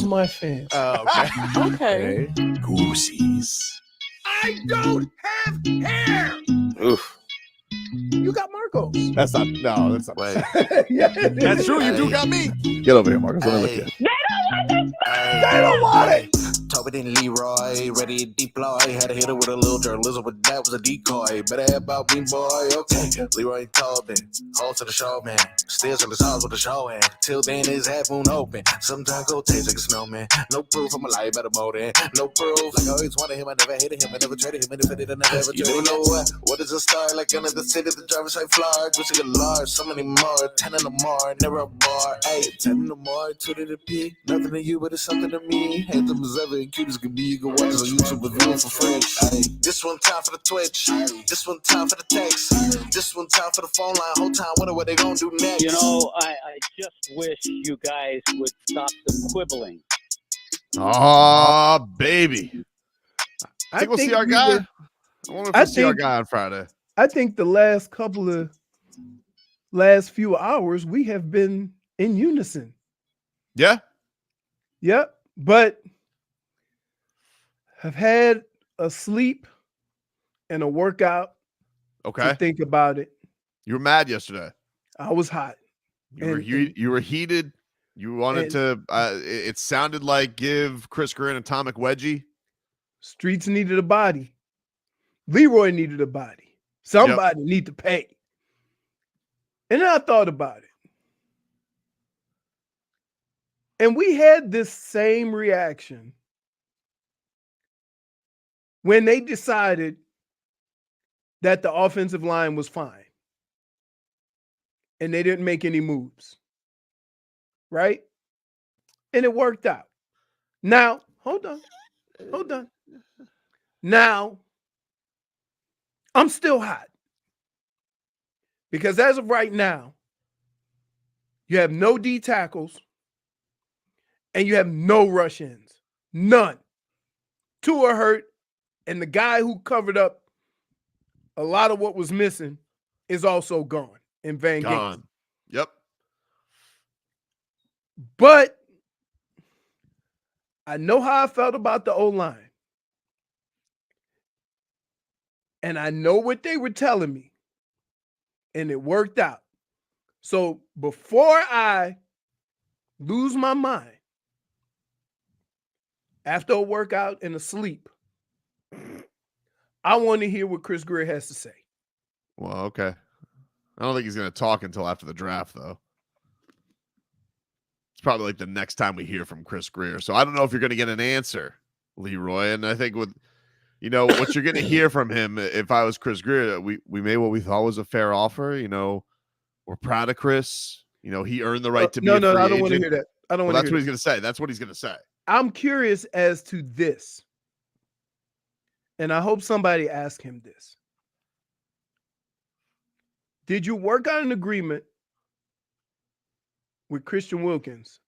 my fans. Okay. Okay. Goosies. I don't have hair. Oof. You got Marcos. That's not. Wait. Yeah, That's true. You do got me. Get over here, Marcus. Let me look at you. They don't want it. Tobin and Leroy, ready to deploy. Had to hit it with a little journalism, but that was a decoy. Better have about me, boy. Okay, Leroy and Tobin, hold to the show, man. Still to the stars with the show, and till then is half moon open. Sometimes go taste like a snowman. No proof I'm alive at a motor. No proof. Like I always wanted him, I never hated him, I never traded him, and if I did, I never ever traded him. You don't know what is a star? Like under the city, the driver's side Florida. Wish I could large, so many more. 10 in the more, never a bar. Hey, 10 in the more, 2 to the P. Nothing to you, but it's something to me. Handsome as ever and cute as can be. You can watch us on YouTube with view for free. Ay. This one time for the Twitch. This one time for the text. This one time for the phone line. Whole time wonder what they gonna do next. You know, I just wish you guys would stop the quibbling. Oh, baby. I think we'll see our guy. I wonder if we'll see our guy on Friday. I think the last few hours we have been in unison. Yeah. Yep. But have had a sleep and a workout Okay. to think about it. You were mad yesterday. I was hot. You were heated. You wanted to. It sounded like give Chris Grier an atomic wedgie. Streets needed a body. Leroy needed a body. Somebody need to pay. And then I thought about it. And we had this same reaction when they decided that the offensive line was fine and they didn't make any moves, right? And it worked out. Now, hold on. Now, I'm still hot because as of right now, you have no D tackles and you have no rush ins. None. 2 are hurt. And the guy who covered up a lot of what was missing is also gone in Van Ginkel. Yep. But I know how I felt about the O-line. And I know what they were telling me. And it worked out. So before I lose my mind, after a workout and a sleep, I want to hear what Chris Grier has to say. Well, okay. I don't think he's going to talk until after the draft, though. It's probably like the next time we hear from Chris Grier. So I don't know if you're going to get an answer, Leroy. And I think with, what you're going to hear from him, if I was Chris Grier, we made what we thought was a fair offer. We're proud of Chris. He earned the right to be a free agent. I don't want to hear that. I don't want to hear That's what he's going to say. That's what he's going to say. I'm curious as to this. And I hope somebody asked him this. Did you work out an agreement with Christian Wilkins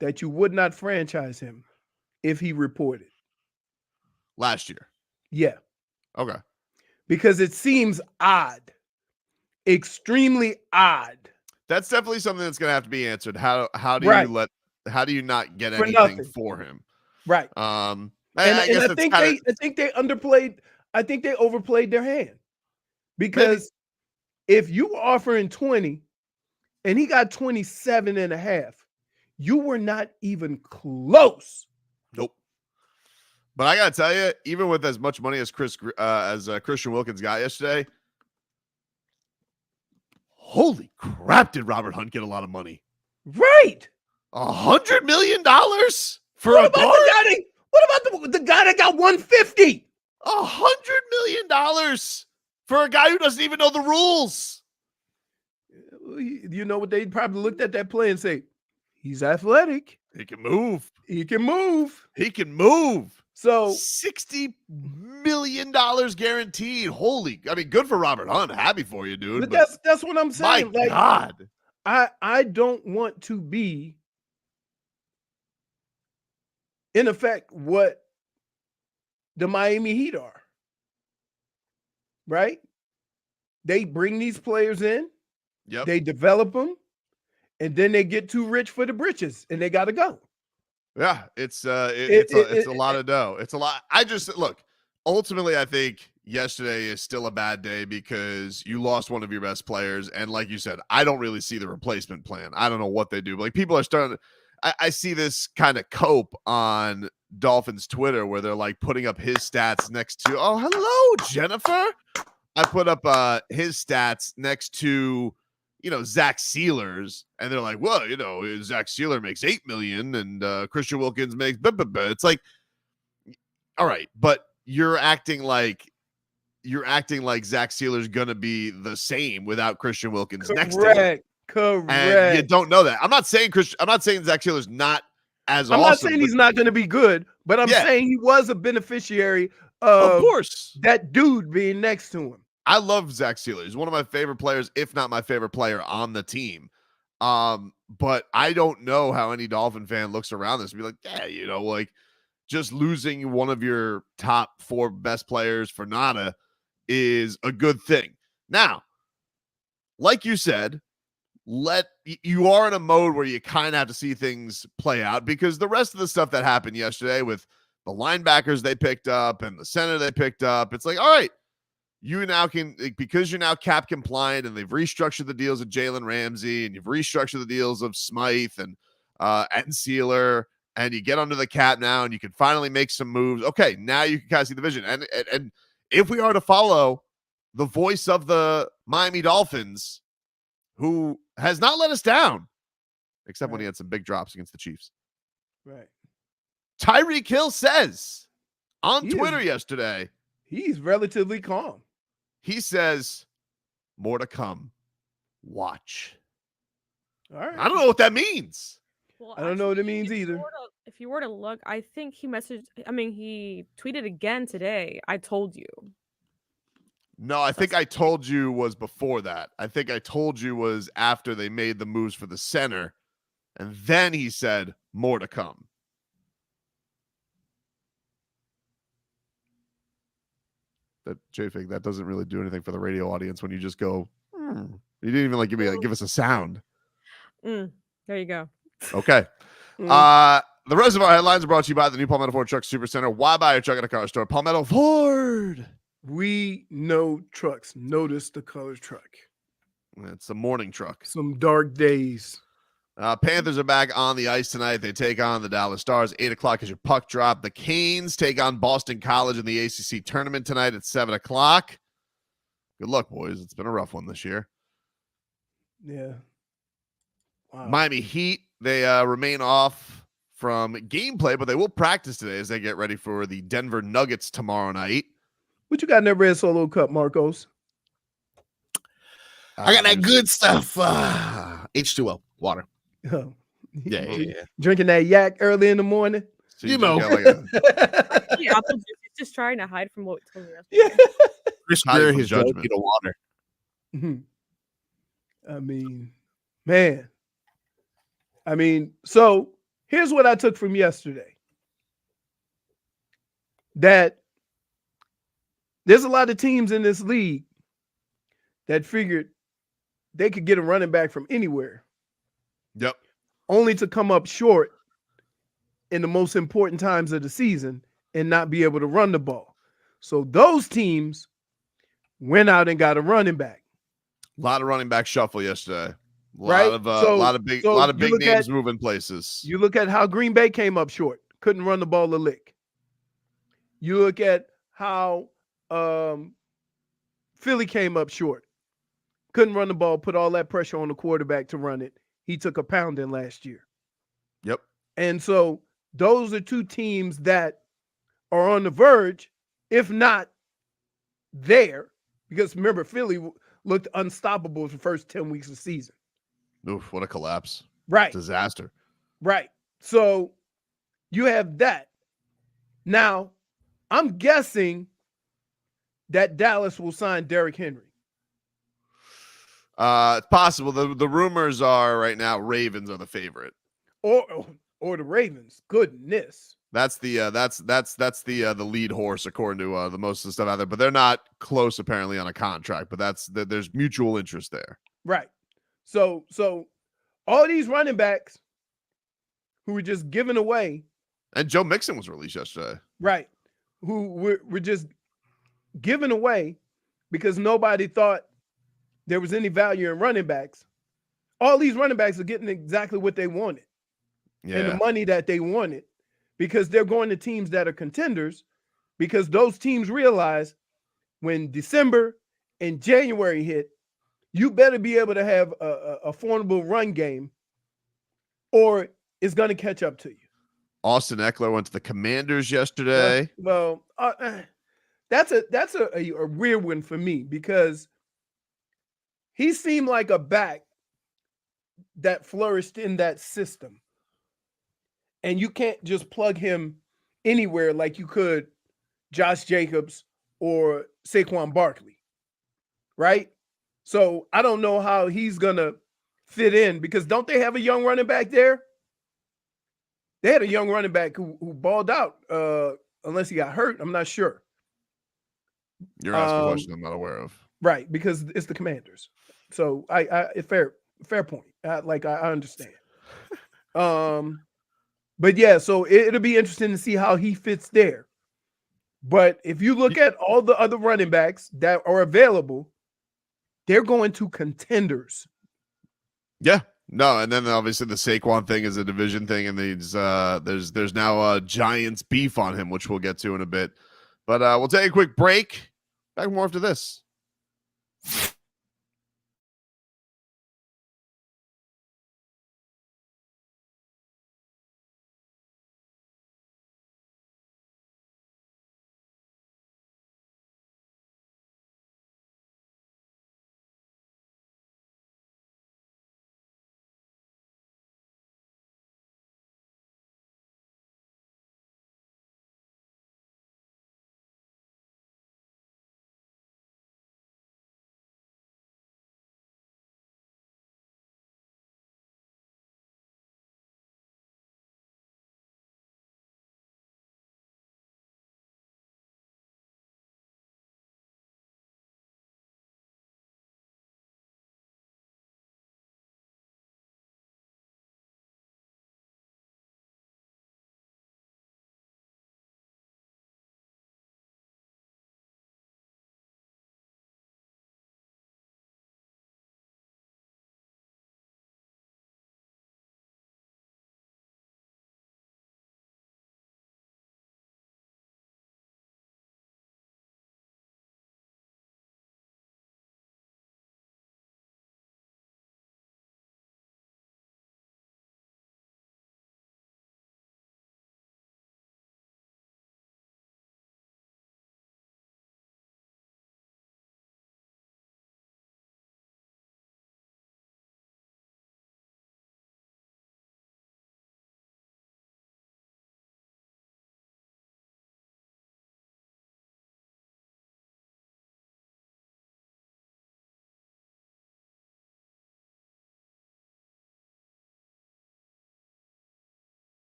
that you would not franchise him if he reported? Last year? Yeah. Okay. Because it seems odd. Extremely odd. That's definitely something that's going to have to be answered. How do you not get anything for him? Right. I think they underplayed. I think they overplayed their hand because if you were offering 20 and he got 27 and a half, you were not even close. Nope. But I got to tell you, even with as much money as Christian Wilkins got yesterday, holy crap, did Robert Hunt get a lot of money? Right. $100 million for a guard? What about the guy that got 150? $100 million for a guy who doesn't even know the rules. You know what? They probably looked at that play and say, he's athletic. He can move. So $60 million guaranteed. Good for Robert Hunt. Happy for you, dude. But that's what I'm saying. My God. I don't want to be, in effect, what the Miami Heat are. Right? They bring these players in. Yep. They develop them. And then they get too rich for the britches and they got to go. Yeah, it's a lot of dough. It's a lot. I just look. Ultimately, I think yesterday is still a bad day because you lost one of your best players, and like you said, I don't really see the replacement plan. I don't know what they do. But like people are starting. I see this kind of cope on Dolphins Twitter where they're like putting up his stats next to. Oh, hello, Jennifer. I put up his stats next to, Zach Sealer's, and they're like, well, Zach Sealer makes $8 million and Christian Wilkins makes blah, blah, blah. It's like, all right, but you're acting like Zach Sealer's gonna be the same without Christian Wilkins next to him. Correct. And you don't know that. I'm not saying Zach Sealer's not as awesome. I'm not saying he's not going to be good, but I'm saying he was a beneficiary of course, that dude being next to him. I love Zach Sealer. He's one of my favorite players, if not my favorite player on the team. But I don't know how any Dolphin fan looks around this and be like, yeah, like just losing one of your top 4 best players for nada is a good thing. Now, like you said, you are in a mode where you kind of have to see things play out because the rest of the stuff that happened yesterday with the linebackers they picked up and the center they picked up, it's like, all right, you now can, because you're now cap compliant and they've restructured the deals of Jalen Ramsey and you've restructured the deals of Smythe and Sealer, and you get under the cap now and you can finally make some moves. Okay, now you can kind of see the vision. And if we are to follow the voice of the Miami Dolphins, who has not let us down, except when he had some big drops against the Chiefs. Right. Tyreek Hill says on Twitter yesterday, he's relatively calm. He says, more to come. Watch. All right. I don't know what that means. Well, I don't know what it means either. If you were to look, I think he tweeted again today. I told you. No, I think I told you was before that. I think I told you was after they made the moves for the center. And then he said, more to come. That JFig, that doesn't really do anything for the radio audience when you just go, You didn't even give us a sound. There you go. Okay. The rest of our headlines are brought to you by the new Palmetto Ford Truck Super Center. Why buy a truck at a car store? Palmetto Ford. We know trucks. Notice the color truck. It's a morning truck. Some dark days. Panthers are back on the ice tonight. They take on the Dallas Stars. 8 o'clock is your puck drop. The Canes take on Boston College in the ACC tournament tonight at 7 o'clock. Good luck, boys. It's been a rough one this year. Yeah. Wow. Miami Heat, they remain off from gameplay, but they will practice today as they get ready for the Denver Nuggets tomorrow night. What you got in that red Solo cup, Marcos? I got that good stuff. H2O, water. Oh. Yeah. Drinking that yak early in the morning. So You know. Yeah, apple juice. He's just trying to hide from what we told me. Yeah. Chris Hiding Grier, from his judgment. judgment of water. I mean, so here's what I took from yesterday. That there's a lot of teams in this league that figured they could get a running back from anywhere. Yep. Only to come up short in the most important times of the season and not be able to run the ball. So those teams went out and got a running back. A lot of running back shuffle yesterday. A Right? lot of big names moving places. You look at how Green Bay came up short, couldn't run the ball a lick. You look at how Philly came up short, couldn't run the ball, put all that pressure on the quarterback to run it. He took a pounding last year. Yep. And so those are two teams that are on the verge, if not there, because remember, Philly looked unstoppable for the first 10 weeks of the season. Oof, what a collapse. Right. Disaster. Right. So you have that. Now, I'm guessing that Dallas will sign Derrick Henry. It's possible. The rumors are right now Ravens are the favorite. Or the Ravens. Goodness. That's the lead horse according to the most of the stuff out there. But they're not close apparently on a contract. But there's mutual interest there. Right. So all these running backs who were just given away. And Joe Mixon was released yesterday. Right. Who were just given away because nobody thought there was any value in running backs. All these running backs are getting exactly what they wanted and the money that they wanted because they're going to teams that are contenders because those teams realize when December and January hit, you better be able to have a formidable run game or it's going to catch up to you. Austin Eckler went to the Commanders yesterday. Well, that's a weird one for me because he seemed like a back that flourished in that system. And you can't just plug him anywhere like you could Josh Jacobs or Saquon Barkley, right? So I don't know how he's going to fit in because don't they have a young running back there? They had a young running back who balled out unless he got hurt. I'm not sure. You're asking a question I'm not aware of. Right, because it's the Commanders. So I fair point. I understand. But yeah, so it'll be interesting to see how he fits there. But if you look at all the other running backs that are available, they're going to contenders. Yeah. No, and then obviously the Saquon thing is a division thing, and there's now Giants beef on him, which we'll get to in a bit. But we'll take a quick break. Back more after this.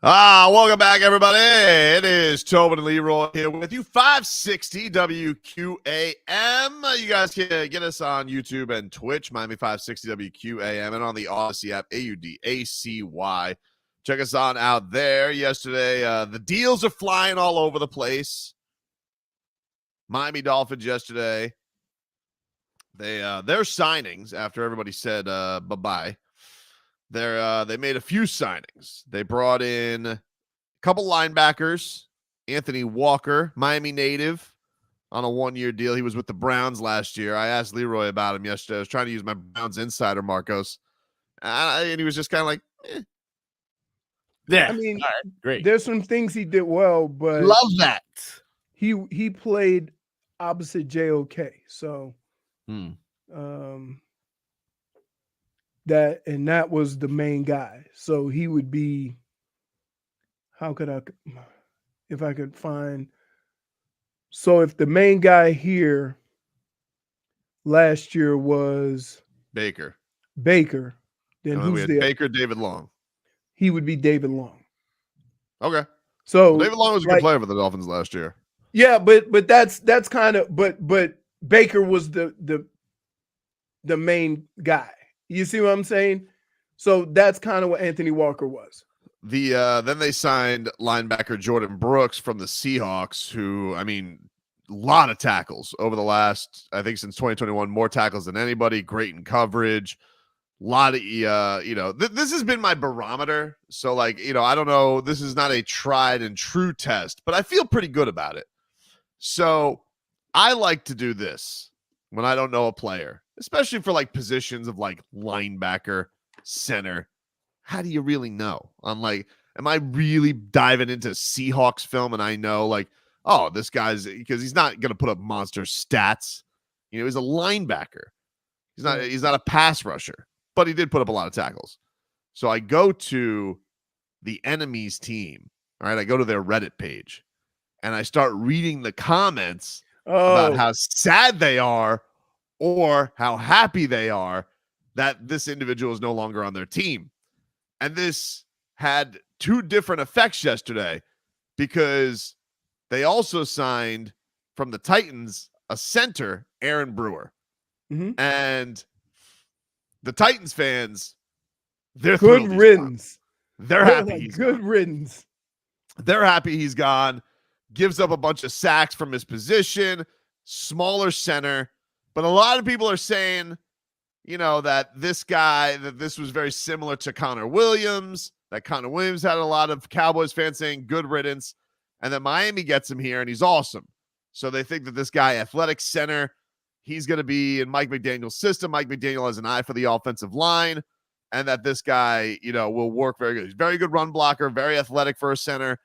Welcome back, everybody. It is Tobin and Leroy here with you, 560 WQAM. You guys can get us on YouTube and Twitch, Miami 560 WQAM, and on the Odyssey app, AUDACY. Check us on out there. Yesterday, the deals are flying all over the place. Miami Dolphins yesterday, their signings after everybody said bye-bye. They made a few signings. They brought in a couple linebackers. Anthony Walker, Miami native, on a one-year deal. He was with the Browns last year. I asked Leroy about him yesterday. I was trying to use my Browns insider, Marcos, and he was just kind of like, eh. Yeah. I mean, all right, great. there's some things he did well, but Love that. he played opposite JOK. So that was the main guy. So he would be, if I could find, so if the main guy here last year was Baker, then we who's had the Baker, David Long. He would be David Long. Okay. So David Long was a good player for the Dolphins last year. Yeah, but that's kind of but Baker was the main guy. You see what I'm saying? So that's kind of what Anthony Walker was. Then they signed linebacker Jordyn Brooks from the Seahawks, who, I mean, a lot of tackles over the last, I think since 2021, more tackles than anybody, great in coverage. A lot of, this has been my barometer. So, like, I don't know. This is not a tried and true test, but I feel pretty good about it. So I like to do this when I don't know a player, especially for like positions of like linebacker, center. How do you really know? I'm like, am I really diving into Seahawks film and I know like, oh, this guy's, because he's not going to put up monster stats. He's a linebacker. He's not a pass rusher. But he did put up a lot of tackles. So I go to the enemy's team. All right. I go to their Reddit page and I start reading the comments about how sad they are or how happy they are that this individual is no longer on their team. And this had two different effects yesterday because they also signed from the Titans a center, Aaron Brewer. Mm-hmm. And the Titans fans, they're good riddance. They're happy he's good gone. Riddance. They're happy he's gone. Gives up a bunch of sacks from his position, smaller center. But a lot of people are saying, that this was very similar to Connor Williams, that Connor Williams had a lot of Cowboys fans saying good riddance, and that Miami gets him here and he's awesome. So they think that this guy, athletic center, he's going to be in Mike McDaniel's system. Mike McDaniel has an eye for the offensive line, and that this guy, will work very good. He's a very good run blocker, very athletic for a center.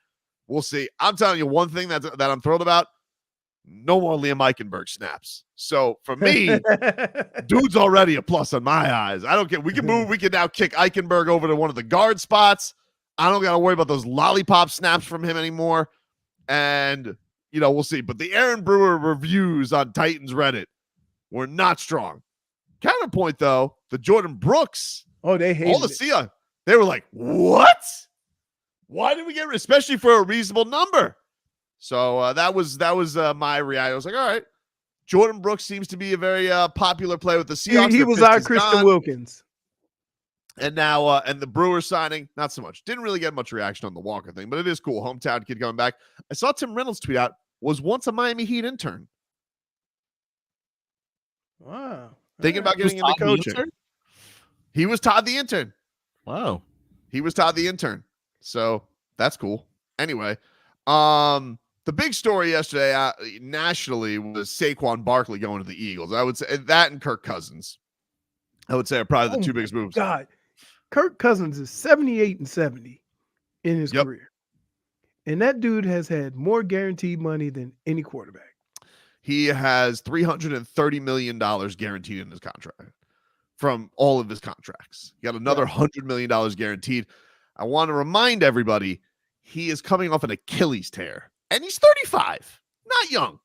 We'll see. I'm telling you one thing that I'm thrilled about. No more Liam Eichenberg snaps. So for me, dude's already a plus on my eyes. I don't care. We can move. We can now kick Eichenberg over to one of the guard spots. I don't got to worry about those lollipop snaps from him anymore. And, we'll see. But the Aaron Brewer reviews on Titans Reddit were not strong. Counterpoint, though, the Jordyn Brooks. Oh, they hated all the Seahawks. They were like, what? Why did we get, especially for a reasonable number? So that was my reaction. I was like, all right. Jordyn Brooks seems to be a very popular player with the Seahawks. He was our Christian Wilkins. And now, and the Brewers signing, not so much. Didn't really get much reaction on the Walker thing, but it is cool. Hometown kid coming back. I saw Tim Reynolds tweet out, was once a Miami Heat intern. Wow. Thinking about getting into coaching. He was Todd the intern. Wow. He was Todd the intern. So that's cool. Anyway, the big story yesterday nationally was Saquon Barkley going to the Eagles. I would say that and Kirk Cousins. I would say are probably the two biggest moves. God, Kirk Cousins is 78-70 in his career. And that dude has had more guaranteed money than any quarterback. He has $330 million guaranteed in his contract from all of his contracts. He got another $100 million guaranteed. I want to remind everybody, he is coming off an Achilles tear. And he's 35. Not young.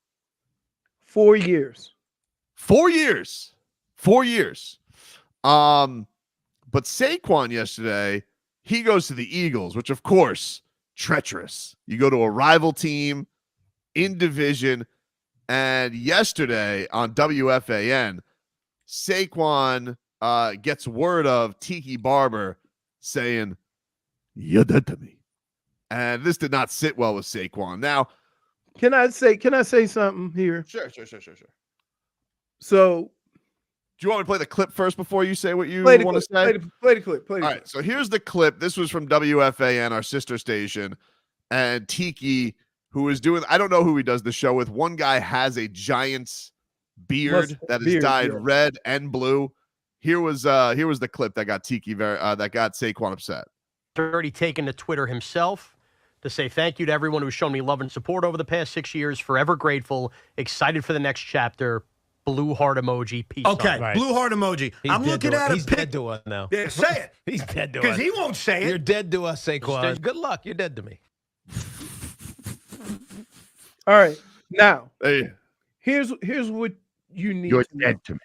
4 years. 4 years. 4 years. But Saquon yesterday He goes to the Eagles, which, of course, treacherous. You go to a rival team in division. And yesterday on WFAN, Saquon gets word of Tiki Barber saying, "You're dead to me." And this did not sit well with Saquon. Now, Can I say something here? Sure. So Do you want me to play the clip first before you say what you play the want to clip, say? play the clip. All right, so here's the clip. This was from WFAN, our sister station, and Tiki, who is doing, I don't know who he does the show with. One guy has a Giants beard that is dyed red and blue. Here was the clip that got that got Saquon upset. Already taken to Twitter himself to say thank you to everyone who's shown me love and support over the past 6 years. Forever grateful. Excited for the next chapter. Blue heart emoji. Peace. Okay, Right. blue heart emoji. I'm looking at a He's pic. dead to us now. Yeah, say it. He's dead to us. Because he won't say You're it. dead to us, Saquon. Good luck. You're dead to me. All right. Now, Hey, here's what you need you're to know. dead to me.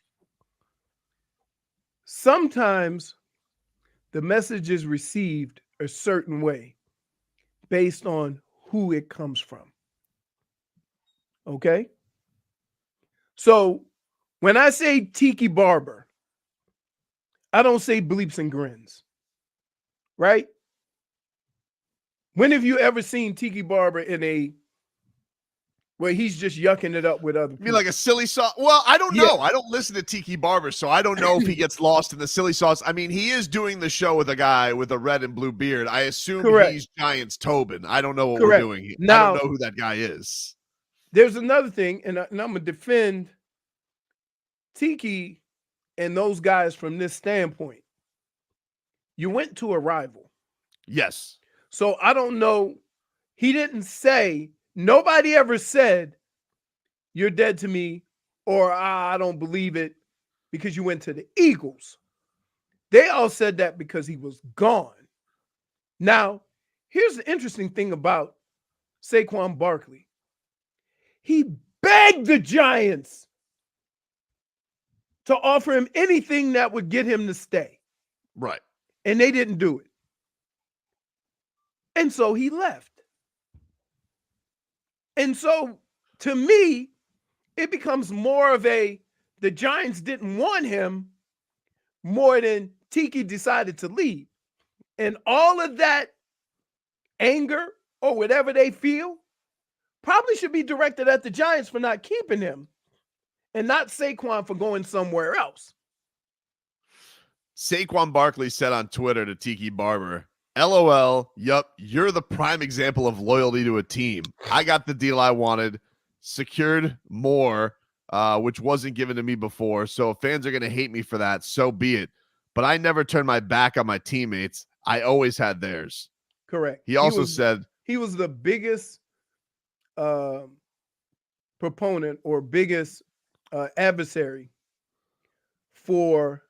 Sometimes the message is received a certain way based on who it comes from. Okay? So when I say Tiki Barber, I don't say bleeps and grins. Right? When have you ever seen Tiki Barber where he's just yucking it up with other You people? mean like a silly sauce? Well, I don't Yeah. know. I don't listen to Tiki Barber, so I don't know if he gets lost in the silly sauce. I mean, he is doing the show with a guy with a red and blue beard. I assume Correct. he's Giants Tobin. I don't know what Correct. we're doing here. I Now- don't know who that guy is. There's another thing, and I'm going to defend Tiki and those guys from this standpoint. You went to a rival. Yes. So I don't know. He didn't say, nobody ever said, you're dead to me, or I don't believe it because you went to the Eagles. They all said that because he was gone. Now, here's the interesting thing about Saquon Barkley. He begged the Giants to offer him anything that would get him to stay. Right. And they didn't do it. And so he left. And so to me, it becomes more of the Giants didn't want him more than Tiki decided to leave. And all of that anger or whatever they feel probably should be directed at the Giants for not keeping him and not Saquon for going somewhere else. Saquon Barkley said on Twitter to Tiki Barber, LOL, yup, you're the prime example of loyalty to a team. I got the deal I wanted, secured more, which wasn't given to me before. So if fans are going to hate me for that, so be it. But I never turned my back on my teammates. I always had theirs. Correct. He also said he was the biggest proponent or biggest adversary for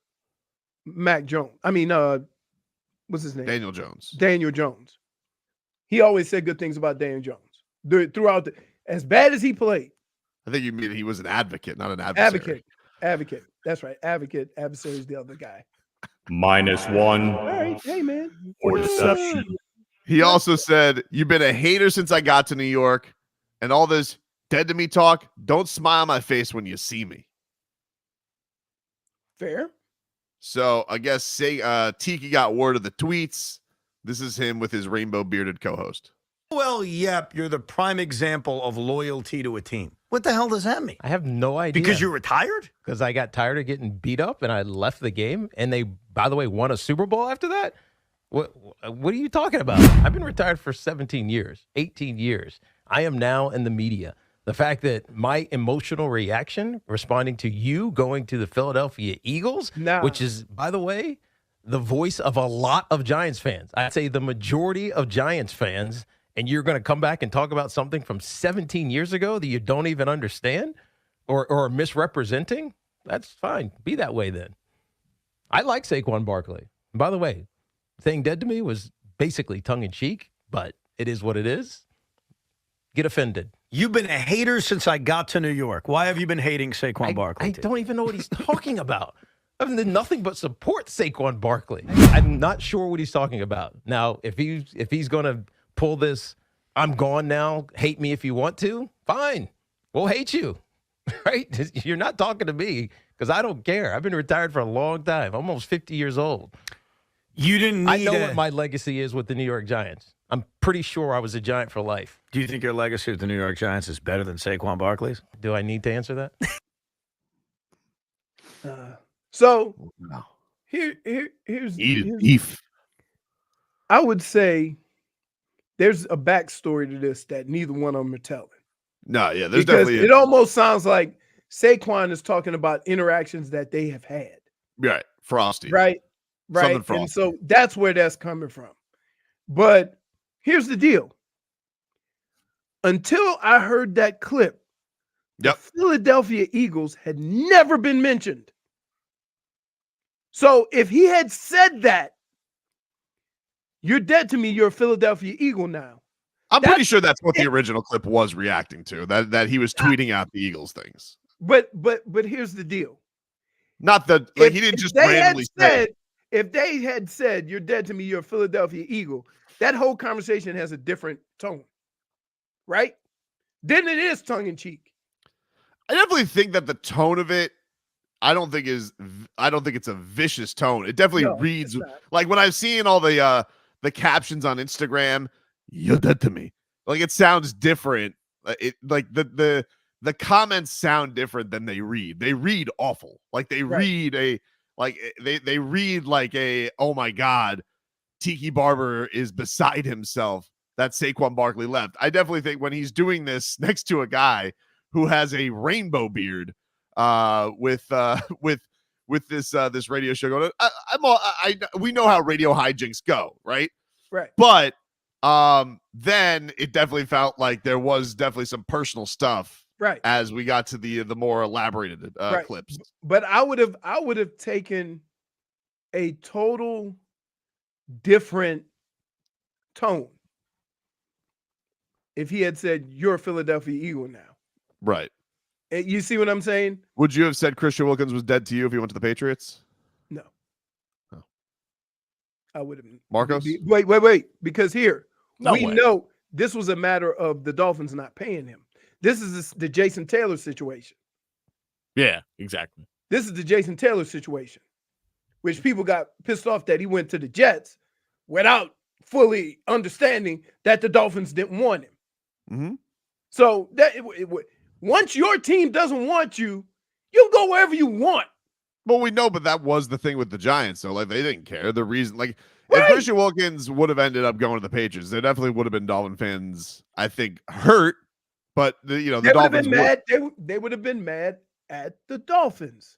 Mac Jones. I mean, what's his name? Daniel Jones. Daniel Jones. He always said good things about Daniel Jones throughout as bad as he played. I think you mean he was an advocate, not an adversary. Advocate. That's right. Advocate. Adversary is the other guy. -1 All right. Hey, man. for deception. He also said, you've been a hater since I got to New York, and all this dead to me talk, don't smile on my face when you see me. Fair. So I guess Tiki got word of the tweets. This is him with his rainbow bearded co-host. Well, yep, you're the prime example of loyalty to a team. What the hell does that mean? I have no idea. Because you retired? Because I got tired of getting beat up and I left the game. And they, by the way, won a Super Bowl after that? What are you talking about? I've been retired for 17 years, 18 years. I am now in the media. The fact that my emotional reaction responding to you going to the Philadelphia Eagles, which is, by the way, the voice of a lot of Giants fans. I'd say the majority of Giants fans, and you're going to come back and talk about something from 17 years ago that you don't even understand or are misrepresenting? That's fine. Be that way then. I like Saquon Barkley. And by the way, saying dead to me was basically tongue-in-cheek, but it is what it is. Get offended. You've been a hater since I got to New York. Why have you been hating Saquon Barkley? I don't even know what he's talking about. I mean, nothing but support Saquon Barkley. I'm not sure what he's talking about. Now, if he's going to pull this, I'm gone now, hate me if you want to, fine. We'll hate you, right? You're not talking to me because I don't care. I've been retired for a long time, almost 50 years old. You didn't need I know what my legacy is with the New York Giants. I'm pretty sure I was a Giant for life. Do you think your legacy with the New York Giants is better than Saquon Barkley's? Do I need to answer that? So No. here's beef. I would say there's a backstory to this that neither one of them are telling. No, yeah, there's Because definitely it almost sounds like Saquon is talking about interactions that they have had. right. Frosty. Right. Something And frosty. so that's where that's coming from. But here's the deal. Until I heard that clip, Yep. the Philadelphia Eagles had never been mentioned. So if he had said that, you're dead to me, you're a Philadelphia Eagle now. I'm pretty sure that's what the original clip was reacting to. That he was Ah. tweeting out the Eagles things. But here's the deal. Not that like he didn't just randomly say. If they had said, you're dead to me, you're a Philadelphia Eagle, that whole conversation has a different tone. Right? Then it is tongue in cheek. I definitely think that the tone of it, I don't think it's a vicious tone. It definitely reads like when I've seen all the captions on Instagram, you're dead to me. Like it sounds different. It like the comments sound different than they read. They read awful. Like they read they read like a, oh my God, Tiki Barber is beside himself that Saquon Barkley left. I definitely think when he's doing this next to a guy who has a rainbow beard with this radio show going, we know how radio hijinks go, right? Right. But then it definitely felt like there was definitely some personal stuff. Right. As we got to the more elaborated clips. But I would have taken a total different tone if he had said, you're a Philadelphia Eagle now. Right. You see what I'm saying? Would you have said Christian Wilkins was dead to you if he went to the Patriots? No. Oh. I would have. Marcos? Wait. Because here, we way. know this was a matter of the Dolphins not paying him. This is the Jason Taylor situation. Yeah, exactly. This is the Jason Taylor situation, which people got pissed off that he went to the Jets without fully understanding that the Dolphins didn't want him. Mm-hmm. So that once your team doesn't want you, you go wherever you want. Well, we know, but that was the thing with the Giants. So, like, they didn't care. The reason, like, if Christian Wilkins would have ended up going to the Patriots, there definitely would have been Dolphin fans, I think, hurt. But the Dolphins they would have been mad at the Dolphins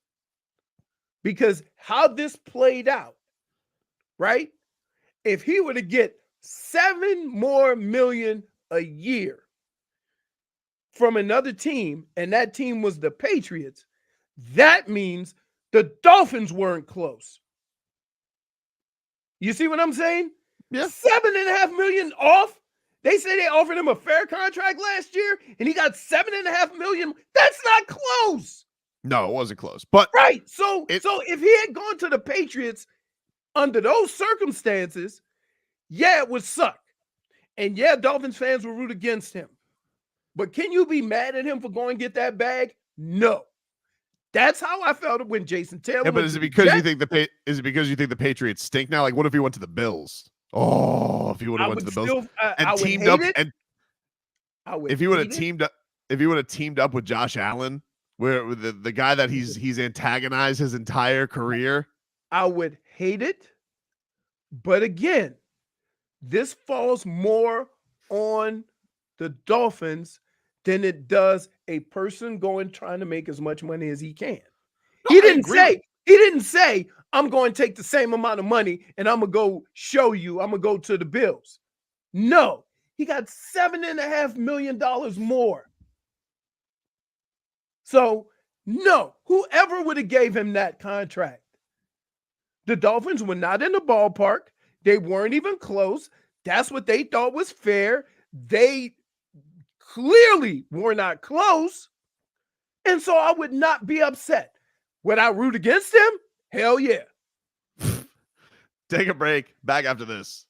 because how this played out, right? If he were to get $7 more million a year from another team, and that team was the Patriots, that means the Dolphins weren't close. You see what I'm saying? Yeah. $7.5 million off. They say they offered him a fair contract last year, and he got $7.5 million. That's not close. No, it wasn't close. But right. So if he had gone to the Patriots under those circumstances, yeah, it would suck. And yeah, Dolphins fans will root against him. But can you be mad at him for going and get that bag? No. That's how I felt when Jason Taylor. Yeah, but is it because you think the Patriots stink now? Like, what if he went to the Bills? Oh, if he would have went to the Bills and teamed up, and if he would have teamed up with Josh Allen, where the guy that he's antagonized his entire career, I would hate it. But again, this falls more on the Dolphins than it does a person going trying to make as much money as he can. No, he didn't say, I'm going to take the same amount of money and I'm going to go show you, I'm going to go to the Bills. No, he got $7.5 million more. So, no, whoever would have gave him that contract, the Dolphins were not in the ballpark. They weren't even close. That's what they thought was fair. They clearly were not close. And so I would not be upset. Would I root against him? Hell yeah. Take a break. Back after this.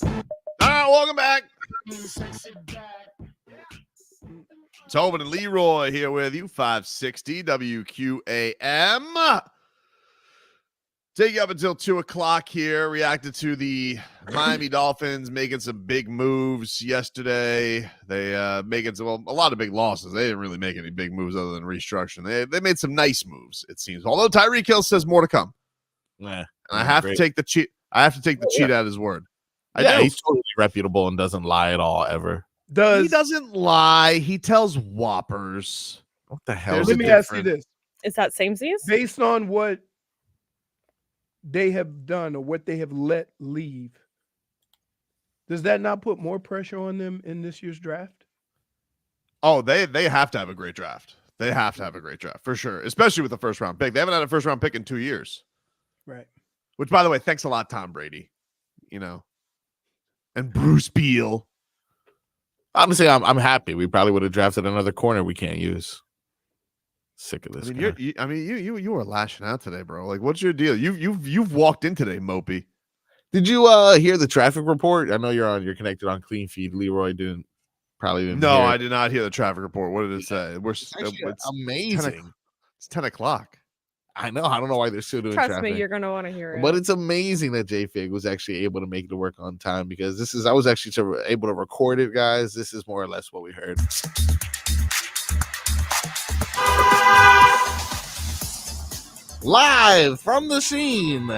All right, welcome back. Tobin and Leroy here with you, 560 WQAM. Take you up until 2 o'clock here. Reacted to the Miami Dolphins making some big moves yesterday. They making a lot of big losses. They didn't really make any big moves other than restructuring. They made some nice moves, it seems. Although Tyreek Hill says more to come. Yeah, and I have to take the cheat. I have to take the cheat at his word. Yeah, he's totally reputable and doesn't lie at all ever. He doesn't lie. He tells whoppers. What the hell? Let me ask you this. Is that samesies? Based on what they have done or what they have let leave, does that not put more pressure on them in this year's draft? Oh, they have to have a great draft. They have to have a great draft for sure, especially with the first round pick. They haven't had a first round pick in 2 years. Right. Which, by the way, thanks a lot, Tom Brady. You know, and Bruce Beal. Honestly, I'm happy. We probably would have drafted another corner we can't use. Sick of this. You were lashing out today, bro. Like, what's your deal? You've walked in today, Mopey. Did you hear the traffic report? I know you're connected on Clean Feed. Leroy didn't hear No, it. I did not hear the traffic report. What did it say? It's amazing. It's 10 o'clock. I know. I don't know why they're still doing Trust traffic. me, you're gonna want to hear it. But it's amazing that J-Fig was actually able to make it to work on time, because I was actually able to record it, guys. This is more or less what we heard. Live from the scene,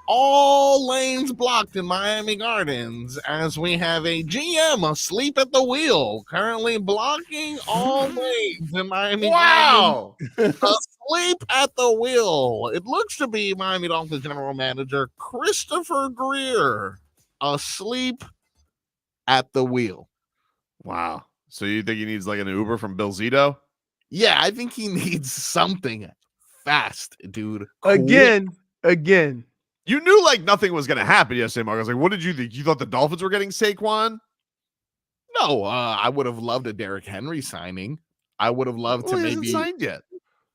all lanes blocked in Miami Gardens as we have a GM asleep at the wheel, currently blocking all lanes in Miami Wow. Gardens. Asleep at the wheel. It looks to be Miami Dolphins general manager Christopher Grier asleep at the wheel. Wow. So you think he needs like an Uber from Bill Zito? Yeah, I think he needs something fast, dude. Again. You knew like nothing was going to happen yesterday, Mark. I was like, what did you think? You thought the Dolphins were getting Saquon? No, I would have loved a Derrick Henry signing. I would have loved to He maybe hasn't signed yet.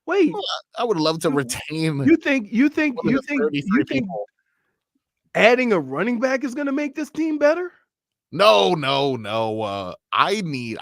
Wait, I would have loved to retain. you think people. adding a running back is going to make this team better? No.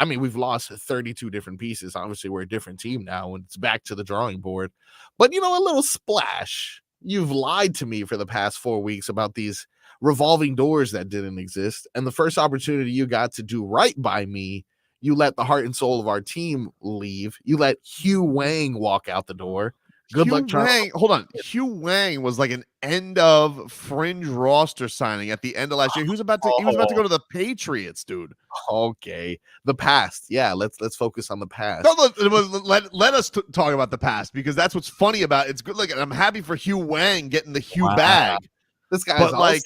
We've lost 32 different pieces. Obviously, we're a different team now, and it's back to the drawing board. But, a little splash. You've lied to me for the past 4 weeks about these revolving doors that didn't exist. And the first opportunity you got to do right by me, you let the heart and soul of our team leave. You let Hugh Wang walk out the door. Good luck trying. Hold on. Hugh Wang was like an end of fringe roster signing at the end of last year. He was about to go to the Patriots, dude. Okay. The past. Yeah, let's focus on the past. No, let us talk about the past, because that's what's funny about it. It's good. Like, I'm happy for Hugh Wang getting the Hugh bag. This guy's not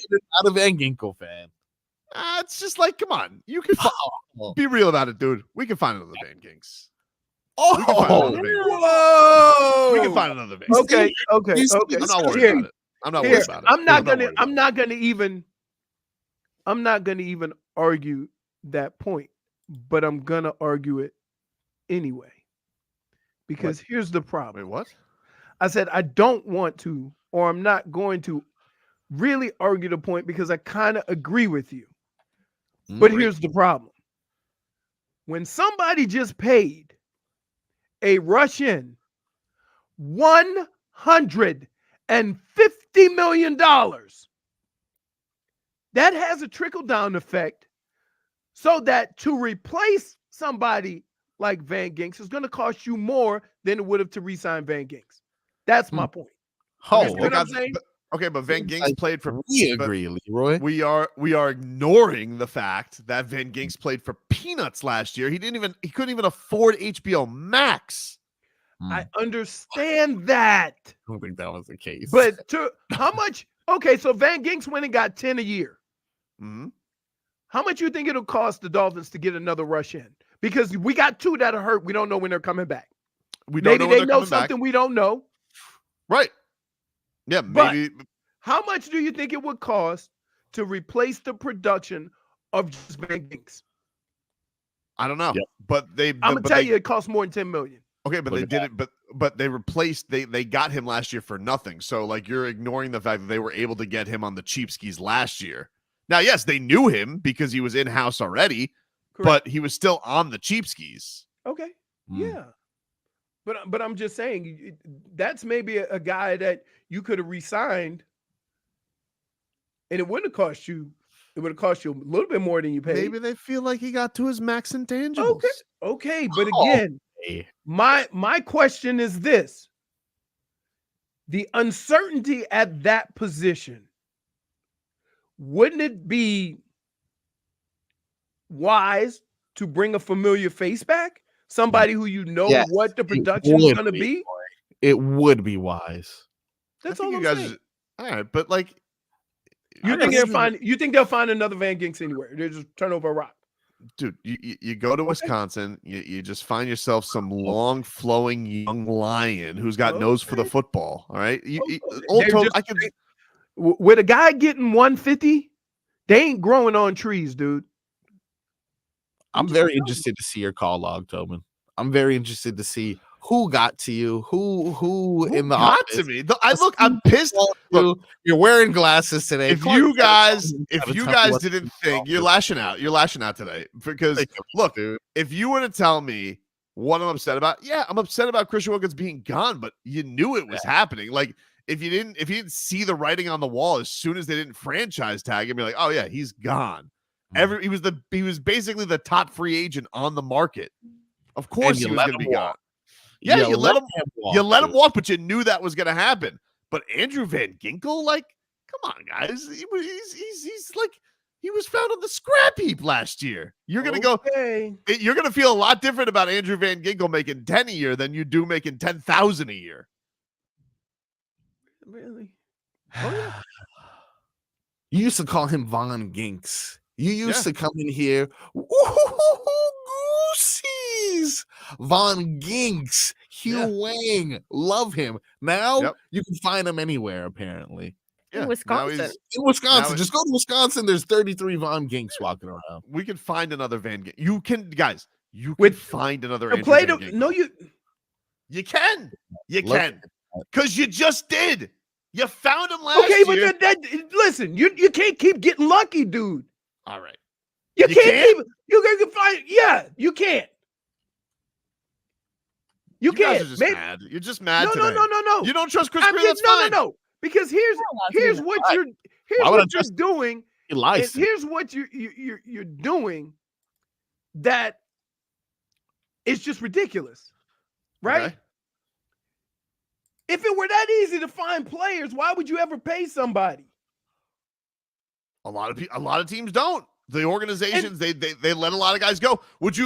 a Van Ginkel fan. It's just like, come on. You can be real about it, dude. We can find another Van Ginks. Whoa! We can find another Van. Okay. I'm not worried about it. I'm not worried about it. I'm not gonna even argue that point, but I'm gonna argue it anyway. Because here's the problem. Wait, what? I said I don't want to, or I'm not going to really argue the point, because I kind of agree with you. But here's the problem. When somebody just paid a Russian $150 million, that has a trickle-down effect, so that to replace somebody like Van Ginks is going to cost you more than it would have to re-sign Van Ginks. That's my point. Oh, what I'm saying? Okay, but Van Ginks played for. We agree, Leroy. We are ignoring the fact that Van Ginks played for peanuts last year. He couldn't even afford HBO Max. I understand that. I don't think that was the case. But how much? Okay, so Van Ginks went and got 10 a year. Mm-hmm. How much you think it'll cost the Dolphins to get another rush in? Because we got 2 that are hurt. We don't know when they're coming back. Maybe they know something we don't know. Right. Yeah, maybe. But how much do you think it would cost to replace the production of just Van Ginks? I don't know. Yep. But I'm gonna tell you, it costs more than $10 million. Okay, but they did it. But they replaced. They got him last year for nothing. So like, you're ignoring the fact that they were able to get him on the cheap skis last year Now, yes, they knew him because he was in-house already, Correct. but he was still on the cheap skis. Okay. Yeah. But I'm just saying that's maybe a guy that you could have re-signed and it wouldn't have cost you. It would have cost you a little bit more than you paid. Maybe they feel like he got to his max intangibles. Okay. But again, my question is this. The uncertainty at that position, wouldn't it be wise to bring a familiar face back? Somebody who you know what the production is going to be? It would be wise. That's all I'm saying. All right, but like, you think they'll find another Van Ginks anywhere? They just turn over a rock. Dude, you go to Wisconsin, you just find yourself some long flowing young lion who's got nose for the football. All right, with a guy getting 150, they ain't growing on trees, dude. I'm very interested to see your call log, Tobin. I'm very interested to see who got to you, who in the got office. to me. I'm pissed. Look, you're wearing glasses today. If you guys didn't think, you're lashing out today because look, if you were to tell me what I'm upset about, I'm upset about Christian Wilkins being gone, but you knew it was happening. Like if you didn't see the writing on the wall as soon as they didn't franchise tag him, be like, oh yeah, he's gone. He was basically the top free agent on the market. Of course he was going to be gone. Yeah, you let him walk, but you knew that was going to happen. But Andrew Van Ginkel, like, come on, guys, he's like he was found on the scrap heap last year. You're going to you're going to feel a lot different about Andrew Van Ginkel making 10 a year than you do making 10,000 a year. Really? Oh yeah. You used to call him Von Ginks. You used to come in here, goosies, Von Ginks, Hugh Wang, love him. Now you can find him anywhere, apparently. In Wisconsin. Just go to Wisconsin. There's 33 Von Ginks walking around. We can find another Van Ginkel. You can find another Andrew Van Ginkel. No, you can. Because you just did. You found him last year. Okay, but listen, you can't keep getting lucky, dude. All right. You can't. You can find. Yeah, you can't. You can't. Guys are just mad. You're just mad. No. You don't trust Chris Grier. That's fine. No. Because here's what you're doing. He lies. Here's what you're doing. That is just ridiculous, right? Okay. If it were that easy to find players, why would you ever pay somebody? A lot of teams don't. The organizations they let a lot of guys go. Would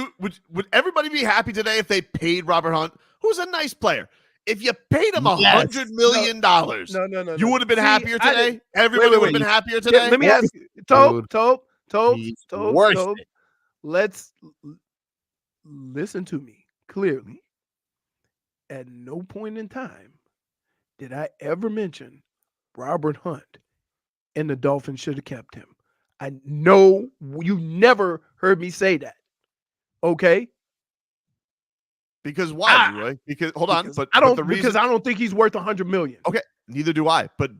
everybody be happy today if they paid Robert Hunt, who's a nice player? If you paid him $100 million, no, you would have been happier today. Everybody would have been happier today. Let me ask you, Tobe. Let's listen to me clearly. At no point in time did I ever mention Robert Hunt and the Dolphins should have kept him. I know you never heard me say that. Okay? Because why, Leroy? Because I don't think he's worth $100 million. Okay, neither do I. But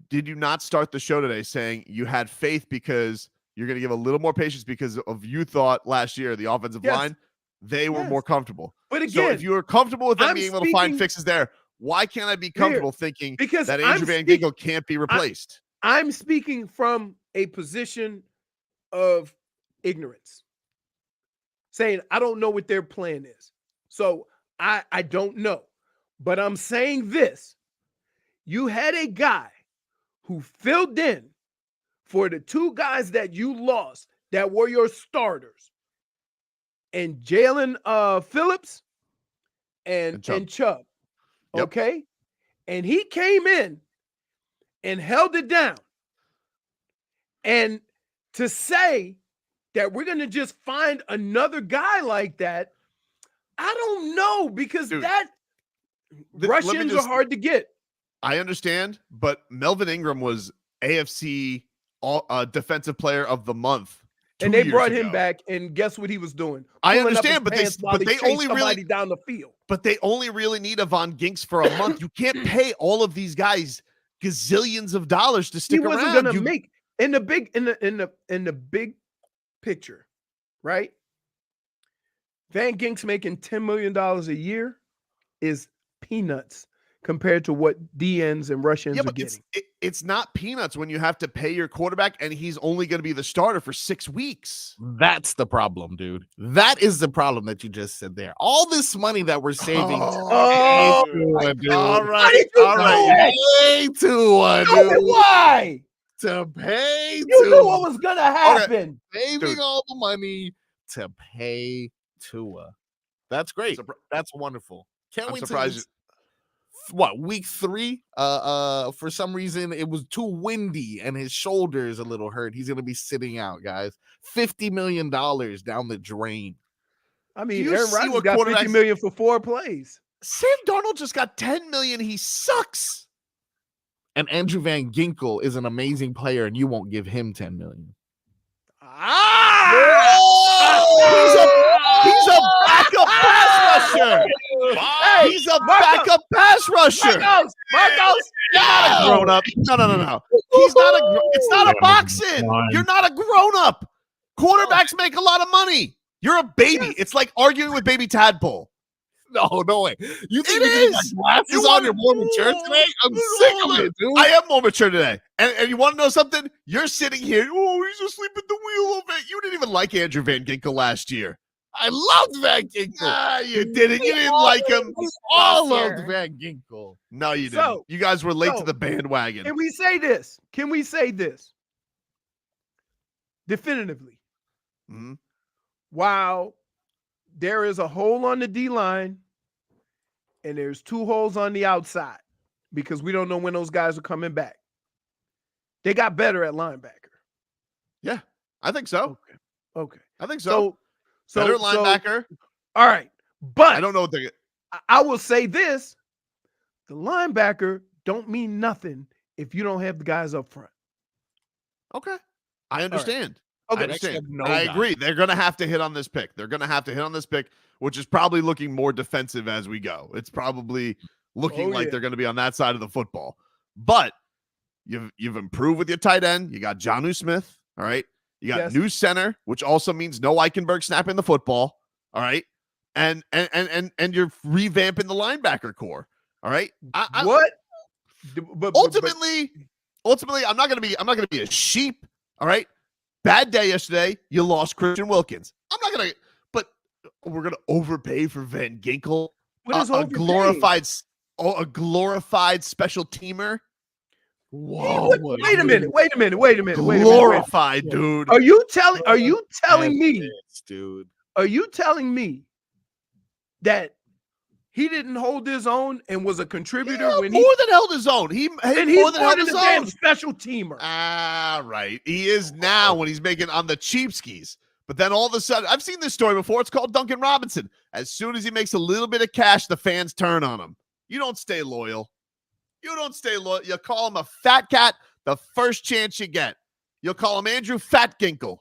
did you not start the show today saying you had faith because you're going to give a little more patience because of you thought last year the offensive line they were more comfortable. But again, so if you were comfortable with them being able to find fixes there, why can't I be comfortable thinking that Andrew Van Ginkel can't be replaced? I'm speaking from a position of ignorance, saying I don't know what their plan is. So I don't know. But I'm saying this. You had a guy who filled in for the two guys that you lost that were your starters, and Jalen Phillips and Chubb. Okay? And he came in and held it down. And to say that we're going to just find another guy like that, I don't know, because Russians are hard to get. I understand, but Melvin Ingram was AFC Defensive Player of the Month. And they brought him back, and guess what he was doing? I understand, but they only really down the field. But they only really need a Von Ginks for a month. You can't pay all of these guys gazillions of dollars to stick around. in the big picture, right? Van Gink's making $10 million a year is peanuts compared to what DNs and Russians Yeah, are but getting. it's not peanuts when you have to pay your quarterback and he's only going to be the starter for 6 weeks. That's the problem, dude. That is the problem that you just said there. All this money that we're saving. Oh, dude. All why right. did you All do right. it? Pay Tua, Tell me dude. why? To pay You knew Tua. what was gonna happen. Saving Dude. all the money to pay Tua. That's great. That's wonderful. Can't I'm wait surprised. what, week 3? For some reason it was too windy and his shoulder is a little hurt. He's gonna be sitting out, guys. $50 million down the drain. I mean, you Aaron see Rodgers what got $50 quarterbacks- million for 4 plays. Sam Darnold just got $10 million. He sucks. And Andrew Van Ginkel is an amazing player, and you won't give him $10 million. He's a backup pass rusher. Hey, He's a backup pass rusher. Marcos, You're not a grown up. No. He's not a. It's not a boxing. You're not a grown up. Quarterbacks make a lot of money. You're a baby. It's like arguing with baby tadpole. No way. You think It you got is. glasses You on? want- You're more mature today? I'm sick of it, dude. I am more mature today. And you want to know something? You're sitting here. Oh, he's asleep at the wheel of it. You didn't even like Andrew Van Ginkel last year. I loved Van Ginkel. Ah, you didn't. You didn't like him. All Last loved year. Van Ginkel. No, you didn't. So- You guys were late so- to the bandwagon. Can we say this? Definitively? Mhm. While there is a hole on the D line and there's 2 holes on the outside because we don't know when those guys are coming back, they got better at linebacker. Yeah, I think so. Okay. I think so. So Better linebacker. All right. But I don't know what they. I will say this: the linebacker don't mean nothing if you don't have the guys up front. Okay, I understand. Okay. I understand. No I guy. agree. They're going to have to hit on this pick. Which is probably looking more defensive as we go. It's probably looking like they're going to be on that side of the football. But you've improved with your tight end. You got Jonnu Smith. All right. You got new center, which also means no Eichenberg snapping the football. All right. And you're revamping the linebacker core. All right. What? Ultimately, I'm not gonna be a sheep. All right. Bad day yesterday. You lost Christian Wilkins. But we're gonna overpay for Van Ginkel. What is a overpaid? glorified special teamer. Whoa. Wait a minute. Glorified, dude. Are you telling me, dude? Are you telling me that he didn't hold his own and was a contributor when more than held his own? He's more than held his damn own. special teamer. Ah, right. He is now when he's making on the cheap skis. But then all of a sudden, I've seen this story before. It's called Duncan Robinson. As soon as he makes a little bit of cash, the fans turn on him. You don't stay loyal. You call him a fat cat the first chance you get. You'll call him Andrew Fat Ginkel.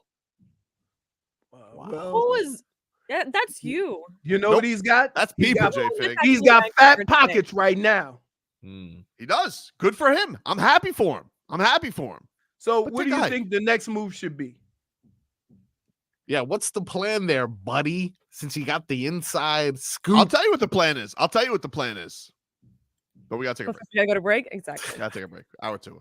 Who is? Yeah, that's you. You know what he's got? That's He's people, got- J Fig. He's got fat pockets right now. He does. Good for him. I'm happy for him. So But what the do you guy- think the next move should be? Yeah, what's the plan there, buddy? Since you got the inside scoop. I'll tell you what the plan is. But we got to take a break. You gotta go to break. Exactly. Got to take a break. Hour 2.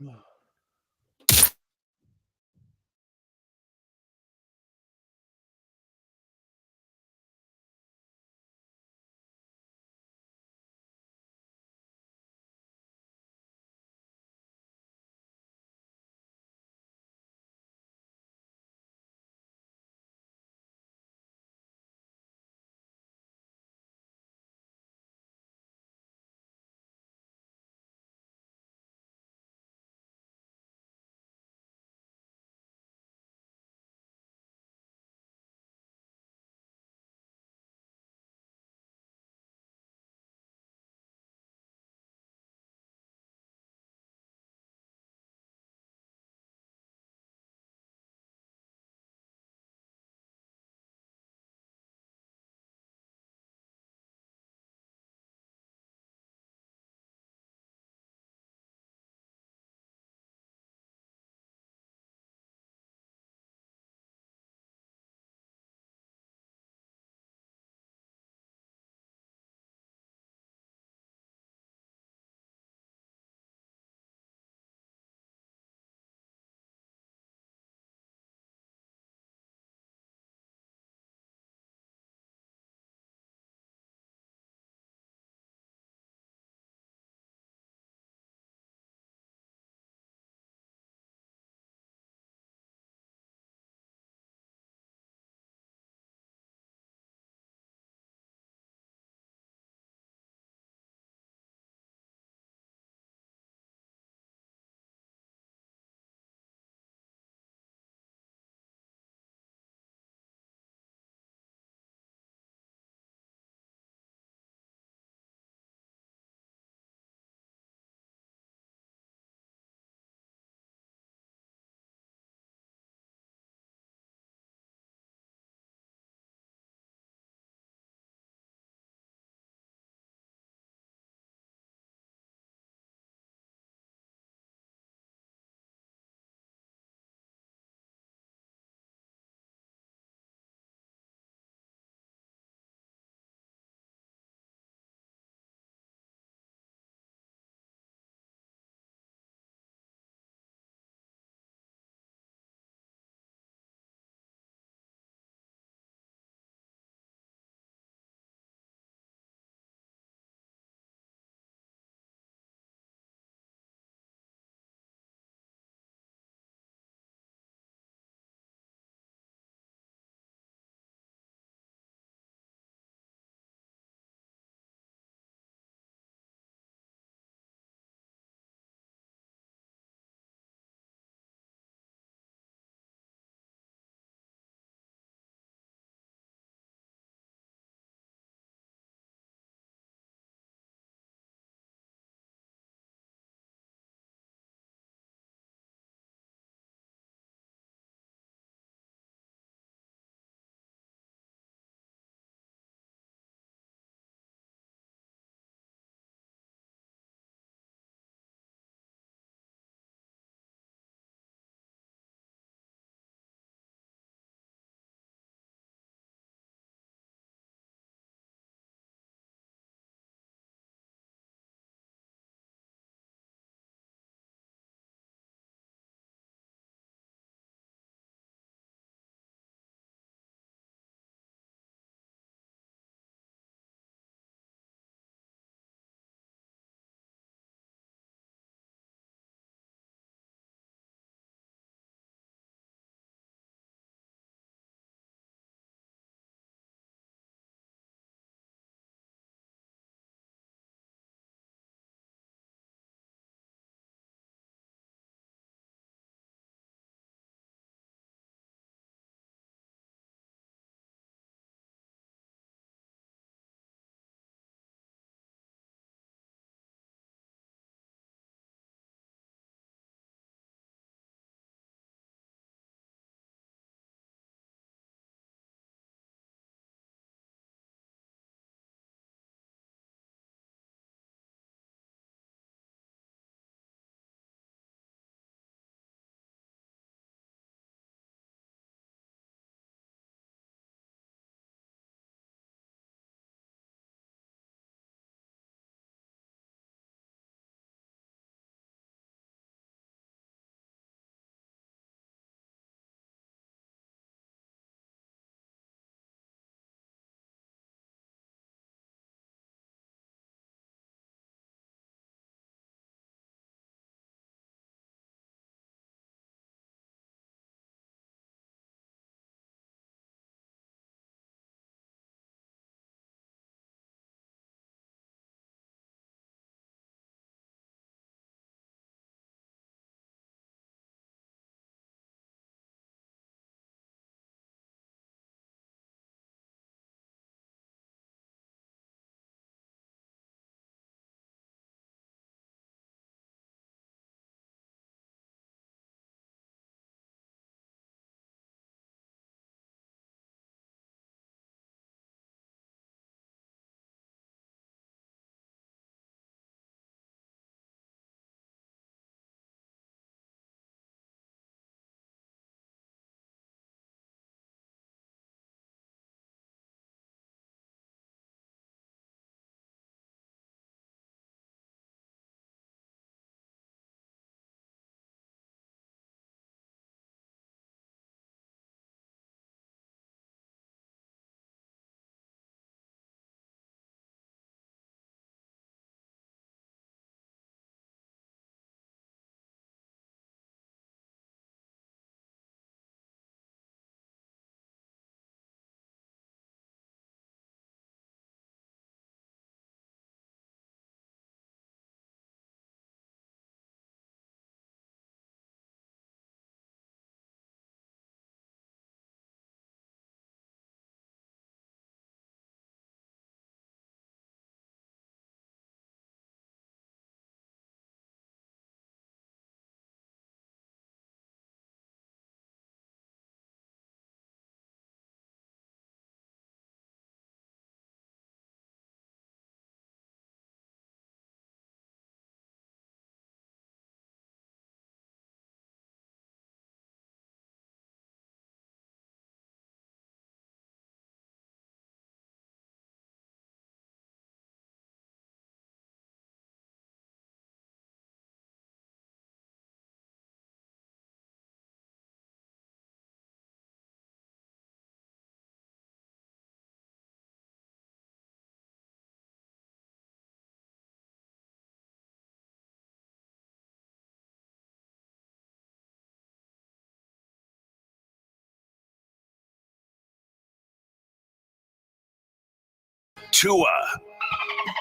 Tua.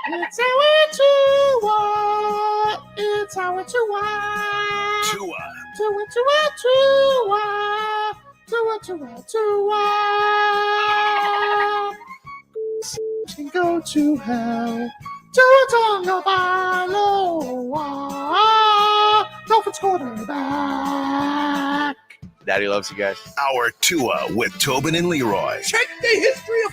It's our Tua. It's our Tua. Tua. Tua, Tua, Tua. Tua, Tua, Tua. Can go to hell. Tua Tagovailoa. Dolphins quarterback. Daddy loves you guys. Our Tua with Tobin and Leroy. Check the history of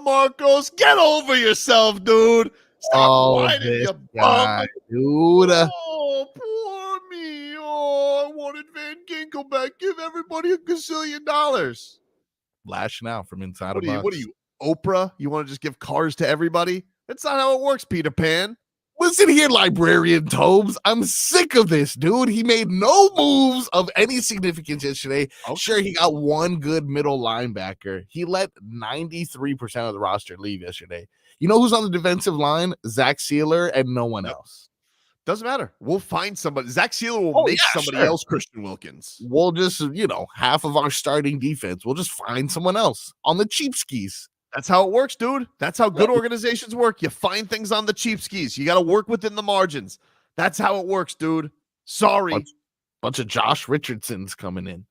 Marcos, get over yourself, dude. Stop whining, this you guy, bum. dude. Oh, poor me. Oh, I wanted Van Ginkel back. Give everybody $1 gazillion. Lashing out from inside What of are you? us. What are you, Oprah? You want to just give cars to everybody? That's not how it works, Peter Pan. Listen here, librarian Tobes. I'm sick of this, dude. He made no moves of any significance yesterday. Okay. Sure, he got one good middle linebacker. He let 93% of the roster leave yesterday. You know who's on the defensive line? Zach Sealer and no one else. Doesn't matter. We'll find somebody. Zach Sealer will make somebody else Christian Wilkins. We'll just, half of our starting defense. We'll just find someone else on the cheap skis. That's how it works, dude. That's how good organizations work. You find things on the cheap skis. You got to work within the margins. That's how it works, dude. Sorry. Bunch of Josh Richardsons coming in.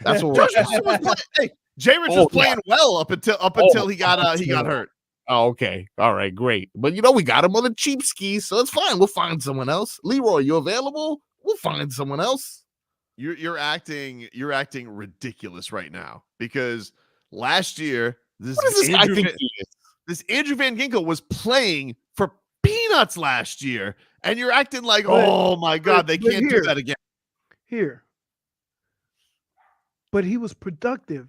That's what Josh Richardson was playing. Hey, Jay Rich was playing well up until he got hurt. Oh, okay. All right, great. But we got him on the cheap skis, so it's fine. We'll find someone else. Leroy, you available? We'll find someone else. You're acting ridiculous right now because last year this Andrew Van Ginkel was playing for peanuts last year, and you're acting like, oh my God, they can't do that again. Here. But he was productive.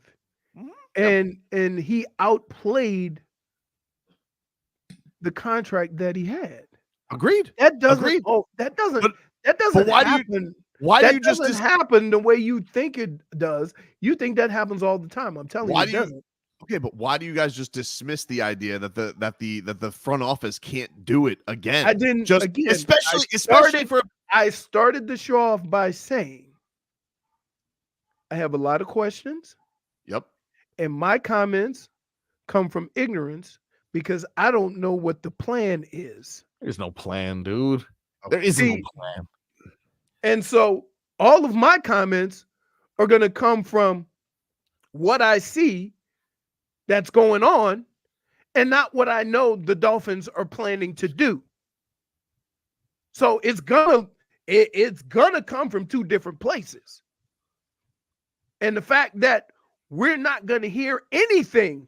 And he outplayed the contract that he had. Agreed. That doesn't Agreed. That doesn't why happen. Why that do you just doesn't happen the way you think it does? You think that happens all the time. I'm telling you, it doesn't. Okay, but why do you guys just dismiss the idea that the front office can't do it again? I didn't just again, especially for I started the show off by saying I have a lot of questions. Yep. And my comments come from ignorance because I don't know what the plan is. There's no plan, dude. There isn't no plan. And so all of my comments are going to come from what I see that's going on and not what I know the Dolphins are planning to do. So it's gonna come from two different places. And the fact that we're not going to hear anything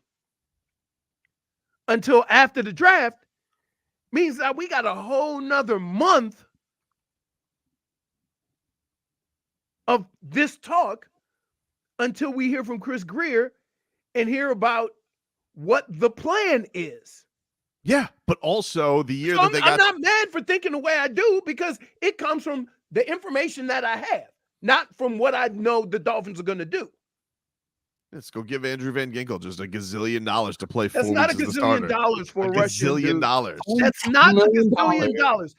until after the draft means that we got a whole nother month of this talk until we hear from Chris Grier and hear about what the plan is. Yeah, but also the year So that they got. I'm not mad for thinking the way I do because it comes from the information that I have, not from what I know the Dolphins are going to do. Let's go give Andrew Van Ginkel just $1 gazillion to play 4 That's weeks not a as the gazillion starter. dollars for a Russian. $1 gazillion. That's not a gazillion dollars.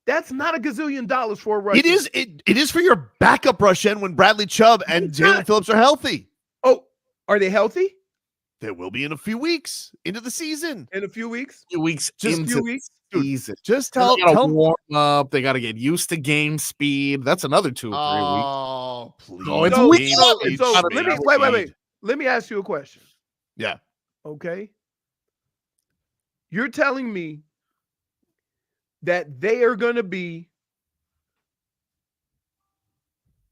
That's not a gazillion dollars for a Russian. It is for your backup rush end when Bradley Chubb and Jalen Phillips are healthy. Oh, are they healthy? They will be in a few weeks into the season. In a few weeks? Just into few weeks. season. Just They tell gotta warm up. They got to get used to game speed. That's another 2 or 3 weeks. Oh, please. Oh, it's So- week so- one. so Gotta let be me speed. wait. Let me ask you a question. Yeah. Okay. You're telling me that they are going to be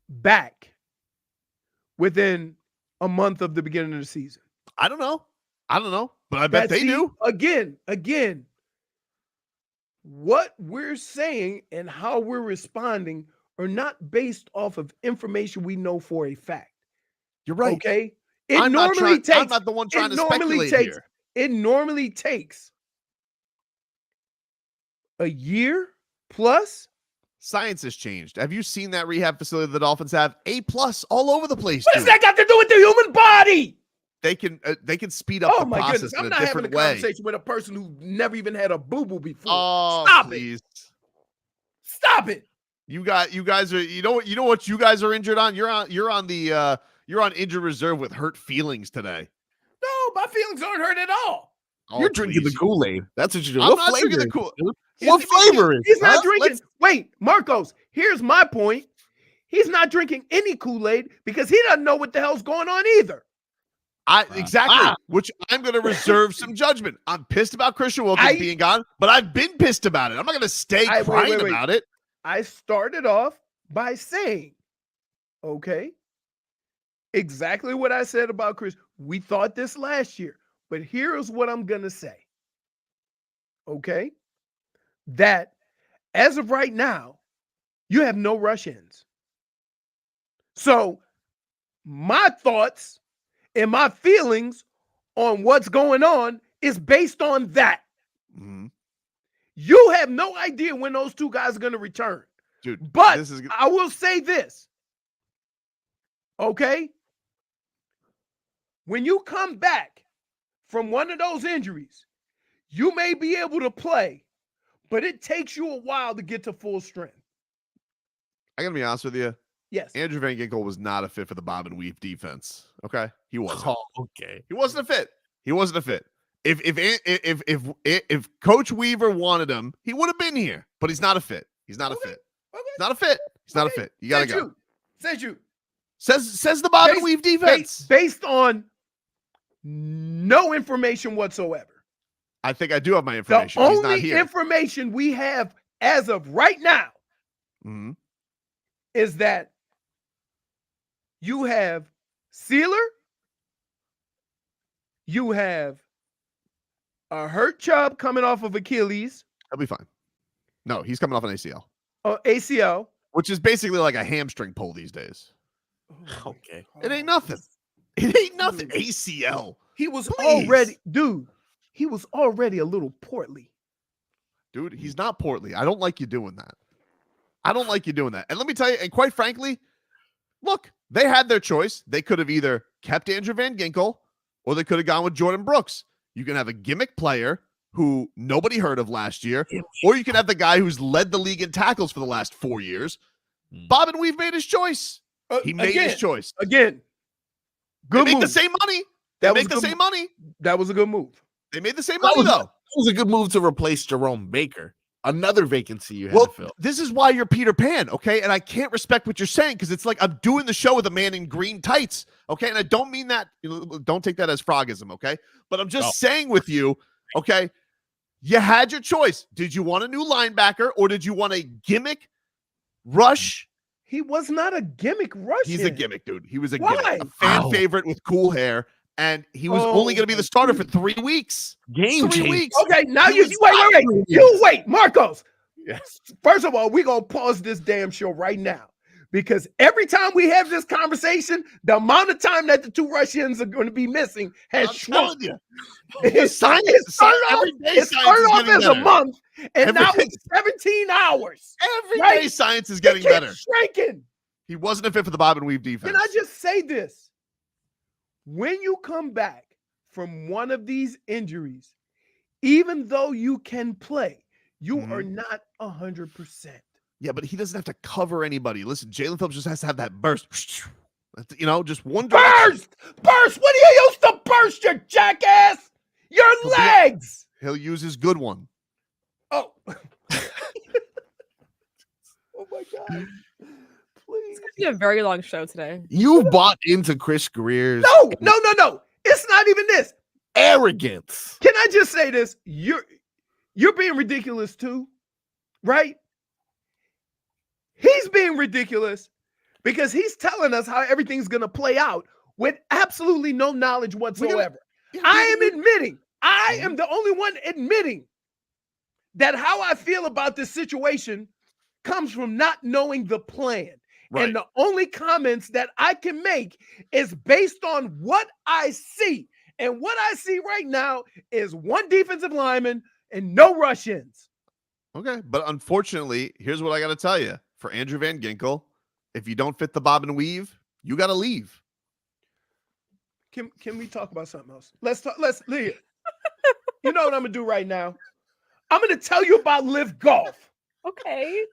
back within a month of the beginning of the season. I don't know, but I bet they do. Again, what we're saying and how we're responding are not based off of information we know for a fact. You're right. Okay. I'm not the one trying to speculate here. It normally takes a year plus. Science has changed. Have you seen that rehab facility the Dolphins have? A+ all over the place. What does that got to do with the human body? They can speed up the my process goodness. in I'm a not having a different way. conversation with a person who never even had a boo-boo before. Oh, Stop please. it. Stop it. You guys are you know what you guys are injured on? You're on injured reserve with hurt feelings today. No, my feelings aren't hurt at all. Oh, You're drinking the please. Kool-Aid. That's what you're doing. I'm What not flavor drinking the is Kool. it? What flavor is He's it? not Huh? drinking. Wait, Marcos, here's my point. He's not drinking any Kool-Aid because he doesn't know what the hell's going on either. Exactly, which I'm going to reserve some judgment. I'm pissed about Christian Wilkins being gone, but I've been pissed about it. I'm not going to stay crying about it. I started off by saying, okay, exactly what I said about Chris. We thought this last year, but here's what I'm going to say. Okay, that as of right now, you have no rush-ins. So my thoughts and my feelings on what's going on is based on that. Mm-hmm. You have no idea when those two guys are going to return. Dude, but I will say this. Okay? When you come back from one of those injuries, you may be able to play, but it takes you a while to get to full strength. I gotta be honest with you. Yes. Andrew Van Ginkel was not a fit for the bob and weave defense. Okay, he wasn't. Oh, okay. He wasn't a fit. He wasn't a fit. If Coach Weaver wanted him, he would have been here. But he's not a fit. He's not a fit. Okay. He's not a fit. He's not a fit. You gotta go. Says the bob and weave defense. Based on no information whatsoever. I think I do have my information. The He's not only here. information we have as of right now is that you have Sealer, you have a hurt Chubb coming off of Achilles. He'll be fine. No, he's coming off an ACL. ACL. Which is basically like a hamstring pull these days. Okay. It ain't nothing. It ain't nothing. ACL. He was Please. he was already a little portly. Dude, he's not portly. I don't like you doing that. And let me tell you, and quite frankly, look, they had their choice. They could have either kept Andrew Van Ginkel or they could have gone with Jordyn Brooks. You can have a gimmick player who nobody heard of last year, or you can have the guy who's led the league in tackles for the last 4 years. Bob and Weave made his choice. He made his choice. Good they make move. the same money. They make the same money. That was a good move. They made the same money, though. It was a good move to replace Jerome Baker. Another vacancy you had to fill. This is why you're Peter Pan, okay? And I can't respect what you're saying because it's like I'm doing the show with a man in green tights, okay? And I don't mean that. Don't take that as frogism, okay? But I'm just saying with you, okay? You had your choice. Did you want a new linebacker or did you want a gimmick rush? He was not a gimmick rush. He's a gimmick, dude. He was a Why? gimmick. A fan favorite with cool hair. And he was only going to be the starter for 3 weeks. Game 3 changer. weeks. Okay, now wait. You wait, Marcos. Yes. First of all, we're going to pause this damn show right now because every time we have this conversation, the amount of time that the two Russians are going to be missing has shrunk. It started off as a month, and now it's 17 hours. Every day science is getting better. Shrinking. He wasn't a fit for the bob and weave defense. Can I just say this? When you come back from one of these injuries, even though you can play, you are not 100%. Yeah, but he doesn't have to cover anybody. Listen, Jalen Phillips just has to have that burst. Just one burst. Burst. What are you used to burst, you jackass? Your legs. He'll use his good one. Oh. Oh my God. Please. It's gonna be a very long show today. You bought into Chris Grier's No. It's not even this. arrogance. Can I just say this? You're being ridiculous too, right? He's being ridiculous because he's telling us how everything's going to play out with absolutely no knowledge whatsoever. I am the only one admitting that how I feel about this situation comes from not knowing the plan. Right. And the only comments that I can make is based on what I see. And what I see right now is one defensive lineman and no rush-ins. Okay, but unfortunately, here's what I got to tell you. For Andrew Van Ginkel, if you don't fit the bob and weave, you got to leave. Can we talk about something else? Let's leave. You know what I'm going to do right now? I'm going to tell you about Live Golf. Okay.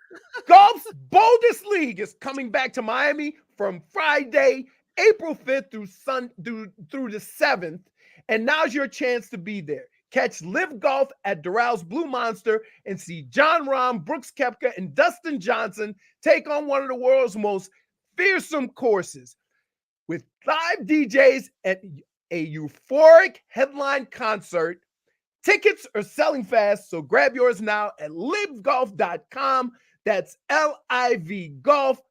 Golf's boldest league is coming back to Miami from Friday, April 5th through the 7th. And now's your chance to be there. Catch Live Golf at Doral Blue Monster and see John Rahm, Brooks Koepka, and Dustin Johnson take on one of the world's most fearsome courses with live DJs at a euphoric headline concert. Tickets are selling fast, so grab yours now at livegolf.com. That's livegolf.com.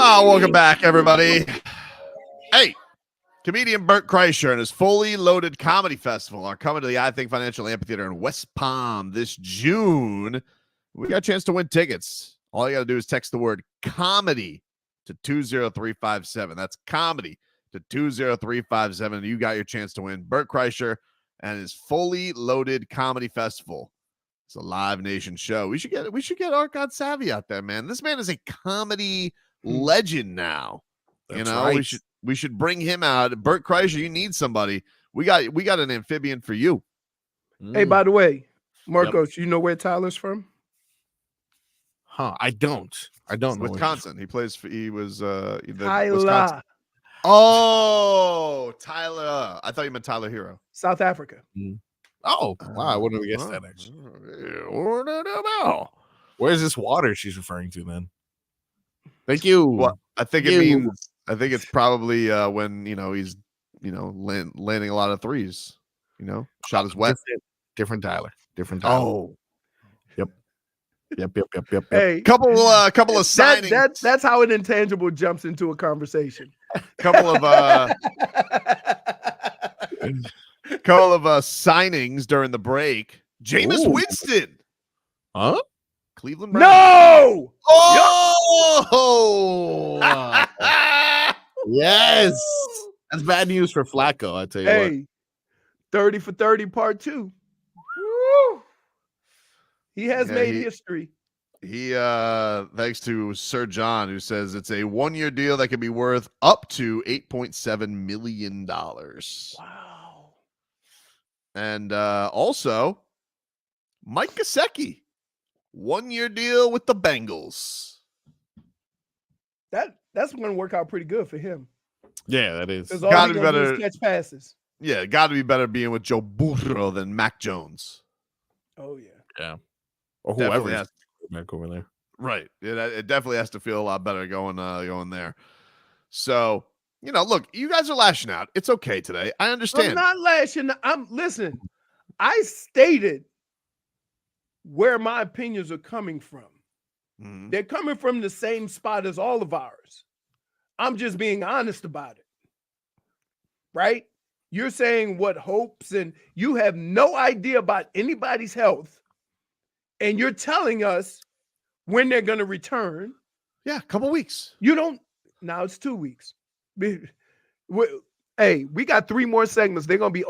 Oh, welcome back, everybody. Hey, comedian Bert Kreischer and his Fully Loaded Comedy Festival are coming to the I Think Financial Amphitheater in West Palm this June. We got a chance to win tickets. All you got to do is text the word comedy to 20357. That's comedy to 20357. You got your chance to win. Bert Kreischer and his Fully Loaded Comedy Festival. It's a Live Nation show. We should get Arcad Savvy out there, man. This man is a comedy legend now. That's right. We should bring him out. Bert Kreischer, you need somebody. We got an amphibian for you. Hey, by the way, Marcos, you know where Tyler's from? Huh? I don't know. Wisconsin. He was Tyler. Wisconsin. Oh, Tyler. I thought you meant Tyler Hero. South Africa. Oh, wow. I wouldn't have guessed that, actually. Where's this water she's referring to, then? Thank you. Well, I think it's probably when, he's, landing a lot of threes, shot his wet. Different Tyler. Oh, Yep. Hey, couple of signings. That's how an intangible jumps into a conversation. Couple of signings during the break. Jameis Winston. Huh? Cleveland Browns. No! Oh! Yes. That's bad news for Flacco, I tell you what. Hey, 30 for 30 part 2. Woo! He has made history. He thanks to Sir John, who says it's a 1-year deal that could be worth up to $8.7 million. Wow. And also Mike Gesicki, 1-year deal with the Bengals. That's going to work out pretty good for him. Yeah, that is. Because all he gonna do is catch passes. Yeah, got to be better being with Joe Burrow than Mac Jones. Oh yeah. Yeah. Or whoever is back over there. Right. It definitely has to feel a lot better going there. So, look, you guys are lashing out. It's okay today. I understand. I'm not lashing. Listen, I stated where my opinions are coming from. Mm-hmm. They're coming from the same spot as all of ours. I'm just being honest about it. Right? You're saying what hopes, and you have no idea about anybody's health. And you're telling us when they're going to return. Yeah, a couple weeks. You don't. Now it's 2 weeks. Hey, we got 3 more segments. They're going to be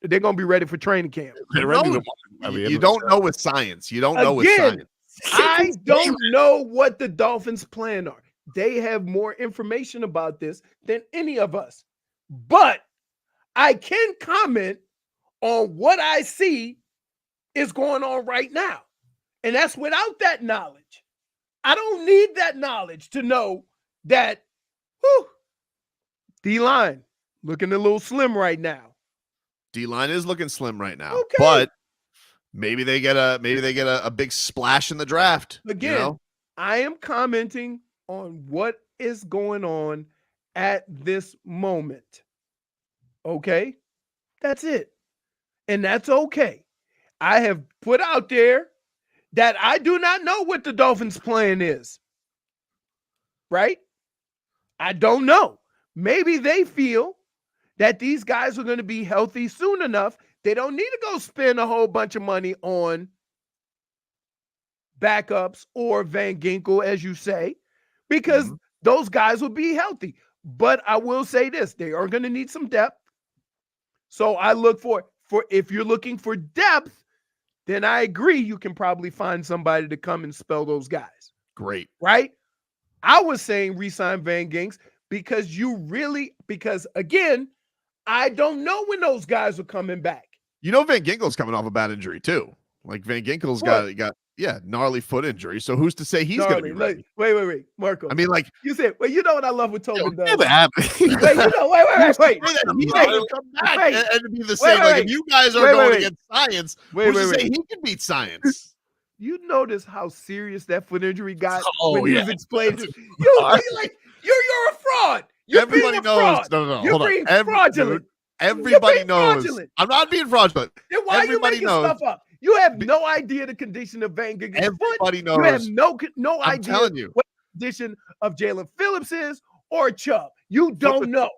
they're going to be ready for training camp. You don't know with science. You don't know with science. I don't know what the Dolphins' plan are. They have more information about this than any of us. But I can comment on what I see is going on right now. And that's without that knowledge. I don't need that knowledge to know that D-line looking a little slim right now. D-line is looking slim right now. Okay. But maybe they get a big splash in the draft. Again, I am commenting on what is going on at this moment. Okay? That's it. And that's okay. I have put out there that I do not know what the Dolphins' plan is. Right? I don't know. Maybe they feel that these guys are going to be healthy soon enough. They don't need to go spend a whole bunch of money on backups or Van Ginkel, as you say, because those guys will be healthy. But I will say this, they are going to need some depth. So I look for if you're looking for depth, then I agree you can probably find somebody to come and spell those guys. Great. Right? I was saying re-sign Van Ginkel because again, I don't know when those guys are coming back. Van Ginkel's coming off a bad injury too. Like Van Ginkel's got gnarly foot injury. So who's to say he's going to be ready? Wait, Marco. I mean, like you said, well, you know what I love what Tobin does. Wait. He's come back and be the same. If you guys are going against science, who's to say he can beat science? You notice how serious that foot injury got when he was explaining. You're a fraud. Everybody knows. No. You're Hold being on. fraudulent. Everybody knows. Fraudulent. I'm not being fraudulent. Then why are you making stuff up? You have no idea the condition of Van Ginkel's foot. Everybody knows. You have no I'm idea telling you. what the condition of Jalen Phillips is or Chubb. You don't know.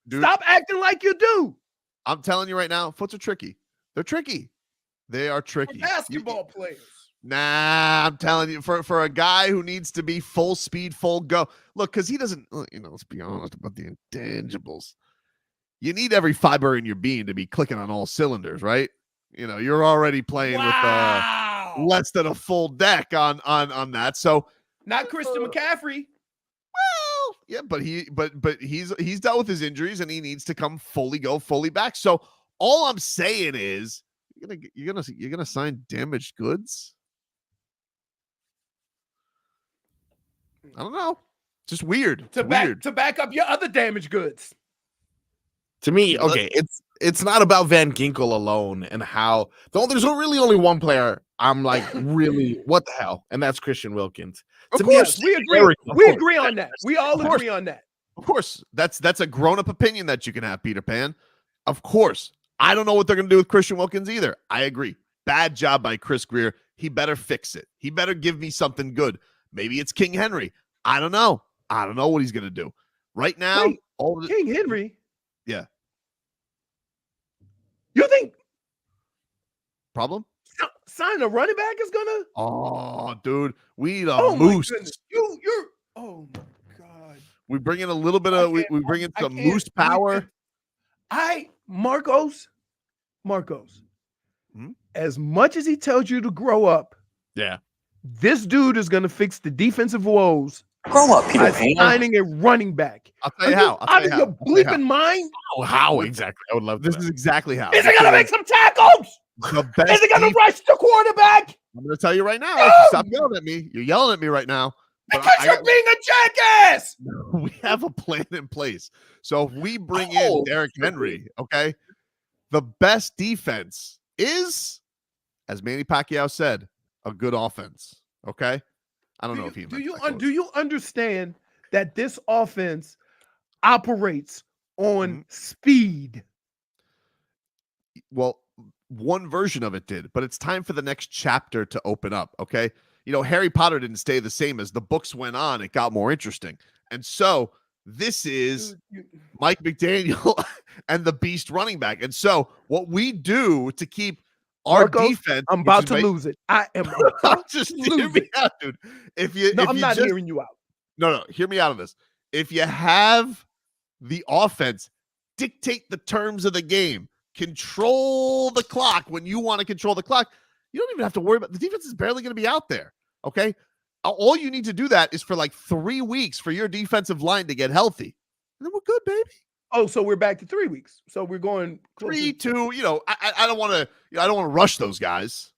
Dude, Stop acting like you do. I'm telling you right now, foots are tricky. They're tricky. They are tricky. Basketball players. Nah, I'm telling you, for a guy who needs to be full speed, full go. Look, because he doesn't, let's be honest about the intangibles. You need every fiber in your being to be clicking on all cylinders, right? You're already playing with less than a full deck on that. So not Christian McCaffrey. Well, yeah, but he's dealt with his injuries and he needs to come fully back. So all I'm saying is you're gonna sign damaged goods. I don't know. Just weird. To back up your other damaged goods. To me, okay, it's not about Van Ginkel alone and how there's really only one player I'm like really what the hell, and that's Christian Wilkins. Of course, we agree. We agree on that. We all agree on that. Of course, that's a grown-up opinion that you can have, Peter Pan. Of course, I don't know what they're going to do with Christian Wilkins either. I agree. Bad job by Chris Grier. He better fix it. He better give me something good. Maybe it's King Henry. I don't know. I don't know what he's going to do. Right now, King Henry. Yeah. You think problem? Signing a running back is gonna? Oh, dude, we need a moose. You're. Oh my god. We bring in a little bit of. We bring in some moose power. Marcos. As much as he tells you to grow up, yeah, this dude is gonna fix the defensive woes. Grow up, Peter Pan. Signing a running back. I'll tell you how. Out of your bleeping mind? How exactly? I would love this. Is exactly how. Is he gonna make some tackles? Is he gonna rush the quarterback? I'm gonna tell you right now. If you stop yelling at me. You're yelling at me right now. Because you're being a jackass. We have a plan in place. So if we bring in Derrick Henry, okay, the best defense is, as Manny Pacquiao said, a good offense. Okay. I don't know if he do you understand that this offense operates on speed? Well, one version of it did, but it's time for the next chapter to open up. Okay. Harry Potter didn't stay the same. As the books went on, it got more interesting. And so this is Mike McDaniel and the beast running back. And so what we do to keep our defense, I'm about to lose it. I am about just to hear lose me it. out, dude. I'm not hearing you out. No, hear me out on this. If you have the offense dictate the terms of the game, control the clock when you want to control the clock, you don't even have to worry about the defense is barely going to be out there. Okay. All you need to do that is for like 3 weeks for your defensive line to get healthy. And then we're good, baby. Oh, so we're back to 3 weeks. So we're going 3, 2, I don't want to, I don't want to rush those guys.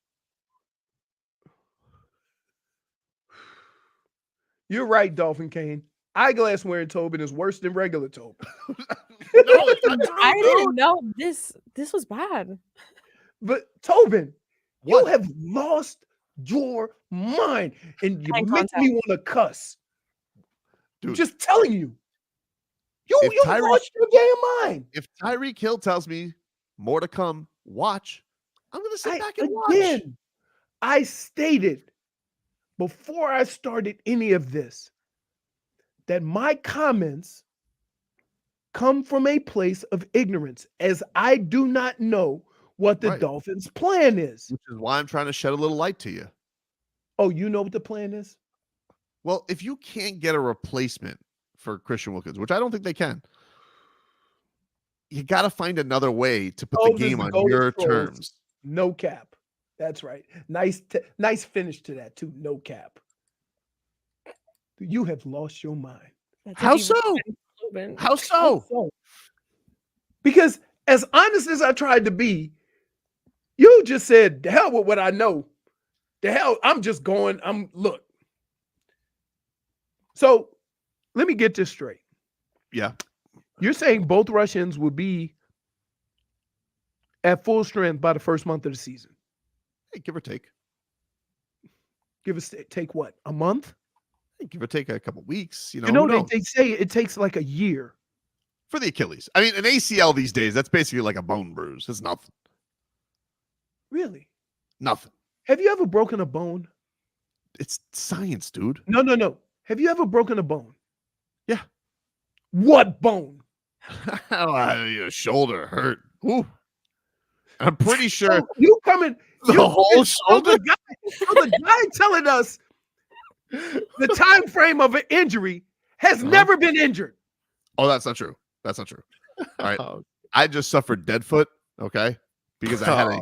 You're right, Dolphin Kane. Eyeglass wearing Tobin is worse than regular Tobin. I didn't know this was bad. But Tobin, you have lost your mind, and you make me want to cuss. Dude, I'm just telling you. You lost your damn mind. If Tyreek Hill tells me more to come, watch. I'm going to sit back and watch. Again, I stated before I started any of this that my comments come from a place of ignorance, as I do not know what the Dolphins' plan is. Which is why I'm trying to shed a little light to you. Oh, you know what the plan is? Well, if you can't get a replacement for Christian Wilkins, which I don't think they can, you got to find another way to put the game on your terms. No cap. That's right. Nice finish to that too. No cap. You have lost your mind. How so? How so? Because as honest as I tried to be, you just said, the hell with what I know. The hell, I'm just going, look. So let me get this straight. Yeah. You're saying both Russians will be at full strength by the first month of the season? Hey, give or take. Take what? A month? Hey, give or take a couple weeks. They say it takes like a year. For the Achilles. I mean, an ACL these days, that's basically like a bone bruise. It's nothing. Really? Nothing. Have you ever broken a bone? It's science, dude. No. Have you ever broken a bone? Yeah. What bone? Your shoulder hurt. Ooh. I'm pretty sure So you coming the whole shoulder. The guy telling us the time frame of an injury has never been injured. Oh, that's not true. That's not true. All right. I just suffered dead foot, okay? Because I had a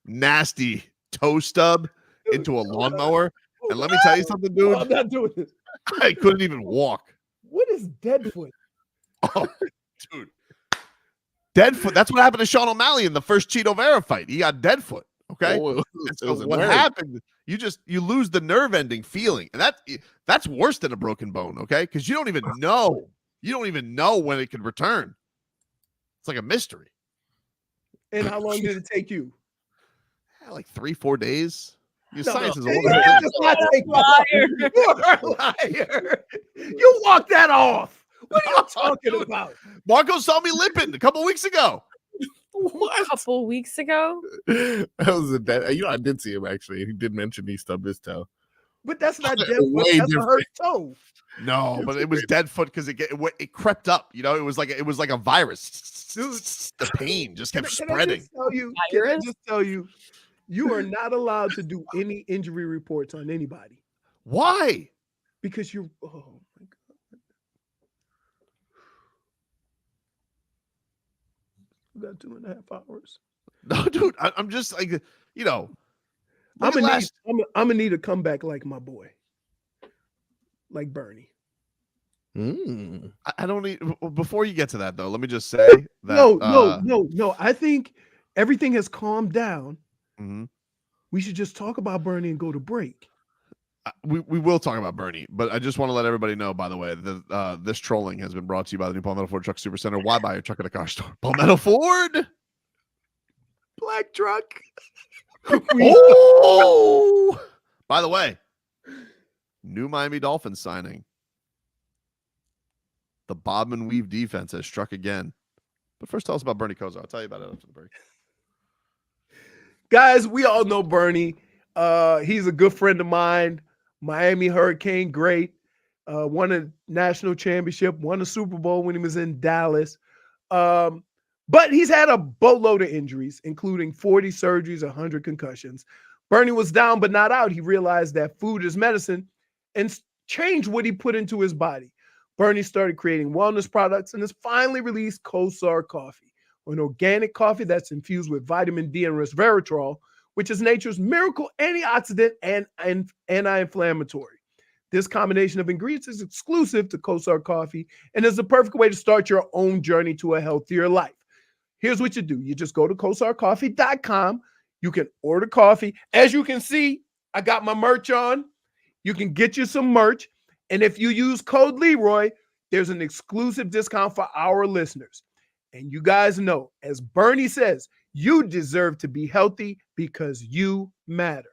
nasty toe stub into a lawnmower. And let me tell you something, dude. I'm not doing this. I couldn't even walk. What is dead foot? Oh, dude. Dead foot. That's what happened to Sean O'Malley in the first Cheeto Vera fight. He got dead foot. Okay. So what happened? You lose the nerve ending feeling. And that's worse than a broken bone, okay? Because you don't even know. You don't even know when it can return. It's like a mystery. And how long did it take you? Like 3-4 days. Your No, science is a it little does not take long. You're a liar. You walked that off. What are you talking about? Marco saw me limping a couple weeks ago. A couple weeks ago. That was I did see him actually. He did mention he stubbed his toe. But that's not dead foot. That's a hurt toe. No, but it was dead foot because it crept up. You know, it was like a virus. The pain just kept spreading. Can I just tell you, you are not allowed to do any injury reports on anybody. Why? Because you're. Oh my god. We got 2.5 hours. No, dude, I'm just like, you know. I'm gonna need a comeback like my boy, like Bernie. I don't need. Before you get to that, though, let me just say that. No. I think everything has calmed down. Mm-hmm. We should just talk about Bernie and go to break. We will talk about Bernie, but I just want to let everybody know, by the way, that this trolling has been brought to you by the new Palmetto Ford Truck Supercenter. Why buy your truck at a car store? Palmetto Ford, black truck. Oh, by the way, new Miami Dolphins signing. The Bob and Weave defense has struck again. But first, tell us about Bernie Kosar. I'll tell you about it after the break. Guys, we all know Bernie. He's a good friend of mine. Miami Hurricane great. Won a national championship, won a Super Bowl when he was in Dallas. But he's had a boatload of injuries, including 40 surgeries, 100 concussions. Bernie was down but not out. He realized that food is medicine and changed what he put into his body. Bernie started creating wellness products and has finally released Kosar Coffee, an organic coffee that's infused with vitamin D and resveratrol, which is nature's miracle antioxidant and anti-inflammatory. This combination of ingredients is exclusive to Kosar Coffee and is the perfect way to start your own journey to a healthier life. Here's what you do. You just go to kosarcoffee.com. You can order coffee. As you can see, I got my merch on. You can get you some merch. And if you use code Leroy, there's an exclusive discount for our listeners. And you guys know, as Bernie says, you deserve to be healthy because you matter.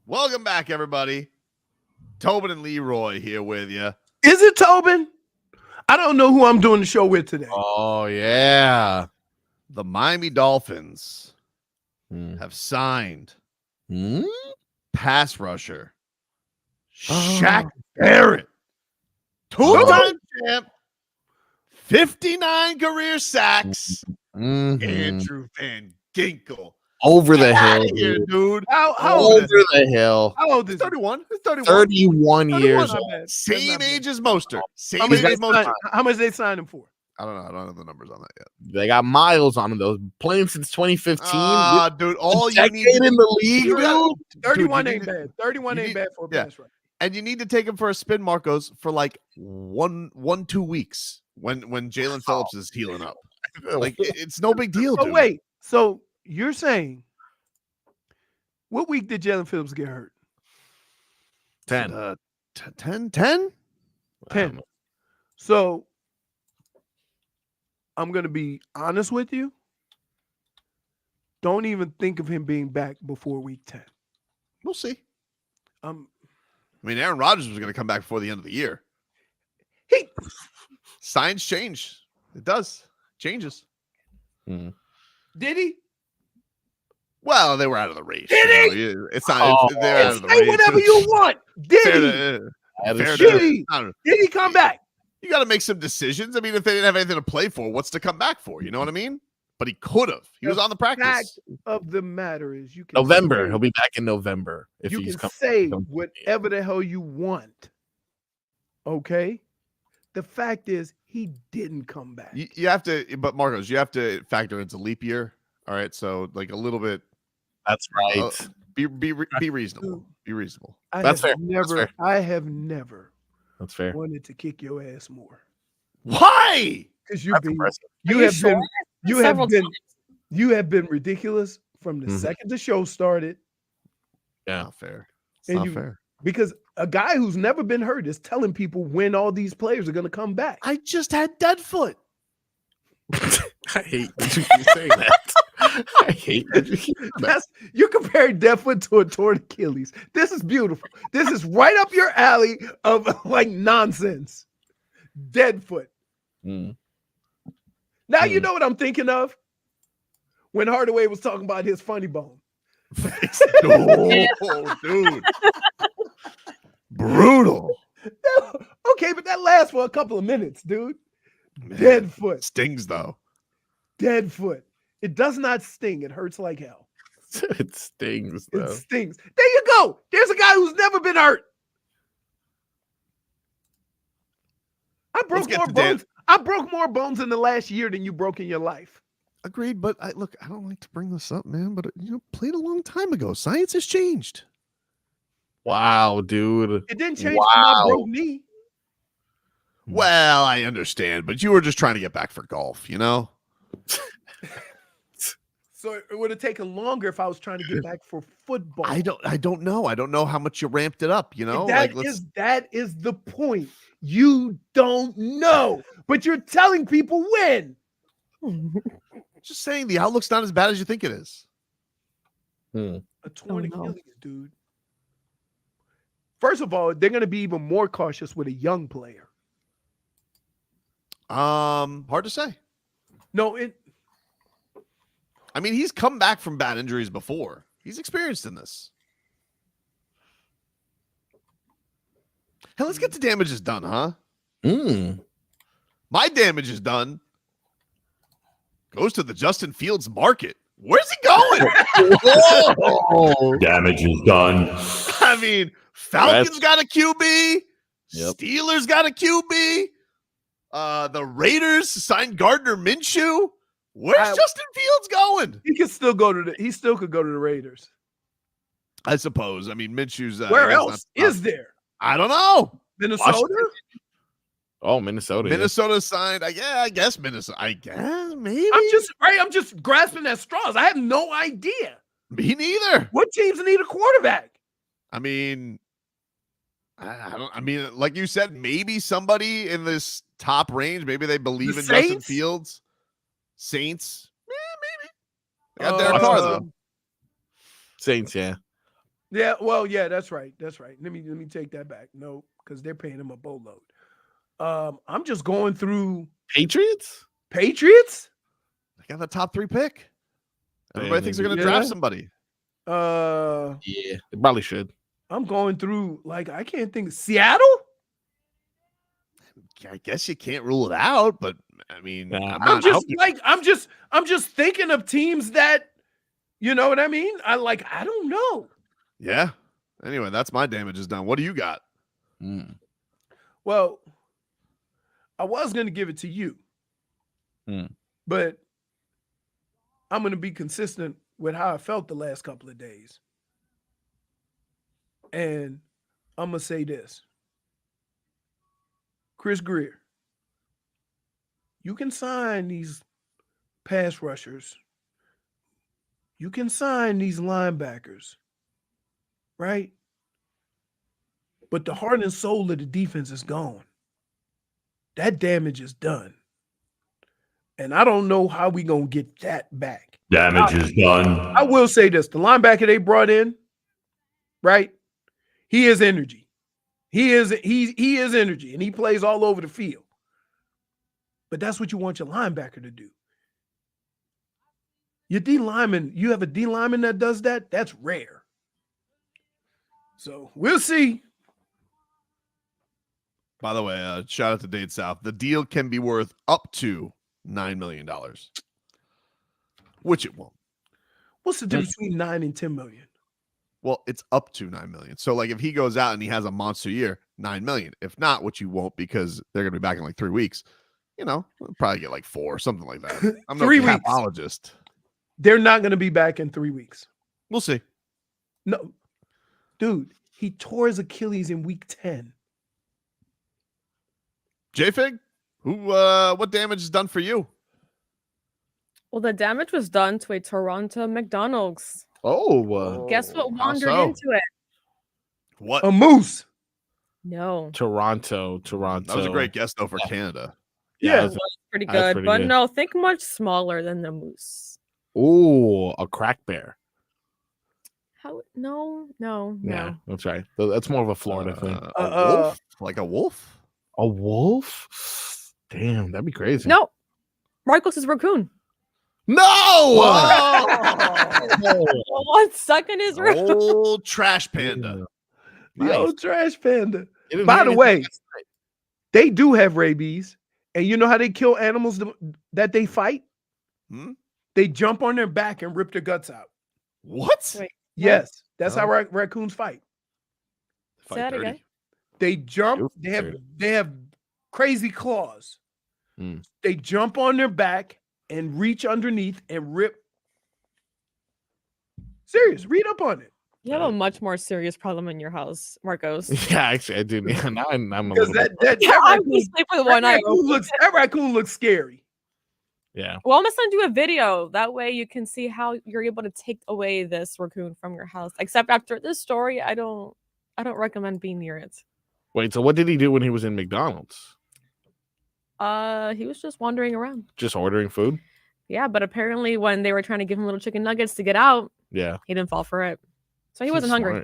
Welcome back, everybody. Tobin and Leroy here with you. Is it Tobin? I don't know who I'm doing the show with today. Oh, yeah. The Miami Dolphins have signed pass rusher Shaq Barrett, two-time champ, 59 career sacks. Andrew Van Ginkel. Over the hill, Here, dude. How Over the hill. How old is he? 31. He's 31. 31 years Not old. bad. Same age as Mostert. Same How age much, as Mostert. how much they signed him for? I don't know. I don't have the numbers on that yet. They got miles on him, though. Playing since 2015. Dude, all you Decade need to in the league, dude. 31 you ain't need- bad. 31 ain't bad for a pass rusher. And you need to take him for a spin, Marcos, for like 2 weeks when Jalen Phillips is healing up. Like it's no big deal. Oh Dude. wait, so you're saying what week did Jalen Phillips get hurt? 10. 10? 10. So I'm gonna be honest with you. Don't even think of him being back before week 10. We'll see. I mean, Aaron Rodgers was going to come back before the end of the year. Science change. It does. Changes. Did he? Well, they were out of the race. Did he? It's not. They're out of the Say race. whatever you want. Did Fair he? fair Did he? I don't know. Did he come back? You got to make some decisions. I mean, if they didn't have anything to play for, what's to come back for? You know what I mean? But he could have. He was on the practice. Fact of the matter is, you can November. say- He'll be back in November. If you he's can coming. say whatever the hell you want. Okay. The fact is, he didn't come back. You have to, but Marcos, you have to factor into leap year. All right, so like a little bit. That's right. Be reasonable. Be reasonable. That's fair. I have never That's fair. wanted to kick your ass more. Why? Because That's impressive. you Are you have sure? been you have Several been times. you have been ridiculous from the second the show started. Yeah. Not fair. It's And not you- fair. Because a guy who's never been hurt is telling people when all these players are going to come back. I just had Deadfoot. I hate that you keep saying that. I hate that you keep saying that. You comparing Deadfoot to a torn Achilles. This is beautiful. This is right up your alley of like nonsense. Deadfoot. Now you know what I'm thinking of when Hardaway was talking about his funny bone. Oh, dude. Brutal. Okay, but that lasts for a couple of minutes, dude. Deadfoot. Stings though. Deadfoot. It does not sting. It hurts like hell. It stings, It though. stings. There you go. There's a guy who's never been hurt. I broke get more to Dan. bones. I broke more bones in the last year than you broke in your life. Agreed, but I don't like to bring this up, man. But played a long time ago. Science has changed. Wow, dude. It didn't change when I broke knee. Well, I understand, but you were just trying to get back for golf, you know? So it would have taken longer if I was trying to get back for football. I don't know. I don't know how much you ramped it up, you know? That is the point. You don't know, but you're telling people when. Just saying the outlook's not as bad as you think it is. A torn Achilles, dude. First of all, they're going to be even more cautious with a young player. Hard to say. No, I mean, he's come back from bad injuries before. He's experienced in this. Hey, let's get the damages done, huh? My damage is done. Goes to the Justin Fields market. Where's he going? Damage is done. I mean, Falcons got a QB. Yep. Steelers got a QB. The Raiders signed Gardner Minshew. Where's Justin Fields going? he still could go to the Raiders. I suppose. I mean, Minshew's. Where else is there? I don't know. Minnesota? Oh, Minnesota. Minnesota signed. I guess Minnesota. I guess maybe. I'm just grasping at straws. I have no idea. Me neither. What teams need a quarterback? I mean, I mean, like you said, maybe somebody in this top range. Maybe they believe in Justin Saints? Fields. Saints. They got Derek Carr though. Saints, yeah. Yeah, well, yeah, that's right. That's right. Let me take that back. No, because they're paying him a boatload. I'm just going through Patriots. Patriots. They got the top 3 pick. Everybody thinks they're going to draft somebody. Yeah, they probably should. I'm going through like I can't think. Seattle. I guess you can't rule it out, but I mean, I'm just thinking of teams that, you know what I mean? I don't know. Yeah. Anyway, that's my damages done. What do you got? Well, I was going to give it to you, but I'm going to be consistent with how I felt the last couple of days. And I'm going to say this. Chris Grier, you can sign these pass rushers. You can sign these linebackers, right? But the heart and soul of the defense is gone. That damage is done. And I don't know how we going to get that back. Damage is done. I will say this. The linebacker they brought in, right? He is energy. He is energy, and he plays all over the field. But that's what you want your linebacker to do. Your D lineman, you have a D lineman that does that? That's rare. So we'll see. By the way, shout out to Dade South. The deal can be worth up to $9 million, which it won't. What's the difference between 9 and 10 million? Well, it's up to $9 million. So, like, if he goes out and he has a monster year, $9 million. If not, which you won't because they're going to be back in like 3 weeks, we'll probably get like 4 or something like that. I'm no capologist. They're not going to be back in 3 weeks. We'll see. No, dude, he tore his Achilles in week 10. J-Fig, what damage is done for you? Well, the damage was done to a Toronto McDonald's. Guess what wandered so? into it? What? A moose. No. Toronto. That was a great guess, though, for Canada. Yeah. It was pretty good. But no, think much smaller than the moose. Oh, a crack bear. How? No. Yeah, that's right. That's more of a Florida thing. A wolf? Like a wolf? A wolf? Damn, that'd be crazy. No. Marcos is raccoon. No! One stuck in his room. Old trash panda. The old trash panda. By the way, they do have rabies. And you know how they kill animals that they fight? They jump on their back and rip their guts out. What? Wait, yes. That's how raccoons fight. Say that again. They jump. They have crazy claws. They jump on their back and reach underneath and rip. Serious. Read up on it. You have a much more serious problem in your house, Marcos. Yeah, actually, I do. Yeah, now I'm a Because little that raccoon looks scary. Yeah. Well, I'm gonna send you a video. That way you can see how you're able to take away this raccoon from your house. Except after this story, I don't recommend being near it. Wait, so what did he do when he was in McDonald's? He was just wandering around. Just ordering food? Yeah, but apparently when they were trying to give him little chicken nuggets to get out, he didn't fall for it. So he wasn't hungry.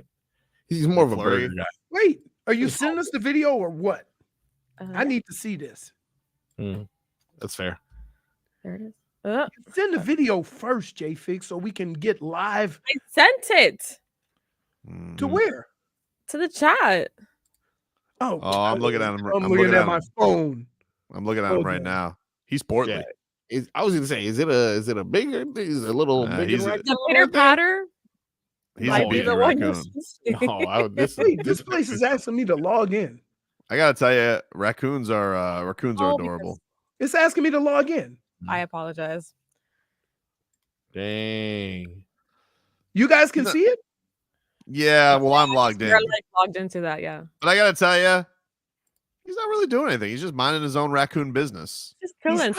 He's more of a burger guy. Wait, are you sending us the video or what? I need to see this. That's fair. There it is. Send the video first, J-Fig, so we can get live. I sent it. To where? To the chat. Oh, I'm looking at him. I'm looking at my phone. I'm looking at him right now. He's portly. Yeah. I was gonna say, is it a bigger? Is it a little bigger? The pitter patter. He's a big raccoon. This place is asking me to log in. I gotta tell you, raccoons are adorable. It's asking me to log in. I apologize. Dang. You guys can see it? Yeah, well, I'm logged in. You're like logged into that, yeah. But I gotta tell you, he's not really doing anything. He's just minding his own raccoon business. Just chilling.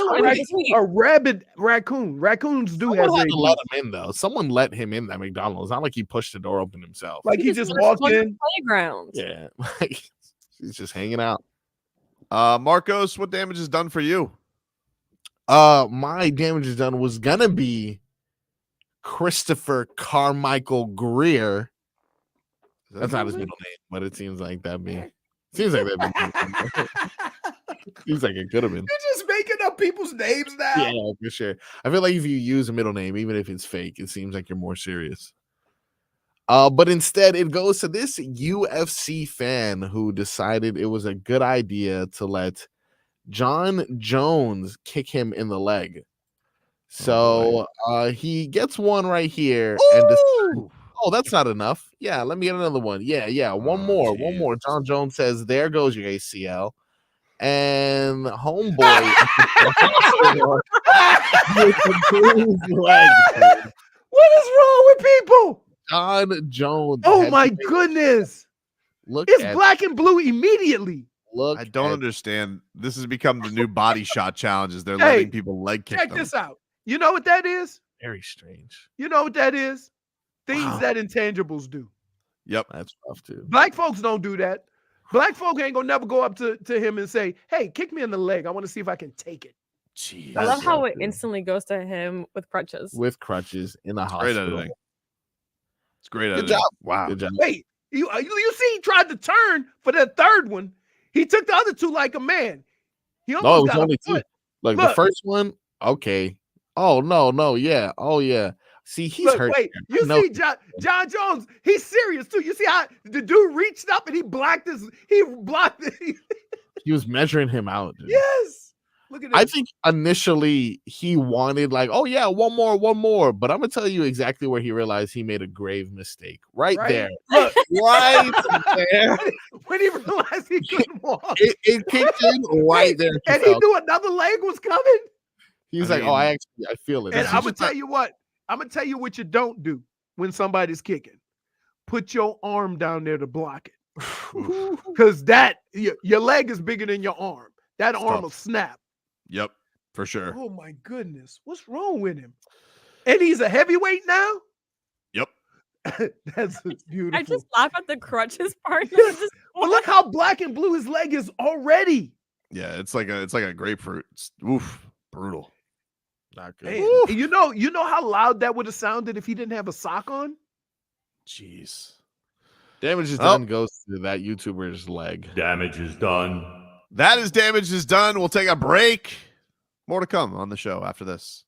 A rabid raccoon. Raccoons do have to let him in though. Someone let him in that McDonald's. It's not like he pushed the door open himself. Like he just walked in. Playground. Yeah, like he's just hanging out. Marcos, what damage is done for you? My damage is done was gonna be Christopher Carmichael Grier. Is That's that not his his middle name, but it seems like that'd be. Seems like that'd be. Seems like it could have been. You're just making up people's names now. Yeah, for sure. I feel like if you use a middle name, even if it's fake, it seems like you're more serious. But instead, it goes to this UFC fan who decided it was a good idea to let John Jones kick him in the leg. So he gets one right here and decides, oh, that's not enough. Yeah, let me get another one. Yeah. One more. John Jones says, there goes your ACL. And homeboy What is wrong with people? John Jones. Oh my goodness. Look, it's black and blue immediately. Look, I don't understand. This has become the new body shot challenges. They're letting people leg kick Check them. this out. You know what that is? Very strange. You know what that is? Things that intangibles do. Yep. That's rough too. Black folks don't do that. Black folk ain't gonna never go up to him and say, hey, kick me in the leg. I want to see if I can take it. Jeez. I love how it instantly goes to him with crutches. With crutches in the Great hospital. editing. It's great Good editing. job. Wow. Good job. Wait, you see he tried to turn for that third one. He took the other two like a man. He No, it almost was got only a two. foot. Like the Look. first one, okay. Oh no, yeah. Oh yeah. See, he's Look, hurt. wait, you No. see John Jones, he's serious too. You see how the dude reached up and he blocked it. He was measuring him out. Dude. Yes. Look at this. I think initially he wanted like, oh yeah, one more. But I'm gonna tell you exactly where he realized he made a grave mistake. Right there. Look, Right there. when he realized he couldn't walk. It kicked in right there. And he knew another leg was coming. He's I like, mean, I feel it. And This I'm is gonna just tell you what. I'm gonna tell you what you don't do when somebody's kicking. Put your arm down there to block it, because your leg is bigger than your arm. That arm will snap. Yep, for sure. Oh my goodness, what's wrong with him? And he's a heavyweight now. Yep. That's beautiful. I just laugh at the crutches part. But look how black and blue his leg is already. Yeah, it's like a grapefruit. It's, oof, brutal. not good. And you know how loud that would have sounded if he didn't have a sock on. Jeez. Damage is done goes to that YouTuber's leg. Damage is done. That is damage is done. We'll take a break. More to come on the show after this.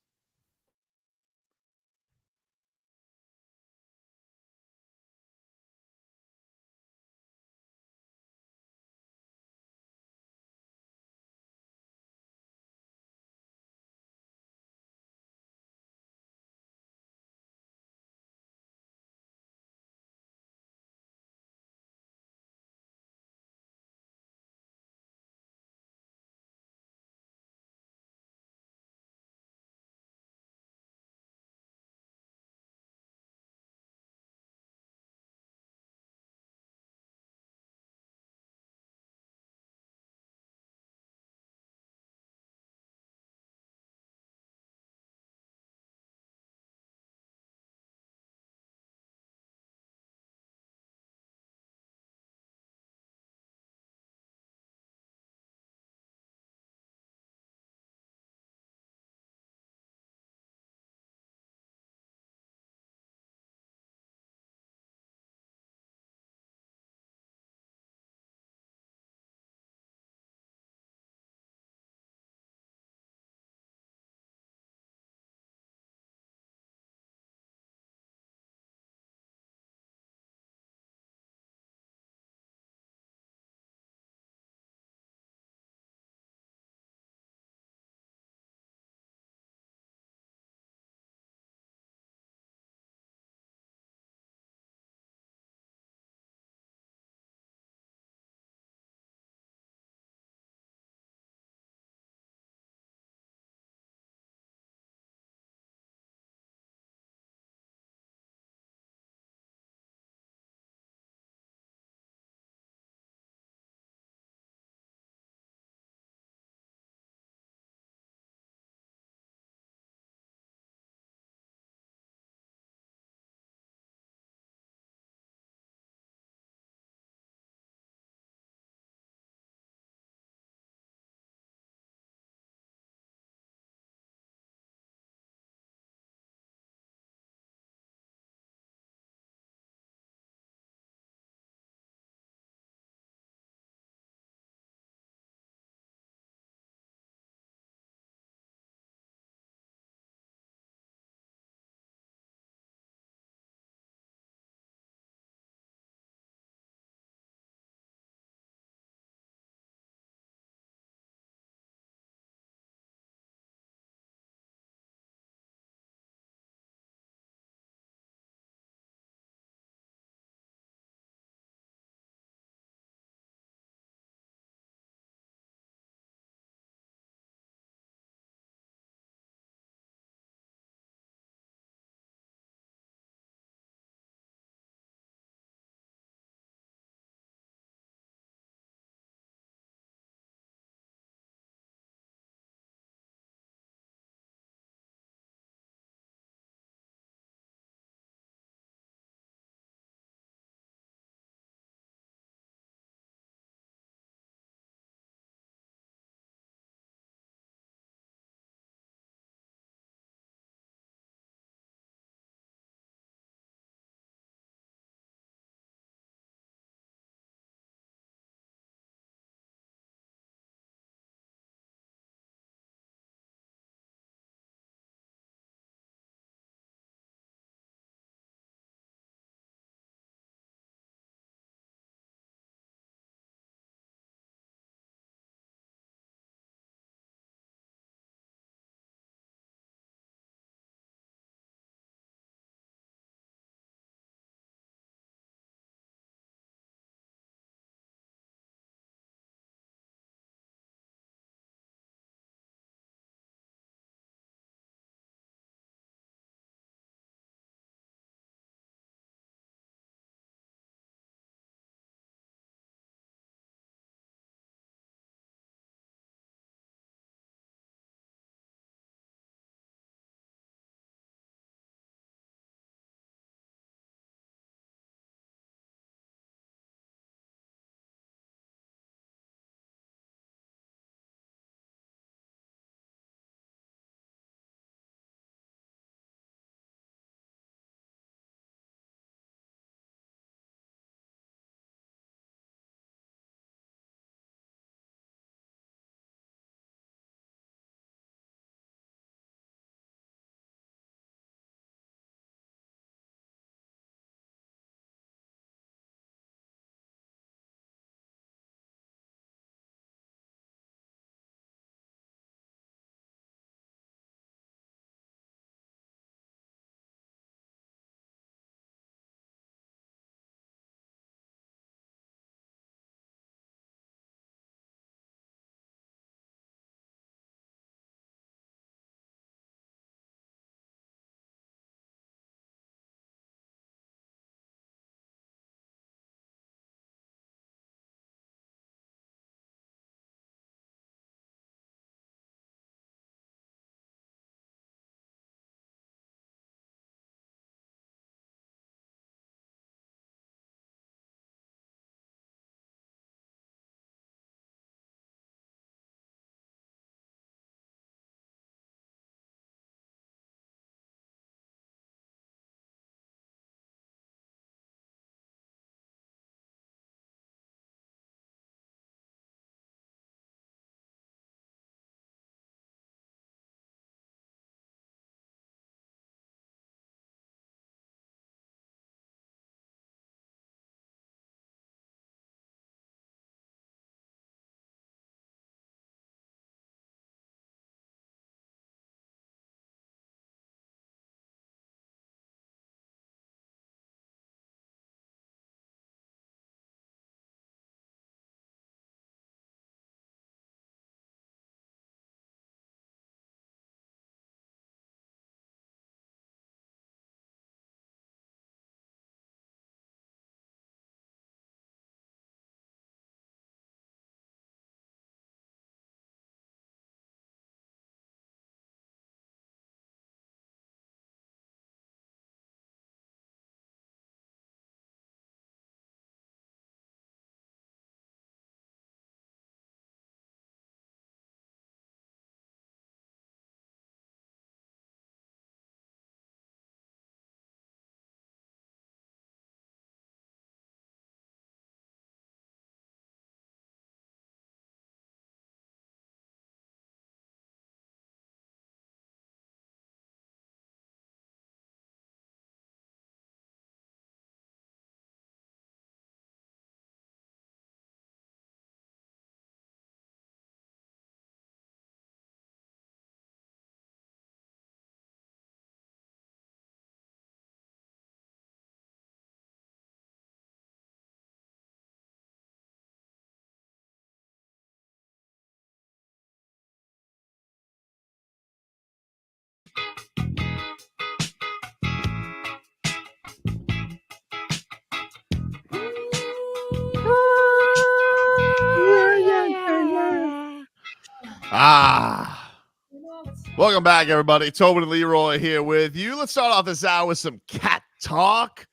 Welcome back, everybody. Tobin and Leroy here with you. Let's start off this hour with some cat talk.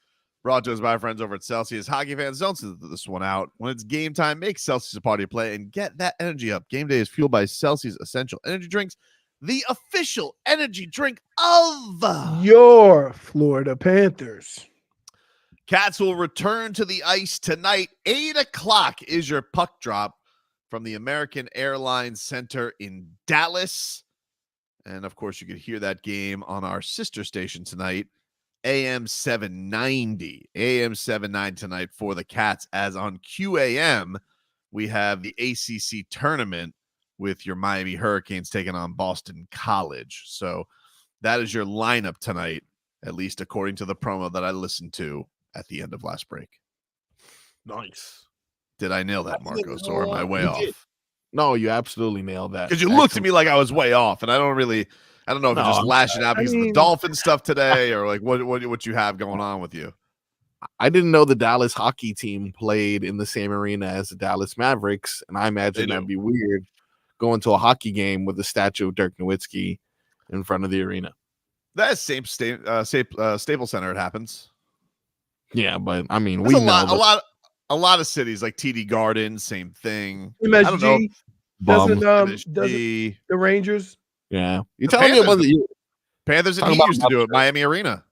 Brought to us by our friends over at Celsius. Hockey fans, don't sit this one out. When it's game time, make Celsius a party to play and get that energy up. Game day is fueled by Celsius Essential Energy Drinks, the official energy drink of your Florida Panthers. Cats will return to the ice tonight. 8 o'clock is your puck drop from the American Airlines Center in Dallas. And, of course, you could hear that game on our sister station tonight, AM 790. AM 790 tonight for the Cats, as on QAM, we have the ACC tournament with your Miami Hurricanes taking on Boston College. So that is your lineup tonight, at least according to the promo that I listened to at the end of last break. Nice. Did I nail that, Marcos, or am I way You off? did. No, you absolutely nailed that. Because you looked at me like I was way off, and I don't know if you're just lashing out because of the Dolphin stuff today, or like what you have going on with you. I didn't know the Dallas hockey team played in the same arena as the Dallas Mavericks, and I imagine that'd be weird going to a hockey game with the statue of Dirk Nowitzki in front of the arena. That's Staples Center. It happens. Yeah, but I mean, There's a lot of cities like TD Garden, same thing. MSG, I don't know. doesn't MSG. the Rangers? Yeah, you telling me about the Panthers and Heat used to do it. Miami Arena.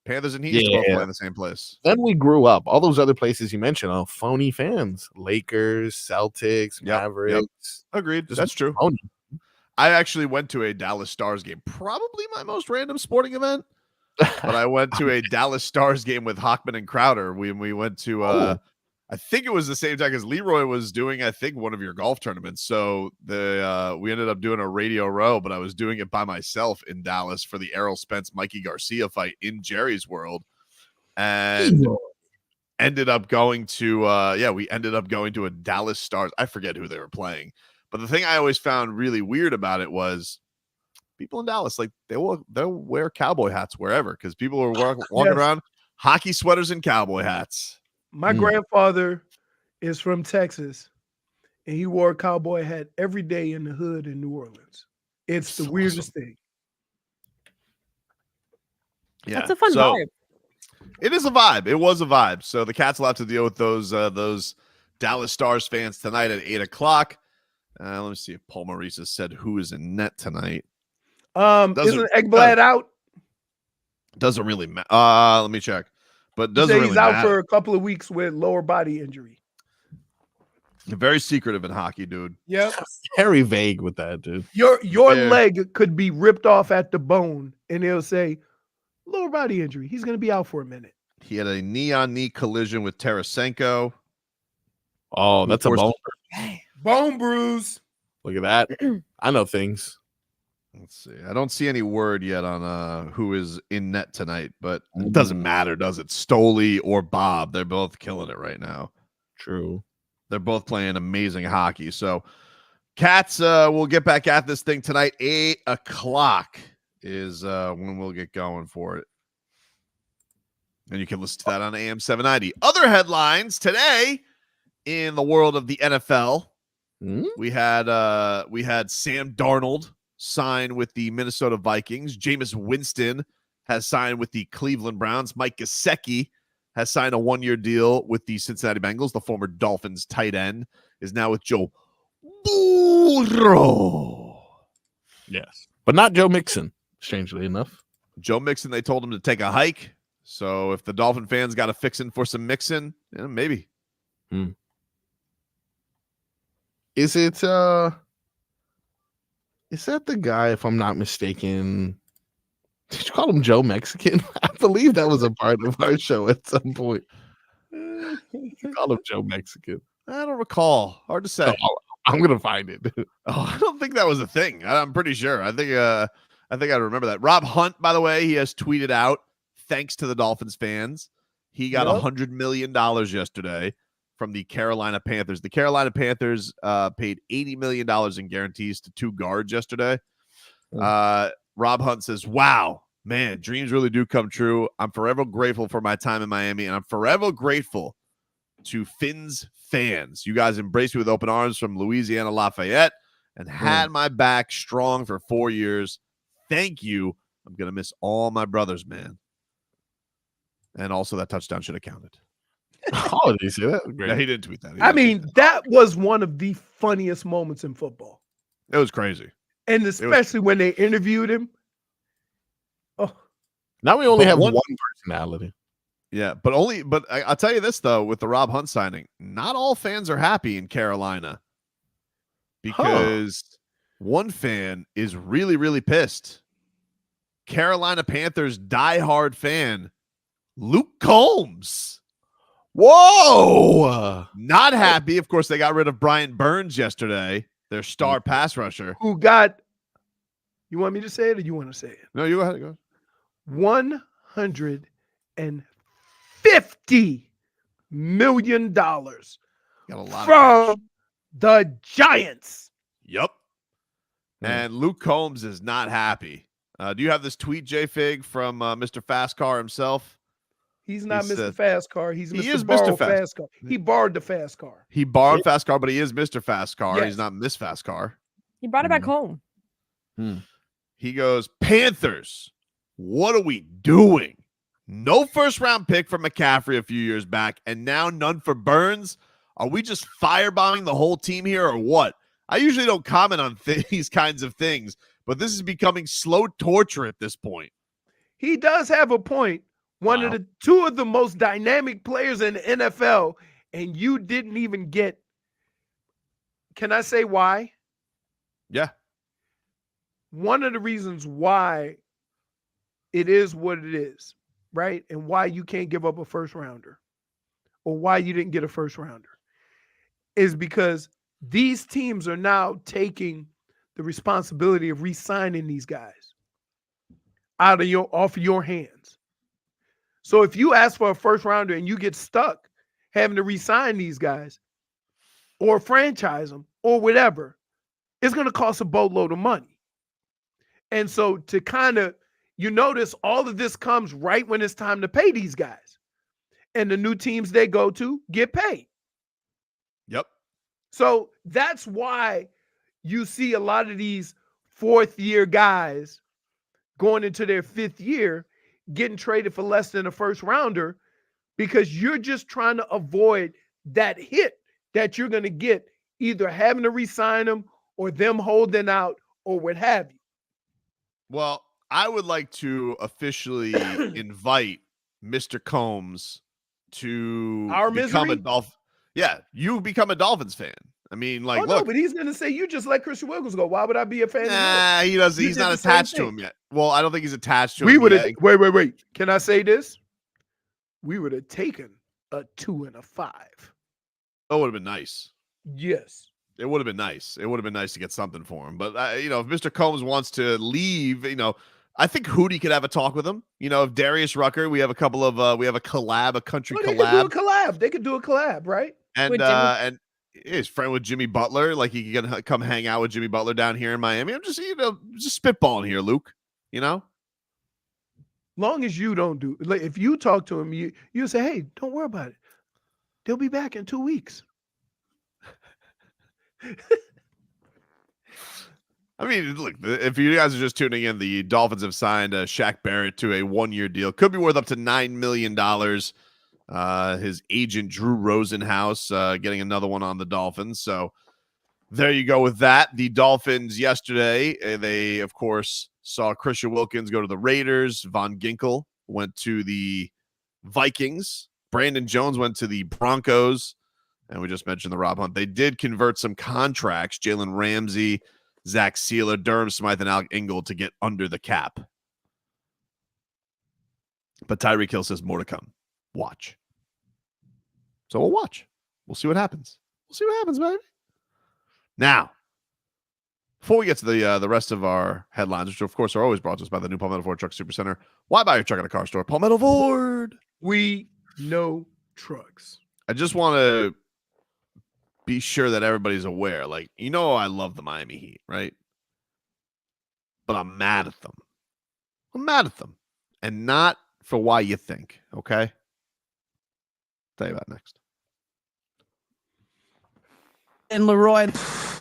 Panthers and Heat used to both play in the same place. Then we grew up. All those other places you mentioned, phony fans. Lakers, Celtics, Mavericks. Agreed. That's true. Phony. I actually went to a Dallas Stars game. Probably my most random sporting event. But I went to a Dallas Stars game with Hockman and Crowder. We went to I think it was the same time because Leroy was doing, I think, one of your golf tournaments. So we ended up doing a Radio Row, but I was doing it by myself in Dallas for the Errol Spence Mikey Garcia fight in Jerry's World, and ended up going to we ended up going to a Dallas Stars. I forget who they were playing, but the thing I always found really weird about it was people in Dallas, like they'll wear cowboy hats wherever because people are walking around hockey sweaters and cowboy hats. My grandfather is from Texas, and he wore a cowboy hat every day in the hood in New Orleans. It's the weirdest thing. Yeah, that's a fun vibe. It is a vibe. It was a vibe. So the Cats will have to deal with those Dallas Stars fans tonight at 8 o'clock. Let me see if Paul Maurice has said who is in net tonight. Isn't Ekblad out? Doesn't really matter. Let me check. But doesn't really matter. He's out for a couple of weeks with lower body injury. Very secretive in hockey, dude. Yep. Very vague with that, dude. Your leg could be ripped off at the bone, and they'll say lower body injury. He's going to be out for a minute. He had a knee-on-knee collision with Tarasenko. Oh, that's a bone. Bone bruise. Look at that. I know things. Let's see. I don't see any word yet on who is in net tonight, but it doesn't matter, does it? Stoley or Bob, they're both killing it right now. True. They're both playing amazing hockey. So Cats will get back at this thing tonight. 8 o'clock is when we'll get going for it. And you can listen to that on AM 790. Other headlines today in the world of the NFL. We had Sam Darnold signed with the Minnesota Vikings. Jameis Winston has signed with the Cleveland Browns. Mike Gesicki has signed a one-year deal with the Cincinnati Bengals. The former Dolphins tight end is now with Joe Burrow. Yes, but not Joe Mixon, strangely enough. Joe Mixon, they told him to take a hike. So if the Dolphin fans got a fixin' for some Mixon, maybe. Is it is that the guy, if I'm not mistaken? Did you call him Joe Mexican? I believe that was a part of our show at some point. Call him Joe Mexican. I don't recall. Hard to say. Oh, I'm gonna find it. I don't think that was a thing. I'm pretty sure. I think I remember that. Rob Hunt, by the way, he has tweeted out, thanks to the Dolphins fans, he got $100 million yesterday from the Carolina Panthers. The Carolina Panthers paid $80 million in guarantees to two guards yesterday. Rob Hunt says, wow, man, dreams really do come true. I'm forever grateful for my time in Miami, and I'm forever grateful to Fins fans. You guys embraced me with open arms from Louisiana Lafayette, and had my back strong for 4 years. Thank you. I'm going to miss all my brothers, man. And also that touchdown should have counted. Oh, did you see that? Yeah, he didn't tweet that. I mean, that was one of the funniest moments in football. It was crazy. And especially when they interviewed him. Oh, now we only have one personality. Yeah, but I'll tell you this, though, with the Rob Hunt signing, not all fans are happy in Carolina because one fan is really, really pissed. Carolina Panthers diehard fan, Luke Combs. Whoa! Not happy. Of course, they got rid of Brian Burns yesterday, their star pass rusher. Who got, you want me to say it or you want to say it? No, you go ahead. Go $150 million got a lot from the Giants. Yep. And Luke Combs is not happy. Do you have this tweet, J-Fig, from Mr. Fast Car himself? He's not Mr. Fast Car. He's He Mr. is Borrow Mr. Fast. Fast Car. He borrowed the Fast Car. He borrowed Fast Car, but he is Mr. Fast Car. Yes. He's not Miss Fast Car. He brought it back home. He goes, Panthers, what are we doing? No first-round pick for McCaffrey a few years back, and now none for Burns? Are we just firebombing the whole team here or what? I usually don't comment on these kinds of things, but this is becoming slow torture at this point. He does have a point. One of the two of the most dynamic players in the NFL, and you didn't even get. Can I say why? Yeah. One of the reasons why it is what it is, right? And why you can't give up a first rounder or why you didn't get a first rounder is because these teams are now taking the responsibility of re-signing these guys off of your hands. So if you ask for a first rounder and you get stuck having to re-sign these guys or franchise them or whatever, it's going to cost a boatload of money. And so to kind of, you notice all of this comes right when it's time to pay these guys. And the new teams they go to get paid. Yep. So that's why you see a lot of these fourth-year guys going into their fifth year getting traded for less than a first rounder because you're just trying to avoid that hit that you're going to get either having to re-sign them or them holding out or what have you. Well, I would like to officially invite Mr. Combs to become a Dolphin. Yeah, you become a Dolphins fan. I mean, like, no, but he's going to say you just let Christian Wilkins go. Why would I be a fan? Nah, he doesn't. He's not attached to him yet. Well, I don't think he's attached to him. We would have. Wait. Can I say this? We would have taken a 2 and a 5. That would have been nice. Yes. It would have been nice. It would have been nice to get something for him. But, if Mr. Combs wants to leave, I think Hootie could have a talk with him. If Darius Rucker, we have a couple of, we have a collab, a country collab. They could do a collab, right? And his friend with Jimmy Butler, like he can come hang out with Jimmy Butler down here in Miami. I'm just, just spitballing here, Luke. Long as you don't do, like, if you talk to him, you say, hey, don't worry about it. They'll be back in 2 weeks. I mean, look, if you guys are just tuning in, the Dolphins have signed Shaq Barrett to a 1-year deal. Could be worth up to $9 million. His agent, Drew Rosenhaus, getting another one on the Dolphins. So there you go with that. The Dolphins yesterday, they, of course, saw Christian Wilkins go to the Raiders. Van Ginkel went to the Vikings. Brandon Jones went to the Broncos. And we just mentioned the Rob Hunt. They did convert some contracts, Jalen Ramsey, Zach Sealer, Durham Smythe, and Alec Ingold to get under the cap. But Tyreek Hill says more to come. Watch. So we'll watch. We'll see what happens. We'll see what happens, baby. Now, before we get to the rest of our headlines, which of course are always brought to us by the new Palmetto Ford Truck Supercenter. Why buy your truck at a car store? Palmetto Ford. We know trucks. I just want to be sure that everybody's aware. Like, I love the Miami Heat, right? But I'm mad at them. I'm mad at them. And not for why you think, okay? Tell you about next. And Leroy.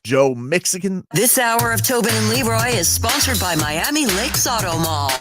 Joe Mexican. This hour of Tobin and Leroy is sponsored by Miami Lakes Auto Mall.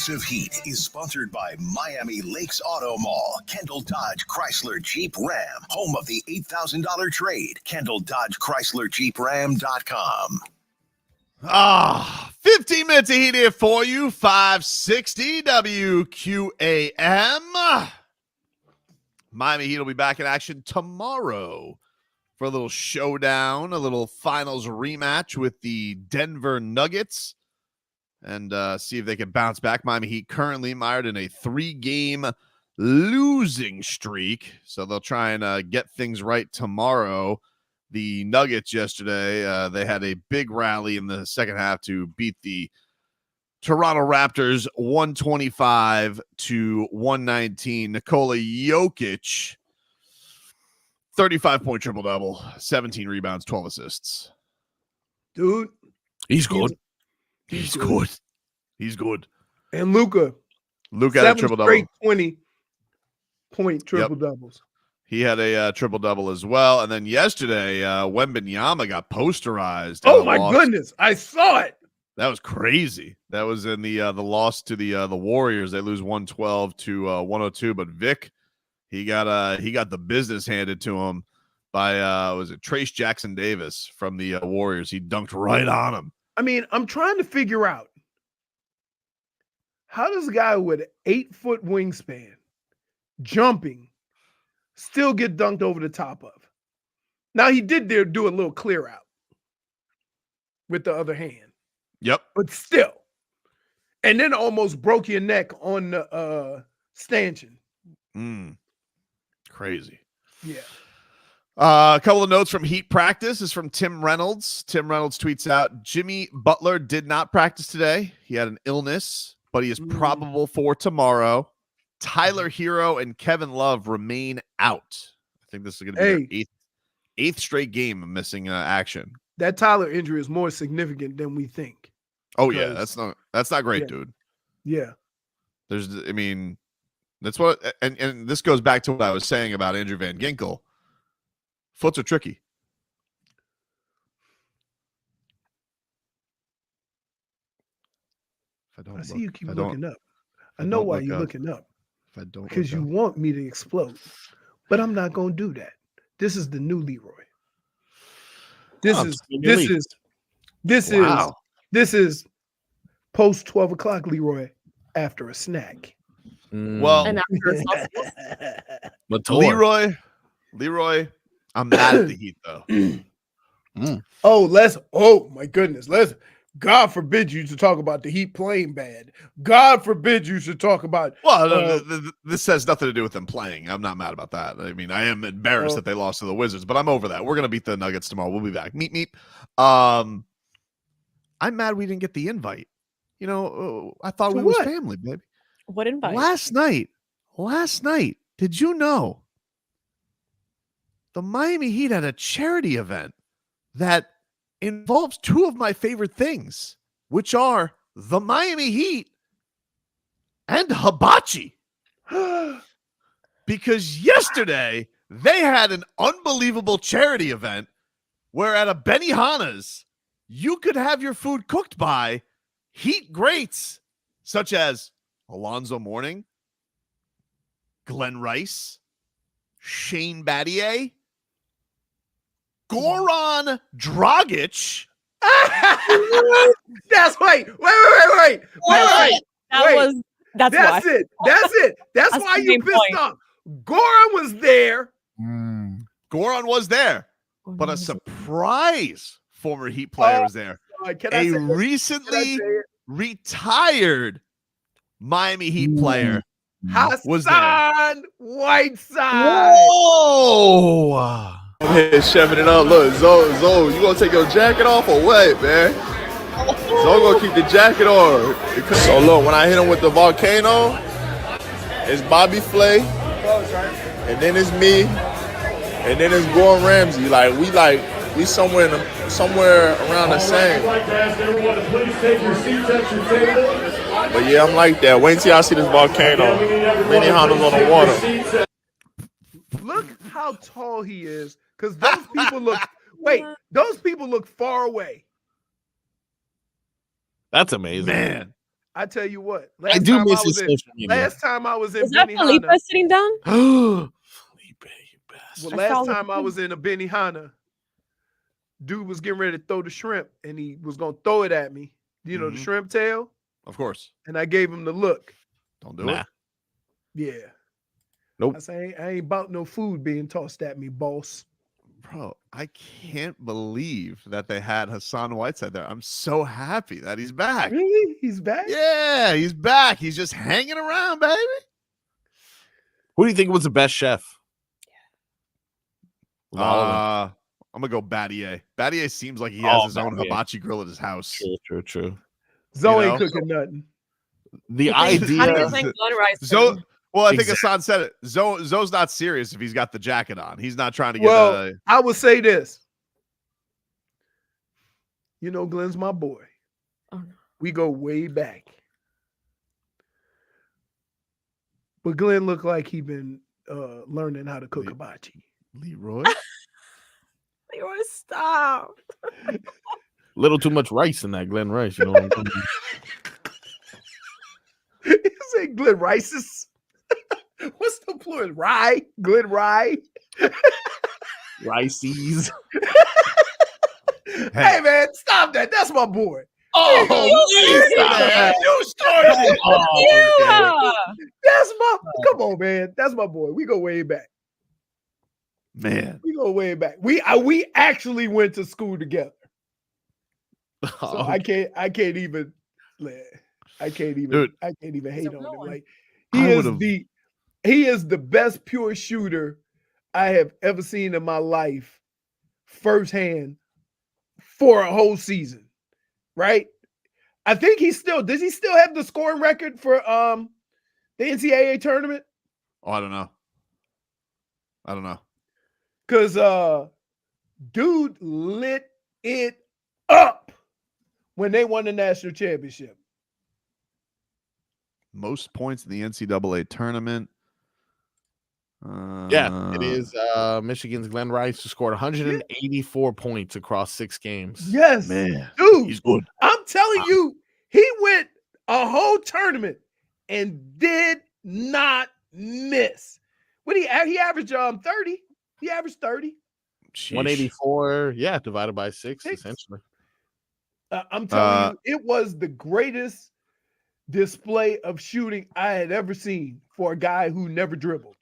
Voice of Heat is sponsored by Miami Lakes Auto Mall, Kendall Dodge Chrysler Jeep Ram, home of the $8,000 trade. KendallDodgeChryslerJeepRam.com. 15 minutes of heat here for you. 560 WQAM. Miami Heat will be back in action tomorrow for a little showdown, a little finals rematch with the Denver Nuggets, and see if they can bounce back. Miami Heat currently mired in a 3-game losing streak, so they'll try and get things right tomorrow. The Nuggets yesterday, they had a big rally in the second half to beat the Toronto Raptors 125-119. Nikola Jokic, 35-point triple-double, 17 rebounds, 12 assists. Dude. He's good. He's good. He's good. And Luka had a triple-double. 20-point triple-doubles. He had a triple-double as well. And then yesterday, Wembanyama got posterized. Oh, my goodness. I saw it. That was crazy. That was in the loss to the Warriors. They lose 112-102. But Vic, he got the business handed to him by was it Trayce Jackson Davis from the Warriors. He dunked right on him. I mean, I'm trying to figure out, how does a guy with an 8-foot wingspan jumping still get dunked over the top of? Now, he did do a little clear out with the other hand. Yep. But still. And then almost broke your neck on the stanchion. Crazy. Yeah. A couple of notes from Heat practice is from Tim Reynolds. Tim Reynolds tweets out, Jimmy Butler did not practice today. He had an illness, but he is probable for tomorrow. Tyler Hero and Kevin Love remain out. I think this is going to be their eighth straight game of missing action. That Tyler injury is more significant than we think. Oh yeah, that's not great, dude. Yeah. That's what, and this goes back to what I was saying about Andrew Van Ginkel. Foots are tricky. I see you keep looking up. I know why you're looking up. If I don't, because you want me to explode, but I'm not going to do that. This is the new Leroy. This is post 12 o'clock Leroy after a snack. Well, And after Leroy, I'm mad at the Heat though. Oh my goodness. God forbid you to talk about the Heat playing bad. God forbid you should talk about. Well, this has nothing to do with them playing. I'm not mad about that. I mean, I am embarrassed that they lost to the Wizards, but I'm over that. We're gonna beat the Nuggets tomorrow. We'll be back. Meep. I'm mad we didn't get the invite. You know, I thought we was family, baby. What invite? Last night, did you know the Miami Heat had a charity event that involves two of my favorite things, which are the Miami Heat and hibachi. Because yesterday they had an unbelievable charity event where at a Benihana's you could have your food cooked by Heat greats such as Alonzo Mourning, Glenn Rice, Shane Battier, Goran Dragic. That's wait. That's it. That's why you pissed off. Goran was there. Goran was there, but a surprise former Heat player was there. A recently retired Miami Heat player was there. Whiteside. Whoa! I'm here shoving it up. Look, Zoe, you gonna take your jacket off or what, man? Zoe gonna keep the jacket on. So look, when I hit him with the volcano, it's Bobby Flay, and then it's me, and then it's Gordon Ramsay. We somewhere around the same. But yeah, I'm like that. Wait until y'all see this volcano. Many Hondas on the water. Look how tall he is, because those people look far away. That's amazing. Man, I tell you what. I do miss his social media. Last time I was in Is that Felipe Benihana. sitting down? Felipe, you bastard. Well, last time I was in a Benihana, dude was getting ready to throw the shrimp, and he was gonna throw it at me. You know, the shrimp tail. Of course. And I gave him the look. Don't do it. Yeah. Nope. I say I ain't about no food being tossed at me, boss. Bro, I can't believe that they had Hassan Whiteside there. I'm so happy that he's back. Really? He's back? Yeah, he's back. He's just hanging around, baby. Who do you think was the best chef? I'm gonna go Battier. Battier seems like he has his own Battier. hibachi grill at his house. True. Zoe ain't cooking nothing. The How do you idea. think blood rice? Zo, well, I think Exactly. Hassan said it. Zoe's not serious if he's got the jacket on. He's not trying to get Well, I would say this. You know, Glenn's my boy. Oh, no. We go way back. But Glenn looked like he been learning how to cook hibachi. Leroy. Leroy, stop. Little too much rice in that Glen Rice. You know what I'm saying? You say Glenn Rice's? What's the plural? Rye? Glenn Rye? Riceys. Hey, man, stop that. That's my boy. Oh, man. You started it. That's my, come on, man. That's my boy. We go way back. Man. We go way back. We actually went to school together. So I can't even Dude, hate on him. Like I he is the best pure shooter I have ever seen in my life firsthand for a whole season. Right? I think does he still have the scoring record for the NCAA tournament? Oh, I don't know. Because dude lit it up when they won the national championship. Most points in the NCAA tournament. Yeah, it is Michigan's Glenn Rice, who scored 184 points across 6 games. Yes, man, dude. He's good. I'm telling you, he went a whole tournament and did not miss. What he averaged 30. He averaged 30. Sheesh. 184, yeah, divided by 6 essentially. I'm telling you, it was the greatest display of shooting I had ever seen for a guy who never dribbled.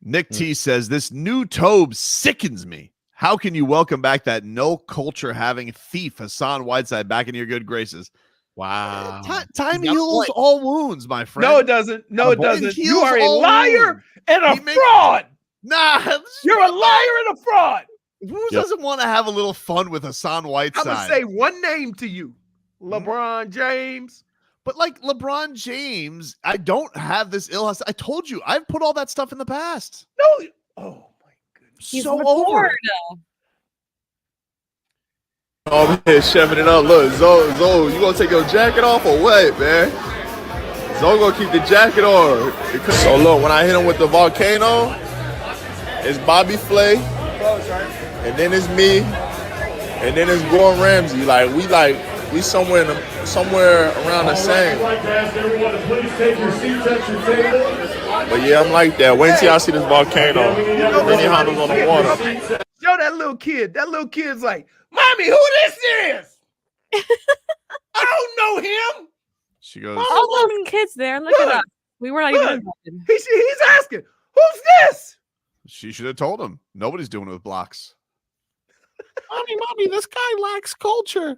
Nick T says, this new Tobes sickens me. How can you welcome back that no culture having thief Hassan Whiteside back in your good graces? Wow. Time heals all wounds, my friend. No, it doesn't. No, it doesn't. You are a all liar wounds. and a fraud. Nah. You're a liar and a fraud. Who doesn't want to have a little fun with Hassan Whiteside? I'm going to say one name to you. LeBron James. But like LeBron James, I don't have this I told you, I've put all that stuff in the past. No. Oh, my goodness. He's so matured. over. Oh, man, shoving it up. Look, Zoe, you gonna take your jacket off or what, man? Zoe gonna keep the jacket on. So look, when I hit him with the volcano, it's Bobby Flay, and then it's me, and then it's Gordon Ramsay. We somewhere around the same. But yeah, I'm like that. Wait till y'all see this volcano. Mini Honda's on the water. Show that little kid. That little kid's like, Mommy, who this is? I don't know him. She goes, All those kids there. Look at us. We were not even invited. He's asking, who's this? she should have told him. Nobody's doing it with blocks. Mommy, this guy lacks culture.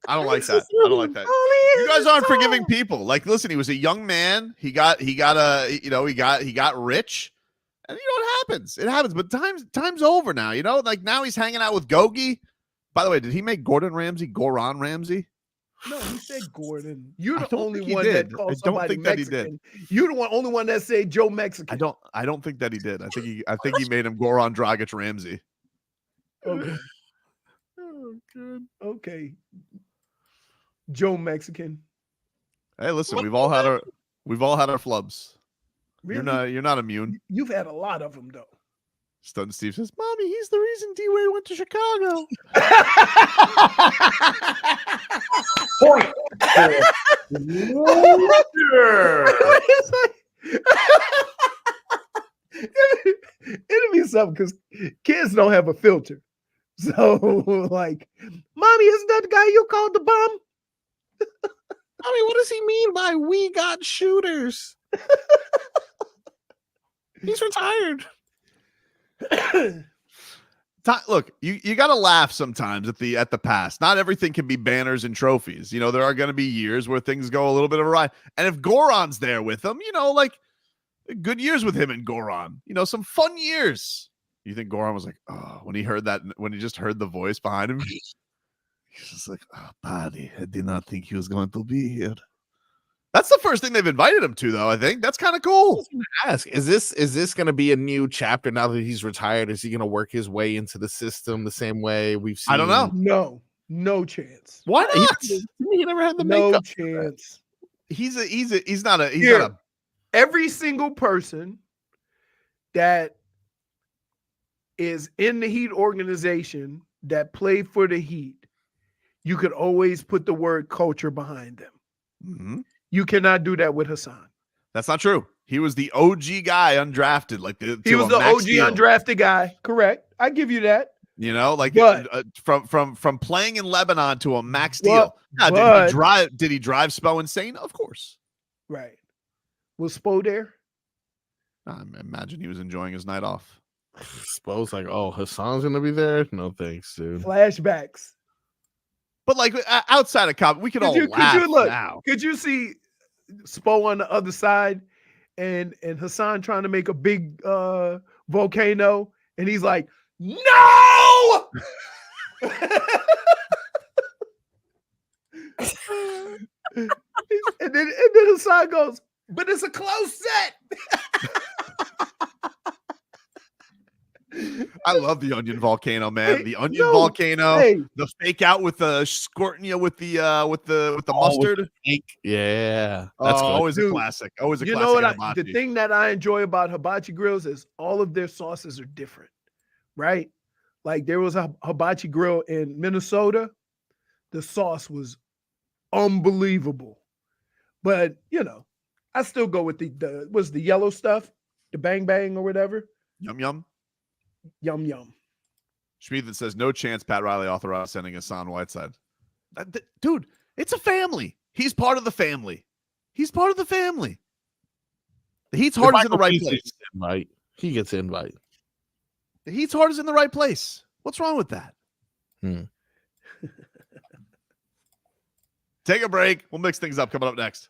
I don't like that. I don't like that. You guys aren't forgiving people. Like, listen, he was a young man. He got rich. And you know what happens? It happens. But time's over now. You know, like now he's hanging out with Gogi. By the way, did he make Goran Ramsey? No, he said Gordon. You're I the don't only think he one did. that called I don't somebody think that he Mexican. did. You're the only one that said Joe Mexican. I don't think that he did. I think he made him Goran Dragic Ramsey. Okay. Oh, good. Okay. Joe Mexican. Hey, listen, we've all had our flubs. Really? You're not immune. You've had a lot of them though. Stun Steve says, "Mommy, he's the reason D-Wade went to Chicago." Point. It's like- it'll be something because kids don't have a filter. So, like, mommy, isn't that the guy you called the bum? I mean, what does he mean by we got shooters? He's retired. Look, you got to laugh sometimes at the past. Not everything can be banners and trophies. You know, there are going to be years where things go a little bit awry. And if Goron's there with him, you know, like good years with him and Goron, you know, some fun years. You think Goron was like, oh, when he heard that, when he just heard the voice behind him, he's just like, oh, buddy, I did not think he was going to be here. That's the first thing they've invited him to, though. I think that's kind of cool. Ask, is this going to be a new chapter now that he's retired? Is he going to work his way into the system the same way we've seen? I don't know. No chance. Why not? He never had the No makeup. chance. He's not a. Every single person that is in the Heat organization that played for the Heat, you could always put the word culture behind them. Mm-hmm. You cannot do that with Hassan. That's not true. He was the OG guy undrafted. Like he was the OG undrafted guy. Correct. I give you that. You know, like from playing in Lebanon to a max deal. Now, did he drive Spo insane? Of course. Right. Was Spo there? I imagine he was enjoying his night off. Spo's like, oh, Hassan's gonna be there. No thanks, dude. Flashbacks. But like outside of comp, we could all laugh now. Could you see Spo on the other side and Hassan trying to make a big volcano, and he's like, no! and then Hassan goes, but it's a close set. I love the onion volcano, man. The onion volcano, the fake out with the squirting you with the mustard. Yeah, that's always a classic. Always a classic. You know what? The thing that I enjoy about hibachi grills is all of their sauces are different, right? Like there was a hibachi grill in Minnesota. The sauce was unbelievable, but you know, I still go with the yellow stuff, the bang bang or whatever. Yum yum. Yum yum. Schmieden says no chance Pat Riley authorized sending Hassan Whiteside. Dude, it's a family. He's part of the family. He's part of the family. The Heat's heart is in the right place. He gets an invite. The Heat's heart is in the right place. What's wrong with that? Take a break. We'll mix things up coming up next.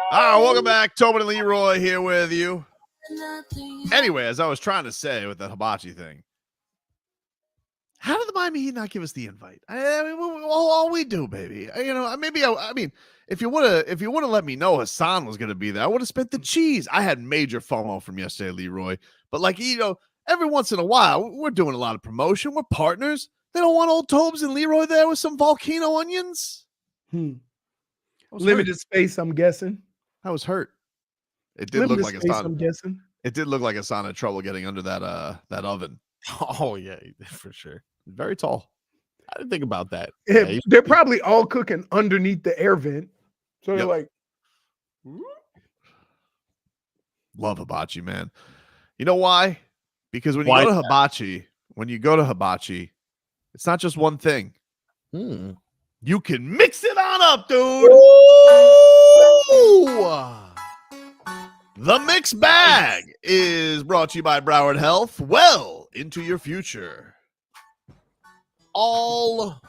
Welcome back. Tobin and Leroy here with you. Anyway, as I was trying to say with the hibachi thing, how did the Miami Heat not give us the invite? I mean, all we do, baby. I mean, if you would have let me know Hassan was going to be there, I would have spent the cheese. I had major FOMO from yesterday, Leroy. But every once in a while, we're doing a lot of promotion. We're partners. They don't want old Tobes and Leroy there with some volcano onions. Limited space, I'm guessing. I was hurt. It did look like Hassan. I'm guessing. It did look like Hassan had trouble getting under that oven. Oh yeah, for sure. Very tall. I didn't think about that. Yeah, they're probably all cooking underneath the air vent. So they're like, love hibachi, man. You know why? Because when you go to hibachi, it's not just one thing. You can mix it on up, dude. The mixed bag is brought to you by Broward Health. Well into your future. All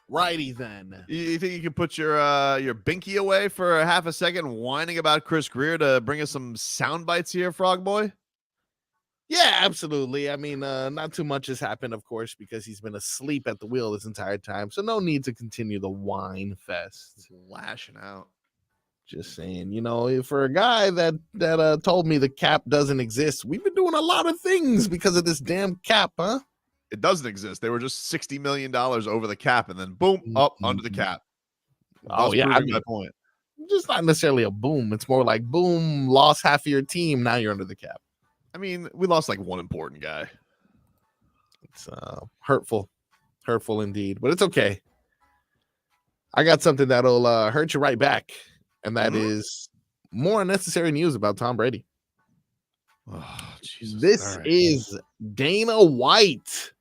righty then. You think you can put your binky away for a half a second whining about Chris Grier to bring us some sound bites here, Frog Boy? Yeah, absolutely. I mean, not too much has happened, of course, because he's been asleep at the wheel this entire time. So no need to continue the whine fest. Lashing out. Just saying, for a guy that told me the cap doesn't exist, we've been doing a lot of things because of this damn cap, huh? It doesn't exist. They were just $60 million over the cap, and then boom, up under the cap. Oh yeah, my point. Just not necessarily a boom. It's more like boom, lost half of your team. Now you're under the cap. I mean, we lost like one important guy. It's hurtful indeed, but it's okay. I got something that'll hurt you right back, and that is more unnecessary news about Tom Brady. Oh, Jesus. This is Dana White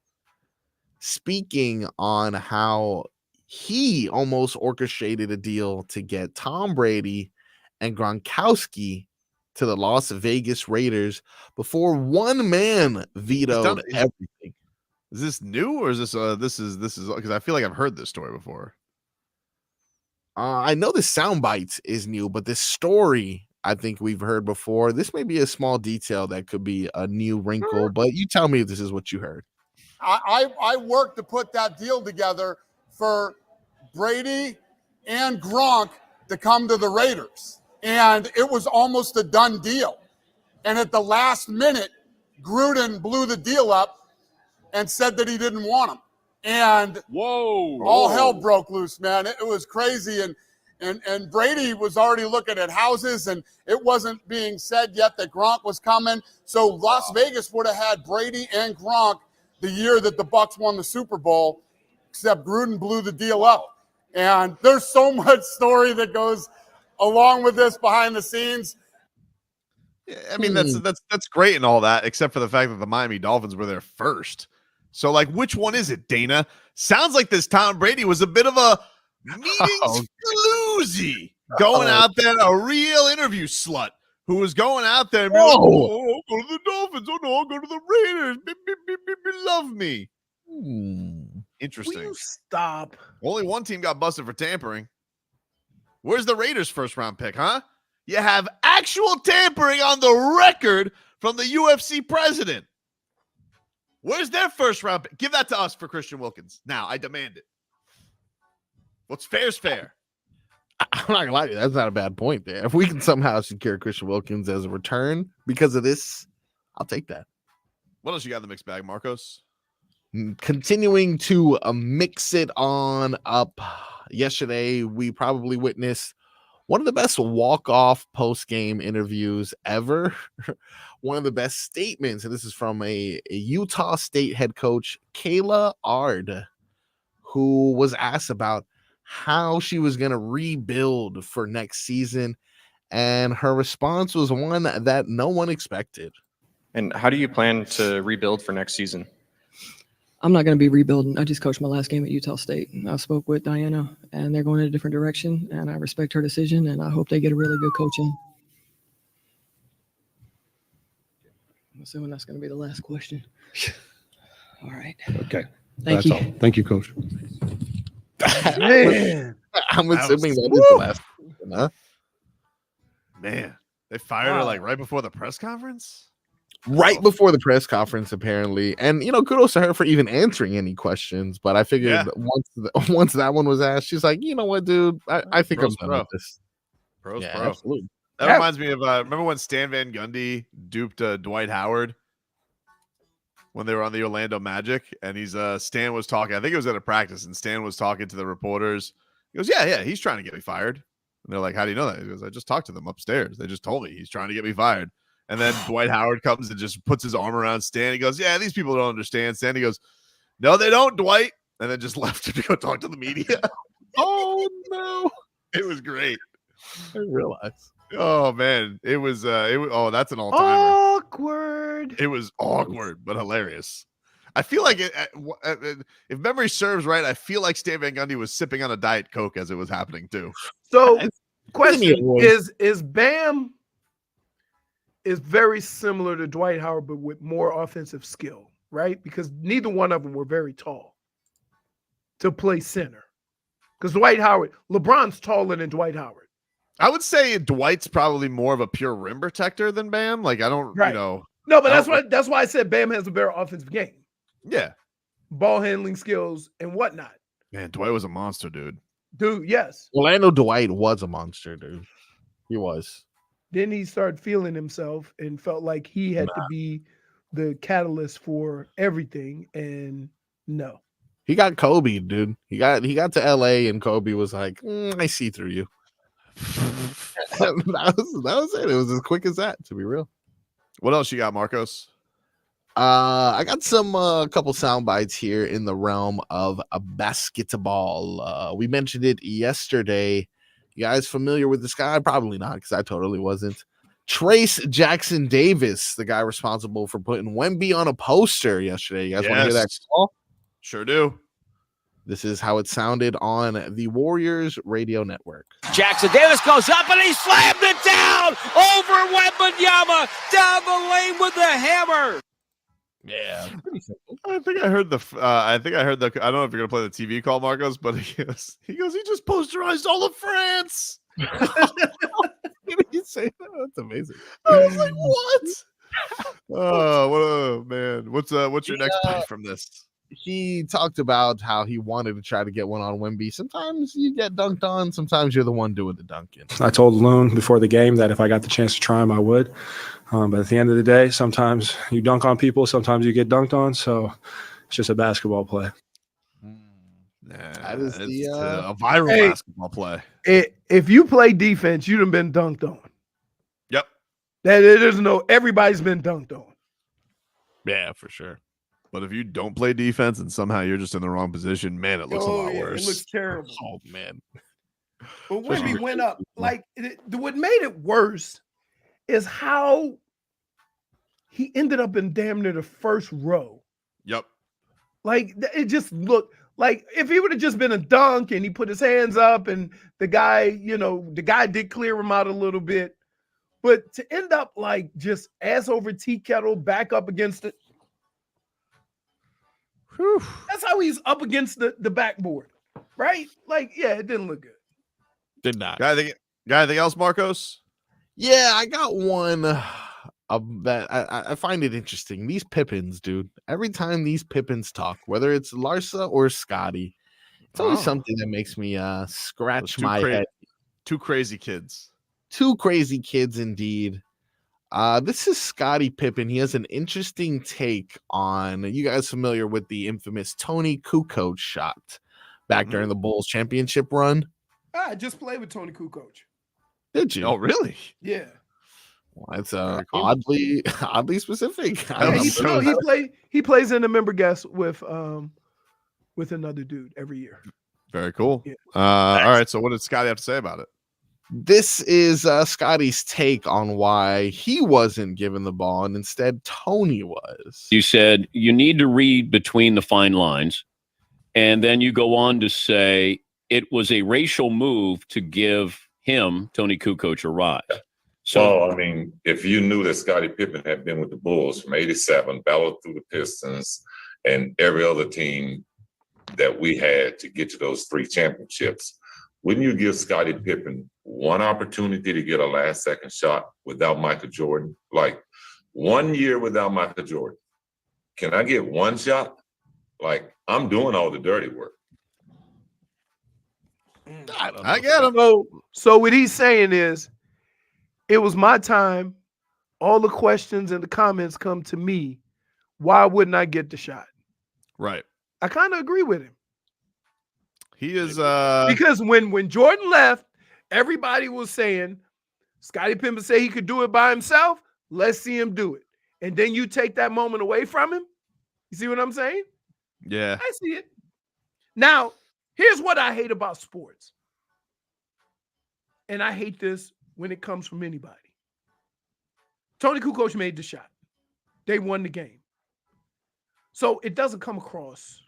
speaking on how he almost orchestrated a deal to get Tom Brady and Gronkowski to the Las Vegas Raiders before one man vetoed everything. Is this new, or is this because I feel like I've heard this story before? I know the soundbite is new, but this story I think we've heard before. This may be a small detail that could be a new wrinkle, but you tell me if this is what you heard. I worked to put that deal together for Brady and Gronk to come to the Raiders. And it was almost a done deal. And at the last minute, Gruden blew the deal up and said that he didn't want him. And all hell broke loose, man. It was crazy. And Brady was already looking at houses, and it wasn't being said yet that Gronk was coming. So Las Vegas would have had Brady and Gronk the year that the Bucs won the Super Bowl, except Gruden blew the deal up. And there's so much story that goes along with this behind the scenes. Yeah, I mean, that's great and all that, except for the fact that the Miami Dolphins were there first. So, like, which one is it, Dana? Sounds like this Tom Brady was a bit of a meetings floozy, going out there, a real interview slut who was going out there and be like, oh, go to the Dolphins. Oh, no, I'll go to the Raiders. Love me. Interesting. Will you stop? Only one team got busted for tampering. Where's the Raiders' first-round pick, huh? You have actual tampering on the record from the UFC president. Where's their first-round pick? Give that to us for Christian Wilkins. Now, I demand it. What's fair is fair. I'm not gonna lie to you. That's not a bad point there. If we can somehow secure Christian Wilkins as a return because of this, I'll take that. What else you got in the mixed bag, Marcos? Continuing to mix it on up. Yesterday, we probably witnessed one of the best walk-off post-game interviews ever. One of the best statements, and this is from a Utah State head coach, Kayla Ard, who was asked about how she was going to rebuild for next season, and her response was one that no one expected. And how do you plan to rebuild for next season? I'm not going to be rebuilding. I just coached my last game at Utah State. I spoke with Diana, and they're going in a different direction, and I respect her decision, and I hope they get a really good coach in. I'm assuming that's going to be the last question. All right. Okay. Thank you. Thank you, Coach. Man. I'm assuming that is the last. Huh? Man, they fired her like right before the press conference. Right before the press conference, apparently, and kudos to her for even answering any questions. But I figured once that one was asked, she's like, you know what, dude, I think I'm done with this. Pros, Yeah, pro. absolutely. That reminds me of remember when Stan Van Gundy duped Dwight Howard when they were on the Orlando Magic, and Stan was talking. I think it was at a practice, and Stan was talking to the reporters. He goes, "Yeah, he's trying to get me fired." And they're like, "How do you know that?" He goes, "I just talked to them upstairs. They just told me he's trying to get me fired." And then Dwight Howard comes and just puts his arm around Stan. He goes, "Yeah, these people don't understand." Stan, he goes, "No, they don't, Dwight." And then just left to go talk to the media. Oh no, it was great. I realized. Oh man, it was. That's an all-timer. Awkward. It was awkward, but hilarious. I feel like if memory serves right, I feel like Stan Van Gundy was sipping on a Diet Coke as it was happening too. So, question is Bam is very similar to Dwight Howard, but with more offensive skill, right? Because neither one of them were very tall to play center. Because Dwight Howard, LeBron's taller than Dwight Howard. I would say Dwight's probably more of a pure rim protector than Bam. Like I don't, No, but that's why I said Bam has a better offensive game. Yeah, ball handling skills and whatnot. Man, Dwight was a monster, dude. Yes. Orlando Dwight was a monster, dude. He was. Then he started feeling himself and felt like he had to be the catalyst for everything. And no. He got Kobe, dude. He got to LA and Kobe was like, I see through you. that was it. It was as quick as that, to be real. What else you got, Marcos? I got some couple sound bites here in the realm of a basketball. We mentioned it yesterday. You guys familiar with this guy? Probably not, because I totally wasn't. Trayce Jackson Davis, the guy responsible for putting Wemby on a poster yesterday. You guys want to hear that call? Sure do. This is how it sounded on the Warriors radio network. Jackson Davis goes up and he slammed it down over Wembanyama down the lane with the hammer. Yeah, I think I heard the. I don't know if you're gonna play the TV call, Marcos, but he goes. He just posterized all of France. Did he say that? That's amazing. I was like, what? Oh, man. What's your next bite from this? He talked about how he wanted to try to get one on Wemby. Sometimes you get dunked on. Sometimes you're the one doing the dunking. I told Loon before the game that if I got the chance to try him, I would. But at the end of the day, sometimes you dunk on people. Sometimes you get dunked on. So it's just a basketball play. That is a viral basketball play. If you play defense, you'd have been dunked on. Yep. Everybody's been dunked on. Yeah, for sure. But if you don't play defense and somehow you're just in the wrong position, man, it looks a lot worse. It looks terrible. Oh, man. But Wemby went up. Like, what made it worse is how he ended up in damn near the first row. Yep. Like, it just looked like if he would have just been a dunk and he put his hands up and the guy did clear him out a little bit. But to end up like just ass over tea kettle back up against it. Whew. That's how he's up against the backboard, right? Like, yeah, it didn't look good. Did not. Got anything else, Marcos? Yeah, I got one that I find it interesting. These Pippins, dude. Every time these Pippins talk, whether it's Larsa or Scotty, it's always something that makes me scratch my head. Two crazy kids. Two crazy kids indeed. This is Scottie Pippen. He has an interesting take on, you guys familiar with the infamous Tony Kukoc shot back during the Bulls championship run? I just played with Tony Kukoc. Did you? Oh, really? Yeah. Well, it's oddly specific. He plays in the member guest with another dude every year. Very cool. Yeah. All right. So what did Scotty have to say about it? This is Scotty's take on why he wasn't given the ball and instead Tony was. You said you need to read between the fine lines, and then you go on to say it was a racial move to give him, Tony Kukoc, a rise. So, I mean, if you knew that Scottie Pippen had been with the Bulls from 87, battled through the Pistons, and every other team that we had to get to those 3 championships, Wouldn't you give Scottie Pippen one opportunity to get a last-second shot without Michael Jordan? Like 1 year without Michael Jordan. Can I get one shot? Like, I'm doing all the dirty work. I get him. So what he's saying is, it was my time. All the questions and the comments come to me. Why wouldn't I get the shot? Right. I kind of agree with him. He is because when Jordan left, everybody was saying Scottie Pippen said he could do it by himself. Let's see him do it. And then you take that moment away from him. You see what I'm saying? Yeah. I see it. Now, here's what I hate about sports. And I hate this when it comes from anybody. Tony Kukoc made the shot. They won the game. So it doesn't come across.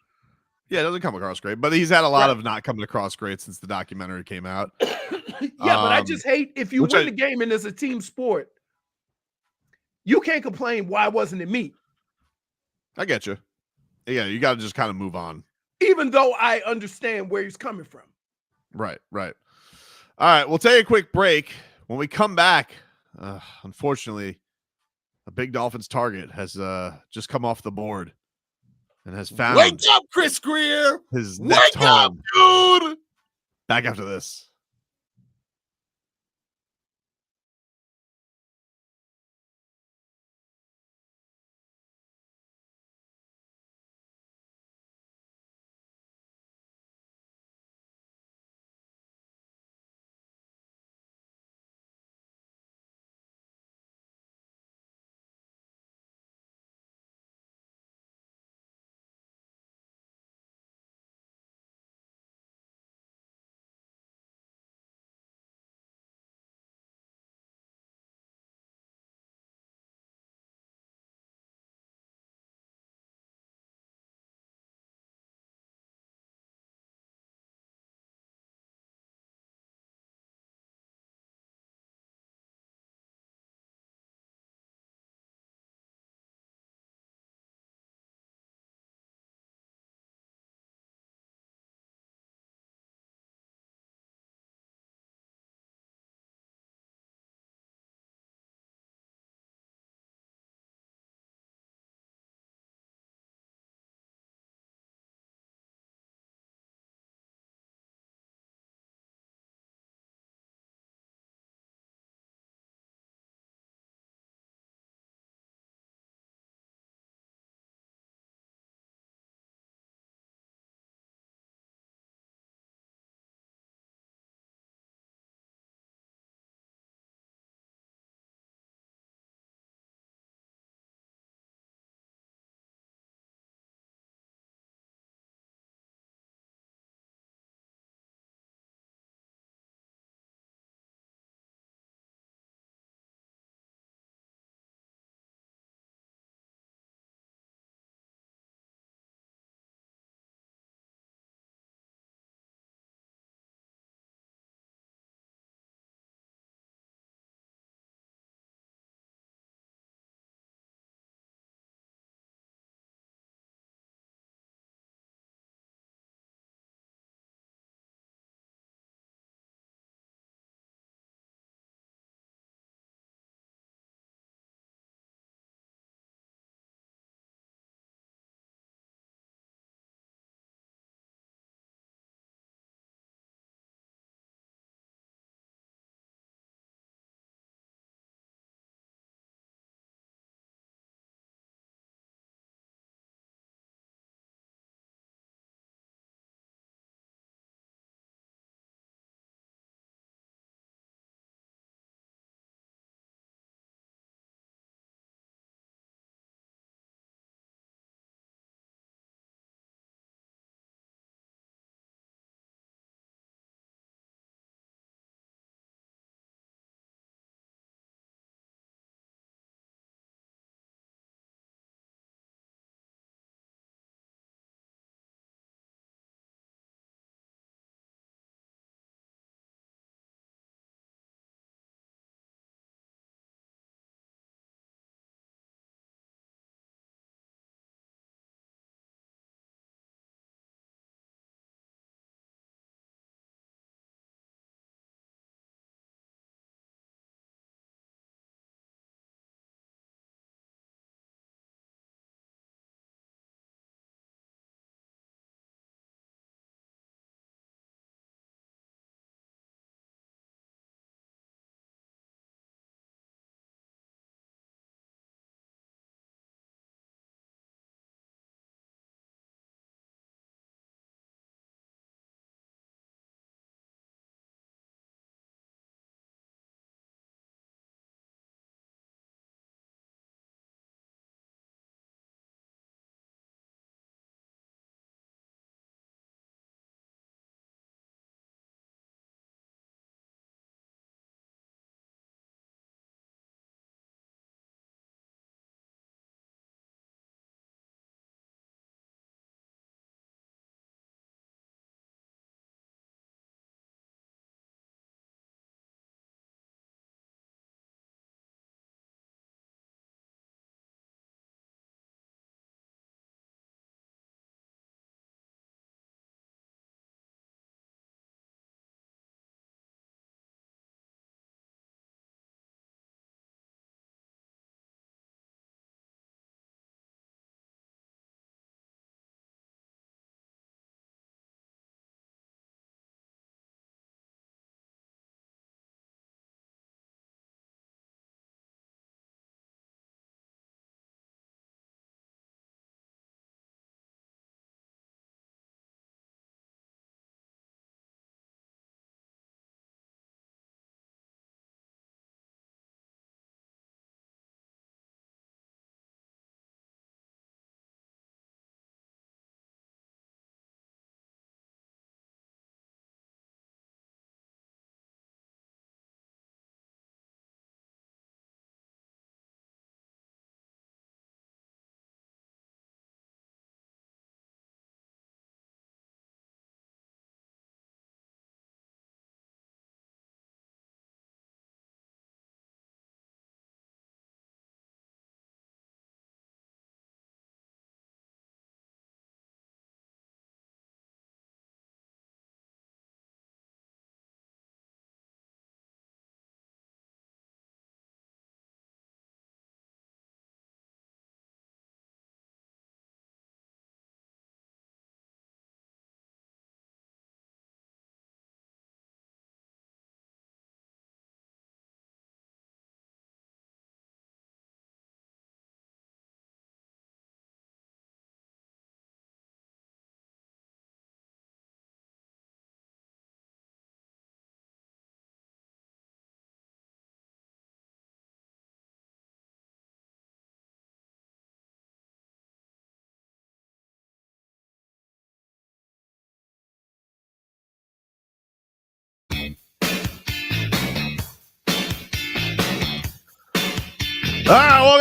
Yeah, it doesn't come across great, but he's had a lot of not coming across great since the documentary came out. Yeah, but I just hate if you win the game and it's a team sport, you can't complain, why wasn't it me? I get you. Yeah, you got to just kind of move on. Even though I understand where he's coming from. Right. All right, we'll take a quick break. When we come back, unfortunately, a big Dolphins target has just come off the board and has found. Wake up, Chris Grier! His next Wake up, home. dude! Back after this.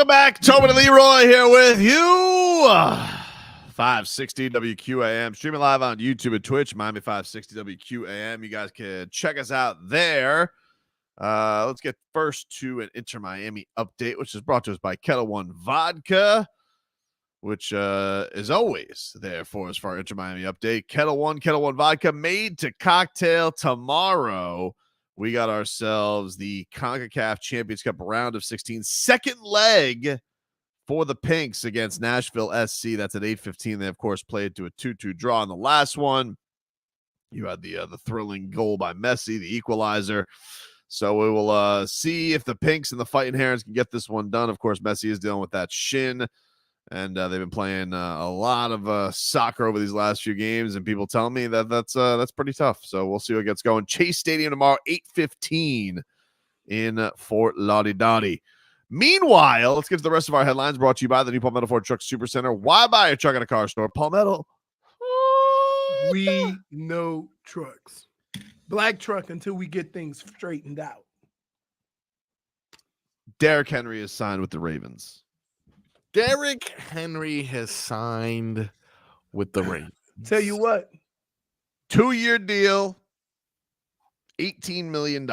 Welcome back. Tobin and Leroy here with you. 560 WQAM. Streaming live on YouTube and Twitch. Miami 560 WQAM. You guys can check us out there. Let's get first to an Inter Miami update, which is brought to us by Kettle One Vodka, which is always there for us for our Inter Miami update. Kettle One Vodka, made to cocktail. Tomorrow, we got ourselves the CONCACAF Champions Cup round of 16, second leg for the Pinks against Nashville SC. That's at 8:15. They, of course, played to a 2-2 draw in the last one. You had the thrilling goal by Messi, the equalizer. So we will see if the Pinks and the Fighting Herons can get this one done. Of course, Messi is dealing with that shin, and they've been playing a lot of soccer over these last few games, and people tell me that that's pretty tough. So we'll see what gets going. Chase Stadium tomorrow, 8:15 in Fort Lauderdale. Meanwhile, let's get to the rest of our headlines, brought to you by the new Palmetto Ford Truck Super Center. Why buy a truck at a car store? Palmetto. We know trucks. Black truck until we get things straightened out. Derrick Henry is signed with the Ravens. Derrick Henry has signed with the Ravens. Tell you what. 2-year deal, $18 million.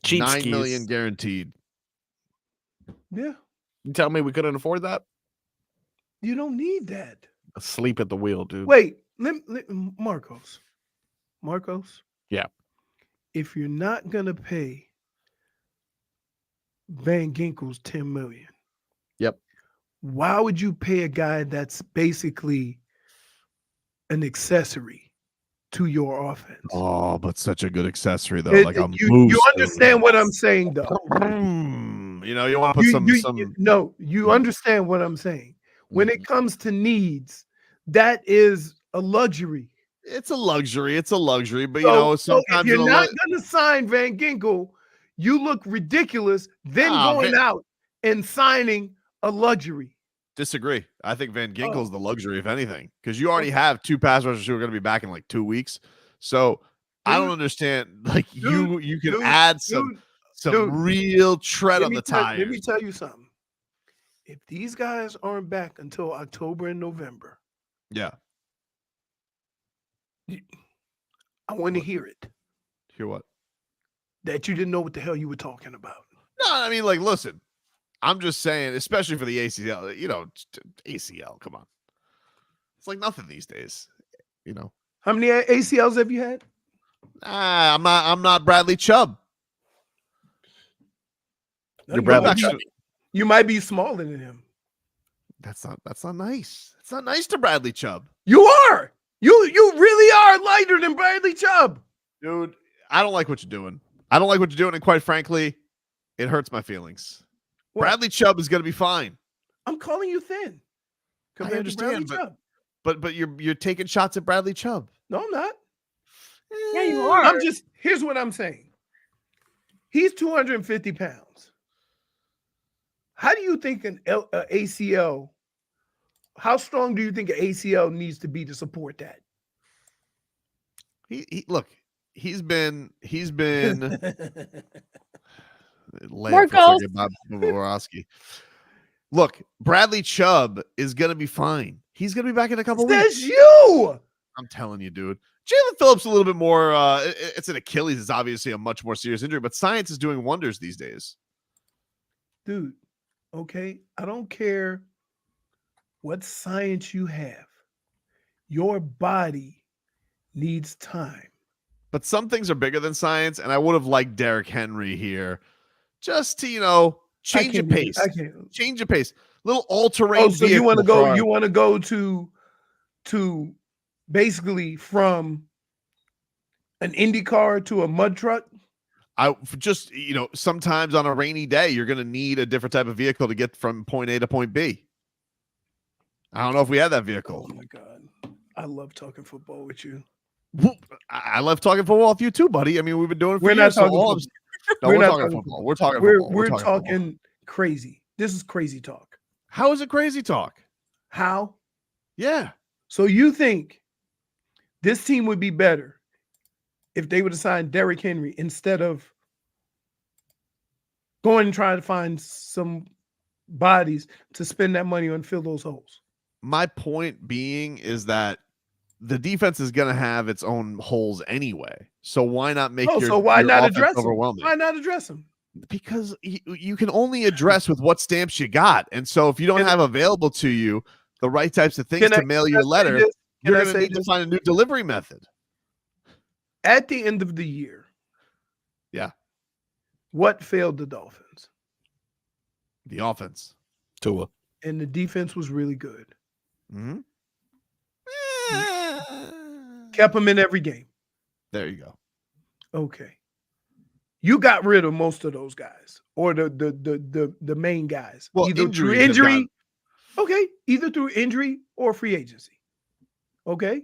Cheap $9 skis. million guaranteed. Yeah. You tell me we couldn't afford that? You don't need that. Asleep at the wheel, dude. Wait, Marcos. Yeah. If you're not gonna pay Van Ginkel's $10 million, yep, why would you pay a guy that's basically an accessory to your offense? Oh, but such a good accessory though. You understand what I'm saying, though. You know, you want to put you understand what I'm saying. When it comes to needs, that is a luxury. It's a luxury. But you know, sometimes if you're not going to sign Van Ginkel, you look ridiculous then going out and signing a luxury. Disagree. I think Van Ginkel's the luxury, if anything, because you already have two pass rushers who are going to be back in like 2 weeks. So I don't understand. Like you can add some real tread on the tires. Let me tell you something. If these guys aren't back until October and November, yeah, I want to hear it. Hear what? That you didn't know what the hell you were talking about. No, I mean, like, listen, I'm just saying, especially for the ACL, you know, ACL, come on. It's like nothing these days, you know. How many ACLs have you had? I'm not Bradley Chubb. You might be smaller than him. That's not nice. It's not nice to Bradley Chubb. You are. You really are lighter than Bradley Chubb. Dude, I don't like what you're doing. And quite frankly, it hurts my feelings. What? Bradley Chubb is going to be fine. I'm calling you thin. I understand, but you're taking shots at Bradley Chubb. No, I'm not. Yeah, you are. Here's what I'm saying. He's 250 pounds. How do you think an ACL, how strong do you think an ACL needs to be to support that? He's been Marcos. Bobrovsky. Look, Bradley Chubb is going to be fine. He's going to be back in a couple weeks. That's you. I'm telling you, dude. Jalen Phillips a little bit more. It's an Achilles. It's obviously a much more serious injury, but science is doing wonders these days. Dude, okay, I don't care what science you have. Your body needs time. But some things are bigger than science, and I would have liked Derrick Henry here just to, you know, change your pace. Change your pace. Little all-terrain. Oh, so you want to go? You want to go to basically from an Indy car to a mud truck? I just, you know, sometimes on a rainy day, you're going to need a different type of vehicle to get from point A to point B. I don't know if we had that vehicle. Oh my God. I love talking football with you. I love talking football with you too, buddy. I mean, we've been doing it for We're years. not talking football. No, we're talking football. We're talking football. We're talking crazy. This is crazy talk. How is it crazy talk? How? Yeah. So you think this team would be better if they would have signed Derrick Henry instead of going and trying to find some bodies to spend that money on and fill those holes. My point being is that the defense is going to have its own holes anyway. So why not make so why your not offense address them? overwhelming? Why not address them? Because you can only address with what stamps you got. And so if you don't have available to you the right types of things to mail your letter, you're going to need to find a new delivery method. At the end of the year, what failed the Dolphins? The offense. Tua. And the defense was really good. Mm-hmm. Kept them in every game. There you go. Okay. You got rid of most of those guys, or the main guys. Well, either through injury. Okay. Either through injury or free agency. Okay.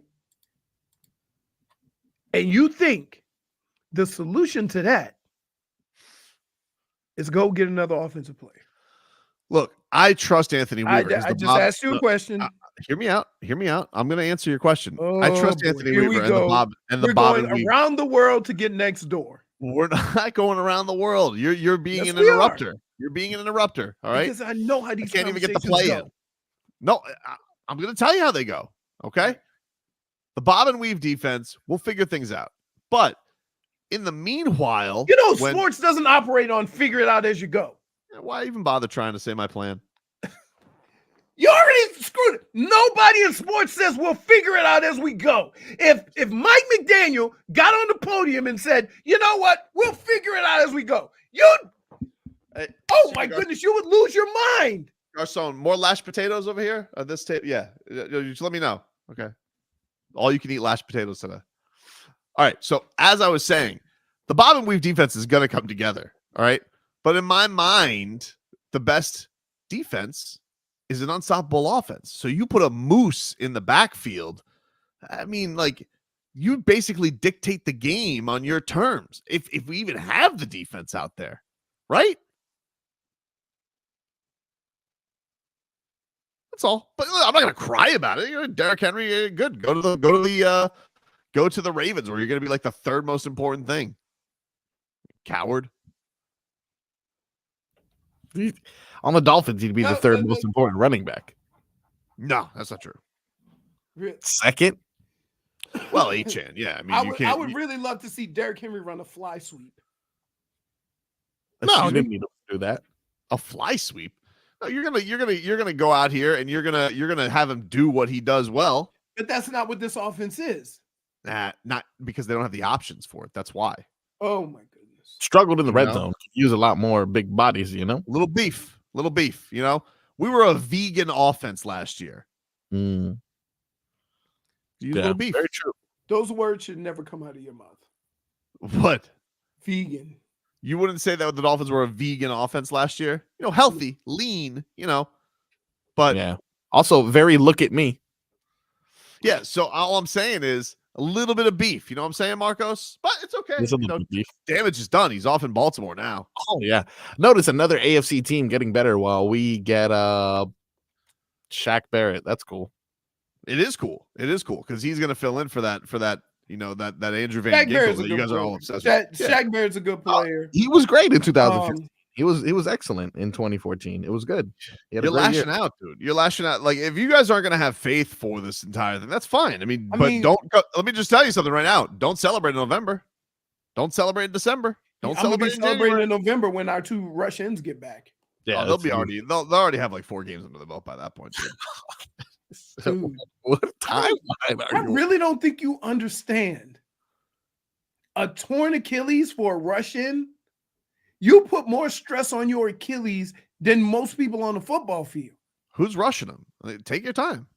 And you think the solution to that is go get another offensive player? Look, I trust Anthony Weaver. I just asked you a question. Hear me out. I'm going to answer your question. Oh, I trust boy. Anthony Here Weaver we go. We're going and around the world to get next door. We're not going around the world. You're being an interrupter. You're being an interrupter. All right. Because I know how these can't even get the conversations play go. in. No, I'm going to tell you how they go. Okay. The bob and weave defense, we'll figure things out. But in the meanwhile, sports doesn't operate on figure it out as you go. Why even bother trying to say my plan? You already screwed it. Nobody in sports says we'll figure it out as we go. If Mike McDaniel got on the podium and said, you know what, we'll figure it out as we go, my goodness, you would lose your mind. Garcon, more mashed potatoes over here on this tape? Yeah, just let me know. Okay. All you can eat mashed potatoes today. All right. So as I was saying, the bob and weave defense is going to come together. All right. But in my mind, the best defense is an unstoppable offense. So you put a moose in the backfield. I mean, like, you basically dictate the game on your terms. If we even have the defense out there, right? That's all. But I'm not going to cry about it. Derrick Henry, good. Go to the Ravens, where you're going to be like the third most important thing. Coward. On the Dolphins, he'd be the third most important running back. No, that's not true. Second? Well, Achan, yeah. I mean, I would really love to see Derrick Henry run a fly sweep. No, you didn't need to do that. A fly sweep. No, you're gonna go out here and you're gonna have him do what he does well. But that's not what this offense is. Not because they don't have the options for it. That's why. Oh my goodness. Struggled in the red zone. Could use a lot more big bodies, Little beef. We were a vegan offense last year. Yeah, little beef. Very true. Those words should never come out of your mouth. What? Vegan. You wouldn't say that the Dolphins were a vegan offense last year? Healthy, lean, But yeah. Also, very look at me. Yeah, so all I'm saying is a little bit of beef. You know what I'm saying, Marcos? But it's okay. Beef. Damage is done. He's off in Baltimore now. Oh, yeah. Notice another AFC team getting better while we get Shaq Barrett. That's cool. It is cool. Because he's going to fill in for that that Andrew Van Ginkel that you guys are all obsessed with. Shaq Barrett's a good player. He was great in 2015. He was excellent in 2014. It was good. You're lashing out, dude. You're lashing out. Like, if you guys aren't going to have faith for this entire thing, that's fine. Let me just tell you something right now. Don't celebrate in November. Don't celebrate in December. Don't celebrate in January. In November when our two rush ends get back. Yeah, they'll already have like 4 games under the belt by that point, dude. What timeline I really don't think you understand. A torn Achilles for a rush in, you put more stress on your Achilles than most people on the football field. Who's rushing them? Take your time.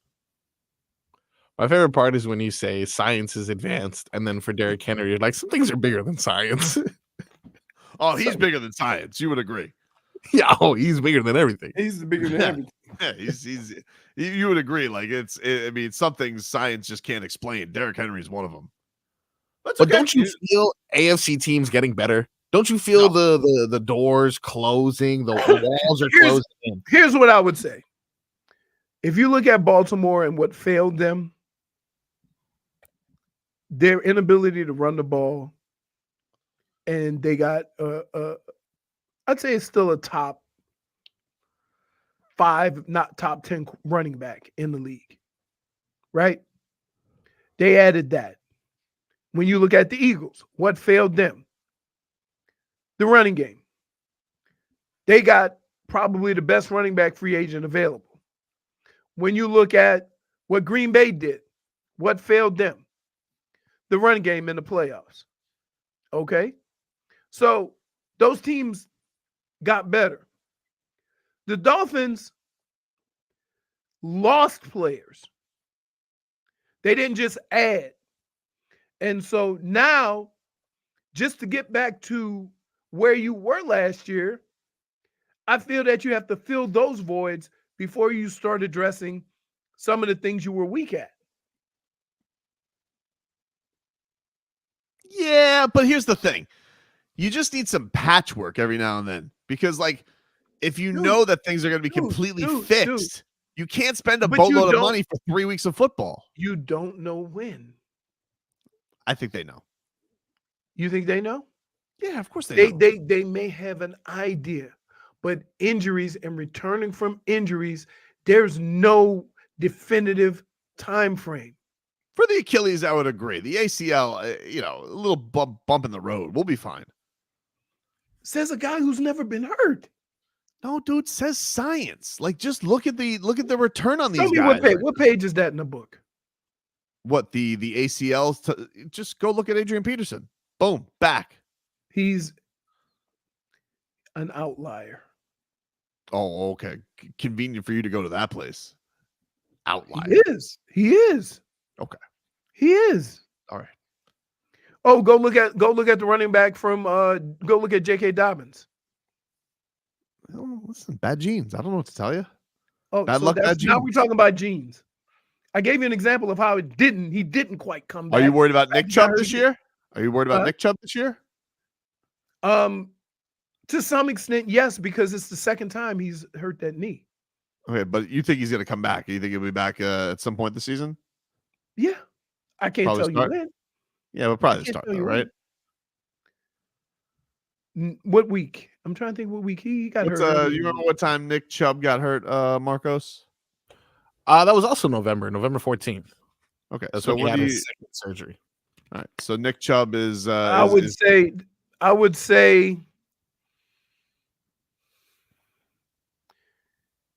My favorite part is when you say science is advanced, and then for Derrick Henry, you're like, some things are bigger than science. Oh, he's bigger than science. You would agree. Yeah, he's bigger than everything. He's bigger than everything. Yeah, you would agree. Like, some things science just can't explain. Derrick Henry is one of them. But don't you feel AFC teams getting better? Don't you feel the doors closing, the walls are closing? Here's what I would say. If you look at Baltimore and what failed them, their inability to run the ball, and they got I'd say it's still a top 5, not top 10 running back in the league, right? They added that. When you look at the Eagles, what failed them? The running game. They got probably the best running back free agent available. When you look at what Green Bay did, what failed them? The running game in the playoffs. Okay? So those teams got better. The Dolphins lost players. They didn't just add. And so now, just to get back to where you were last year, I feel that you have to fill those voids before you start addressing some of the things you were weak at. Yeah, but here's the thing. You just need some patchwork every now and then. Because, like, if you know that things are going to be completely fixed, you can't spend a boatload of money for 3 weeks of football. You don't know when. I think they know. You think they know? Yeah, of course they know. They may have an idea, but injuries and returning from injuries, there's no definitive time frame. For the Achilles, I would agree. The ACL, a little bump in the road. We'll be fine. Says a guy who's never been hurt. No, dude, says science. Like, just look at the return on these Tell me guys. what page is that in the book? What, the ACL? Just go look at Adrian Peterson. Boom, back. He's an outlier. Oh, okay. Convenient for you to go to that place. Outlier. He is. Okay. He is. All right. Oh, go look at the running back from go look at J.K. Dobbins. Oh, listen, bad genes. I don't know what to tell you. Oh, bad so luck, bad genes. now we're talking about genes. I gave you an example of how he didn't quite come back. Are you worried about Nick Chubb this year? Are you worried about Nick Chubb this year? To some extent, yes, because it's the second time he's hurt that knee. Okay, but you think he's going to come back? You think he'll be back at some point this season? Yeah. I can't Probably tell start. you when. Yeah, but probably start though, right? What week? I'm trying to think what week he got hurt. You remember what time Nick Chubb got hurt, Marcos? That was also November 14th. Okay, that's so when he had his second surgery. All right, so Nick Chubb is. I would say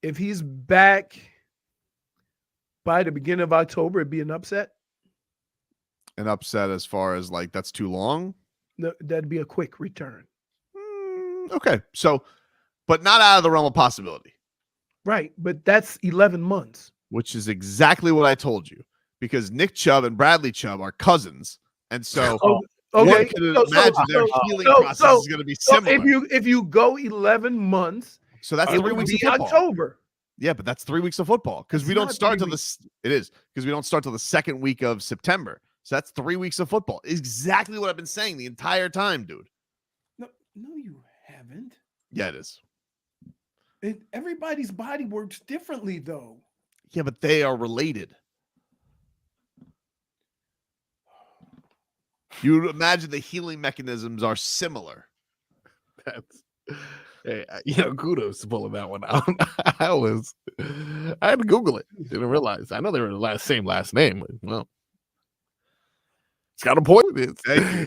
if he's back by the beginning of October, it'd be an upset. An upset as far as like that's too long? No, that'd be a quick return. Okay, so, but not out of the realm of possibility. Right, but that's 11 months. Which is exactly what I told you. Because Nick Chubb and Bradley Chubb are cousins. And so okay. one could imagine their healing process is going to be similar. So if you go 11 months, so that's 3 weeks of football. October. Yeah, but that's 3 weeks of football because we don't start till it is because we don't start till the second week of September. So that's 3 weeks of football. Exactly what I've been saying the entire time, dude. No, you haven't. Yeah, it is. Everybody's body works differently, though. Yeah, but they are related. You would imagine the healing mechanisms are similar. Kudos to pulling that one out. I had to Google it. Didn't realize. I know they were the same last name. But, well, it's got a point.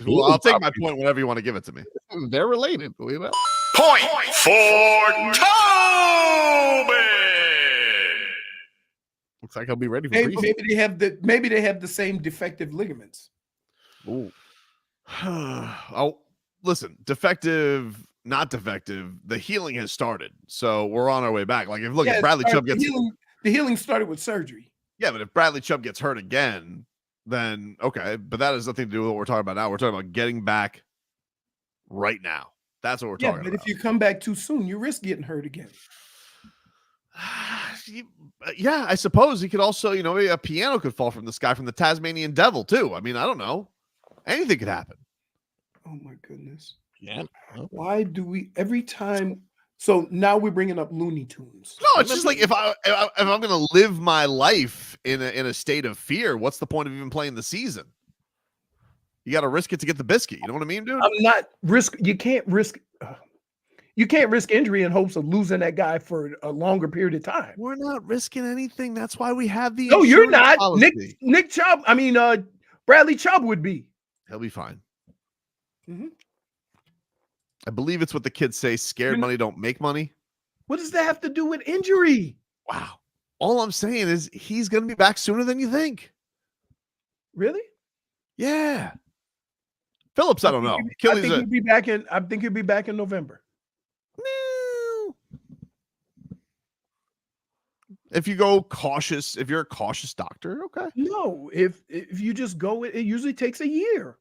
Well, I'll take my point whenever you want to give it to me. They're related. You know? Point for Tobin. Looks like I'll be ready for maybe they have the same defective ligaments. Ooh. Oh, listen, defective, not defective. The healing has started, so we're on our way back. Like, if Bradley Chubb gets the healing started with surgery. Yeah, but if Bradley Chubb gets hurt again, then okay. But that has nothing to do with what we're talking about now. We're talking about getting back right now. That's what we're talking about. Yeah, but if you come back too soon, you risk getting hurt again. Yeah, I suppose he could also, maybe a piano could fall from the sky from the Tasmanian devil too. I mean, I don't know. Anything could happen. Oh my goodness. Yeah. Why do we every time? So now we're bringing up Looney Tunes. No, it's just like if I'm going to live my life in a state of fear, what's the point of even playing the season? You got to risk it to get the biscuit. You know what I mean, dude? I'm not risk. You can't risk. You can't risk injury in hopes of losing that guy for a longer period of time. We're not risking anything. That's why we have the No, you're insurance not. policy. Nick Chubb. I mean, Bradley Chubb would be. He'll be fine. Mhm. I believe it's what the kids say: scared money don't make money. What does that have to do with injury? Wow. All I'm saying is he's going to be back sooner than you think. Really? Yeah. Phillips, I don't know. I think he'll be back in. I think he'll be back in November. If you go cautious, if you're a cautious doctor, okay. No, if you just go, it usually takes a year.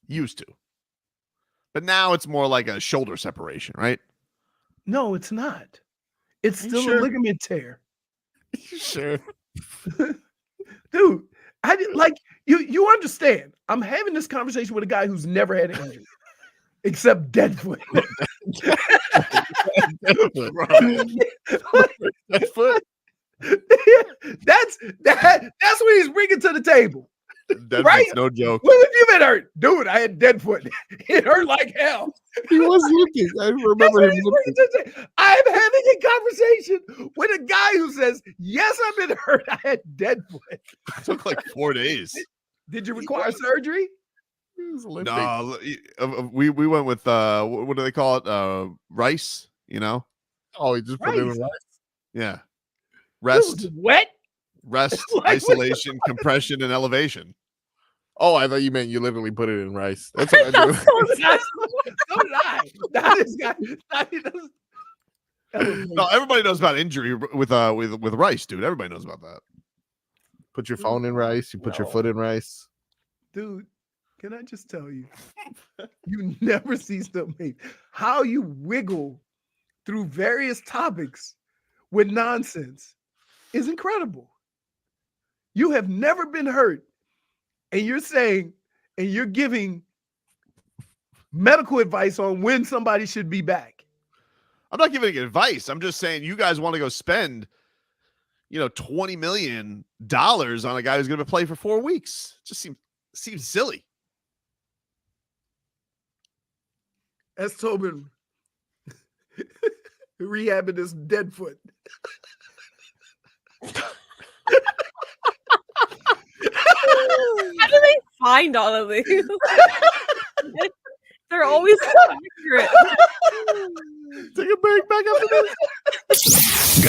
Used to. But now it's more like a shoulder separation, right? No, it's not. It's still sure? a ligament tear. Sure. Dude, you understand. I'm having this conversation with a guy who's never had an injury. Except dead foot. Dead foot. That's what he's bringing to the table. Dead right? foot's no joke. When have you been hurt? Dude, I had dead foot. It hurt like hell. He was looking. I remember him looking. I'm having a conversation with a guy who says, yes, I've been hurt. I had dead foot. It took like 4 days. Did you require surgery? No, we went with what do they call it? Rice, you know? Oh, he just put it in rice. Yeah. Rest. Dude, wet? Rest, Like, isolation, compression, and elevation. Oh, I thought you meant you literally put it in rice. That's what I do. So did I. Now this guy. No, everybody knows about injury with rice, dude. Everybody knows about that. Put your phone in rice. You put your foot in rice. Dude, can I just tell you, you never cease to amaze how you wiggle through various topics with nonsense is incredible. You have never been hurt, and you're saying, and you're giving medical advice on when somebody should be back. I'm not giving advice. I'm just saying you guys want to go spend, $20 million on a guy who's going to play for 4 weeks. It just seems silly. That's Tobin rehabbing his dead foot. How do they find all of these? They're always so accurate. Take a break back after this.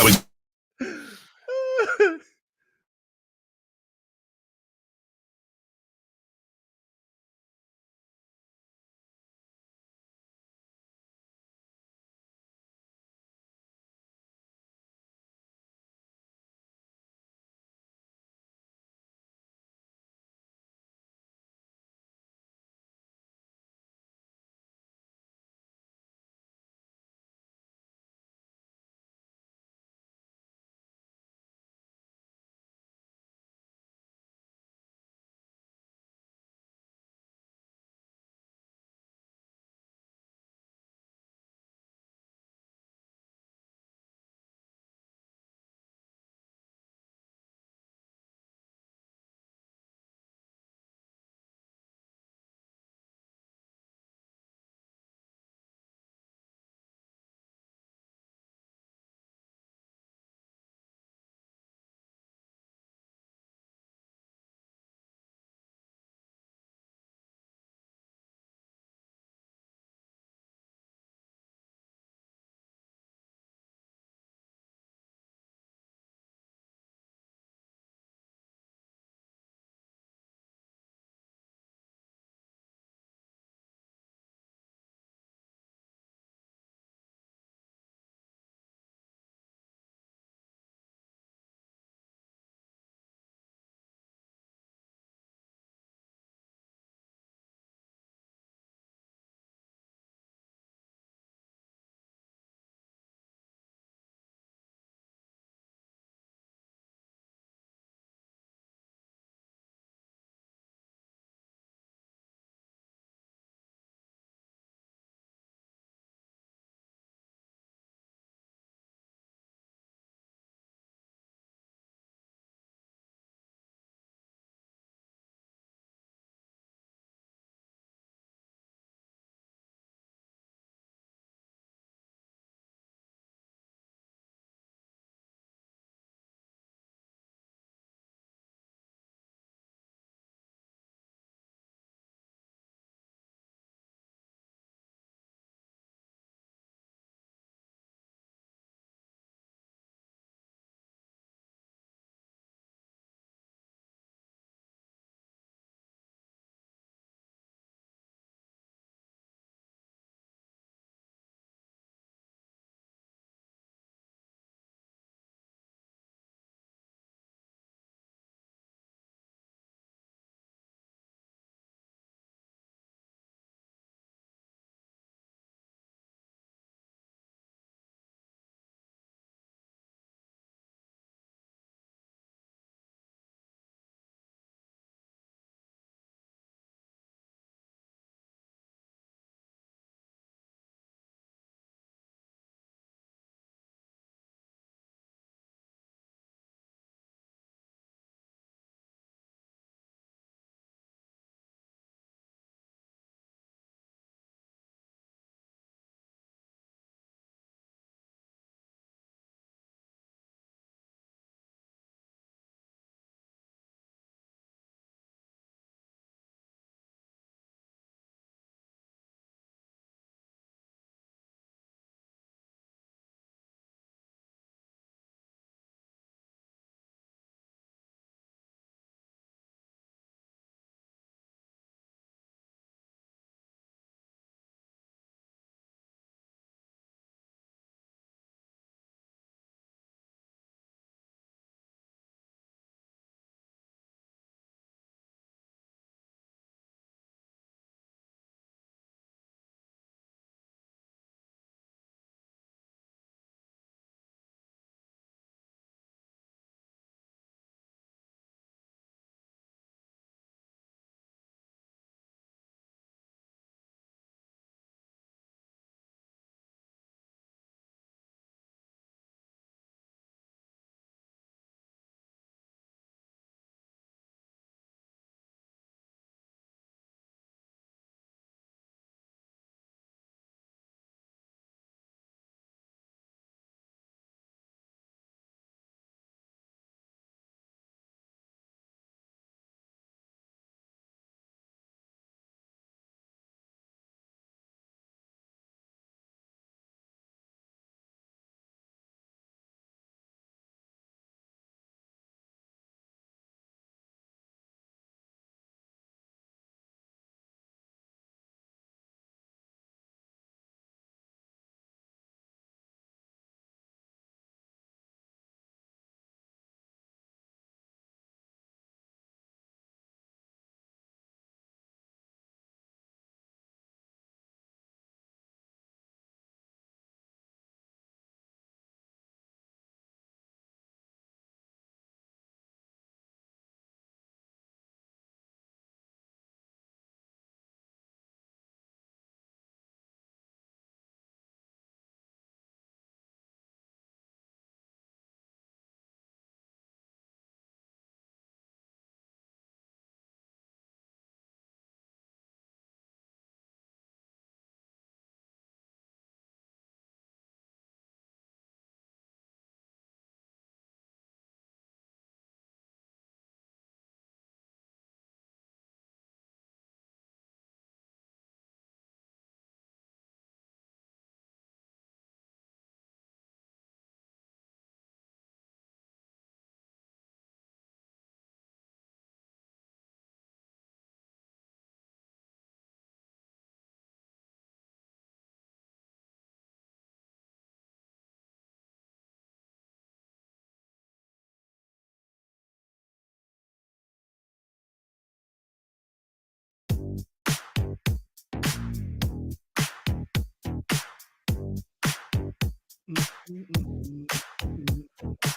All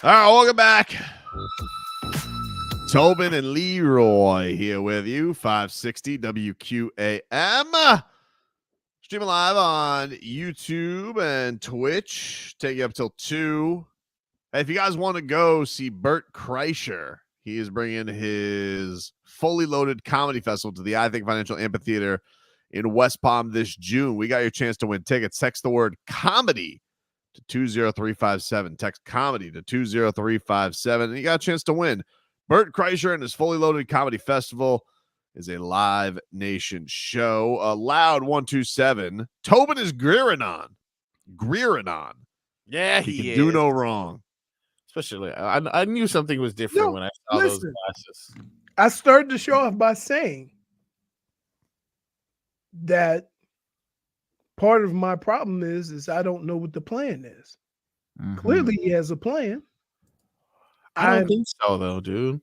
right, welcome back. Tobin and Leroy here with you, 560 WQAM. Streaming live on YouTube and Twitch. Take you up till 2. Hey, if you guys want to go see Bert Kreischer, he is bringing his fully loaded comedy festival to the I Think Financial Amphitheater in West Palm this June. We got your chance to win tickets. Text the word comedy to 20357. Text comedy to 20357, and you got a chance to win. Bert Kreischer and his fully loaded comedy festival is a Live Nation show. Loud 127. Tobin is Grier on. Yeah, he can do no wrong. Especially, I knew something was different when I saw those glasses. I started the show off by saying that part of my problem is I don't know what the plan is. Clearly, he has a plan. I don't think so, though, dude.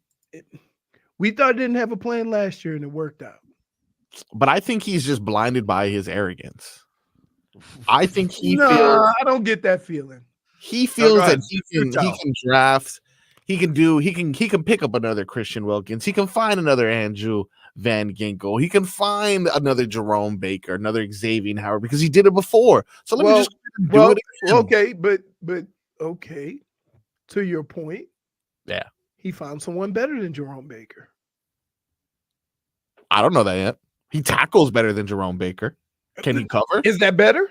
We thought it didn't have a plan last year, and it worked out. But I think he's just blinded by his arrogance. I think he feels. I don't get that feeling. He feels that he can draft. He can pick up another Christian Wilkins. He can find another Andrew Van Ginkel. He can find another Jerome Baker, another Xavier Howard, because he did it before. So let me just do it again. Okay, but okay. To your point, yeah, he found someone better than Jerome Baker. I don't know that yet. He tackles better than Jerome Baker. Can he cover? Is that better?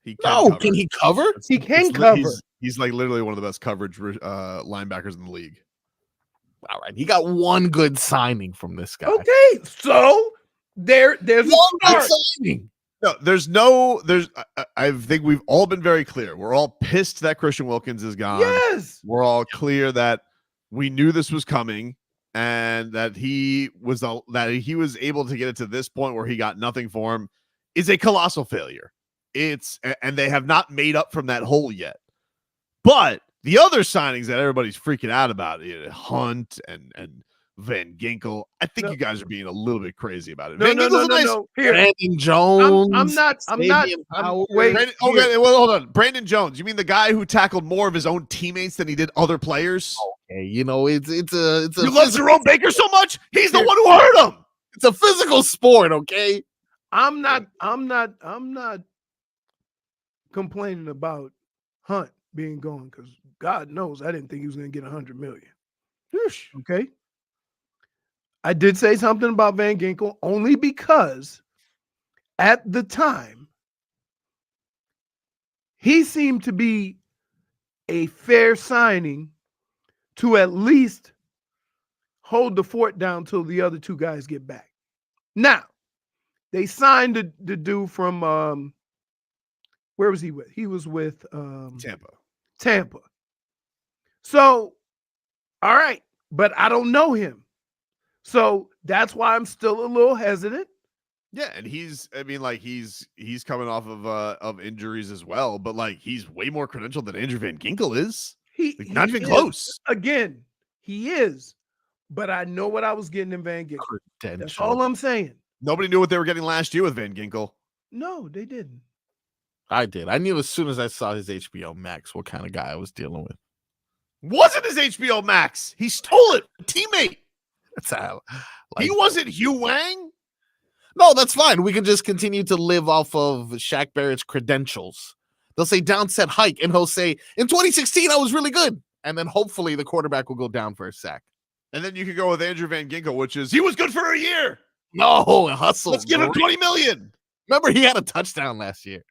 Can he cover? He can cover. He's like literally one of the best coverage linebackers in the league. All right, he got one good signing from this guy. Okay, so there's one good signing. No, I think we've all been very clear. We're all pissed that Christian Wilkins is gone. Yes. We're all clear that we knew this was coming and that he was able to get it to this point where he got nothing for him is a colossal failure. And they have not made up from that hole yet. But the other signings that everybody's freaking out about, Hunt and Van Ginkel, I think you guys are being a little bit crazy about it. No. Here. Brandon Jones. I'm not. Wait. Hold on. Brandon Jones. You mean the guy who tackled more of his own teammates than he did other players? Okay, it's a. You love Jerome Baker so much? He's the one who hurt him. It's a physical sport, okay? I'm not complaining about Hunt being gone because God knows I didn't think he was going to get $100 million. Okay. I did say something about Van Ginkel only because at the time he seemed to be a fair signing to at least hold the fort down till the other two guys get back. Now, they signed the dude from where was he with? He was with Tampa. So, all right, but I don't know him. So that's why I'm still a little hesitant. Yeah, and he's coming off of injuries as well, but like he's way more credentialed than Andrew Van Ginkel is. Not even close. Again, he is, but I know what I was getting in Van Ginkel. That's all I'm saying. Nobody knew what they were getting last year with Van Ginkel. No, they didn't. I did. I knew as soon as I saw his HBO Max what kind of guy I was dealing with. Wasn't his HBO Max? He stole it. A teammate. That's how. He wasn't Hugh Wang. No, that's fine. We can just continue to live off of Shaq Barrett's credentials. They'll say downset hike, and he'll say, in 2016, I was really good. And then hopefully the quarterback will go down for a sack. And then you could go with Andrew Van Ginkel, which is he was good for a year. No, hustle. Let's give him $20 million. Remember, he had a touchdown last year.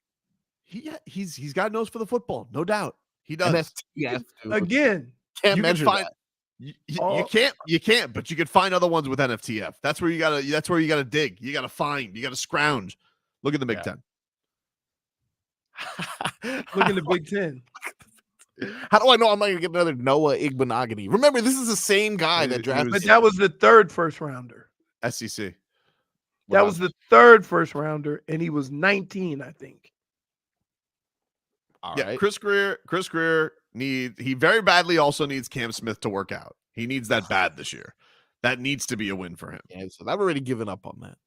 He's got a nose for the football, no doubt. He does. NFTF, again, can't measure that. You can't, but you can find other ones with NFTF. That's where you gotta dig. You gotta find, you gotta scrounge. Look at the Big Ten. Look at the Big Ten. How do I know I'm not gonna get another Noah Igbenogany? Remember, this is the same guy that drafted. But that was the third first rounder. SEC. That was the third first rounder, and he was 19, I think. All right. Chris Grier he very badly also needs Cam Smith to work out. He needs that bad this year. That needs to be a win for him. Yeah, so I've already given up on that.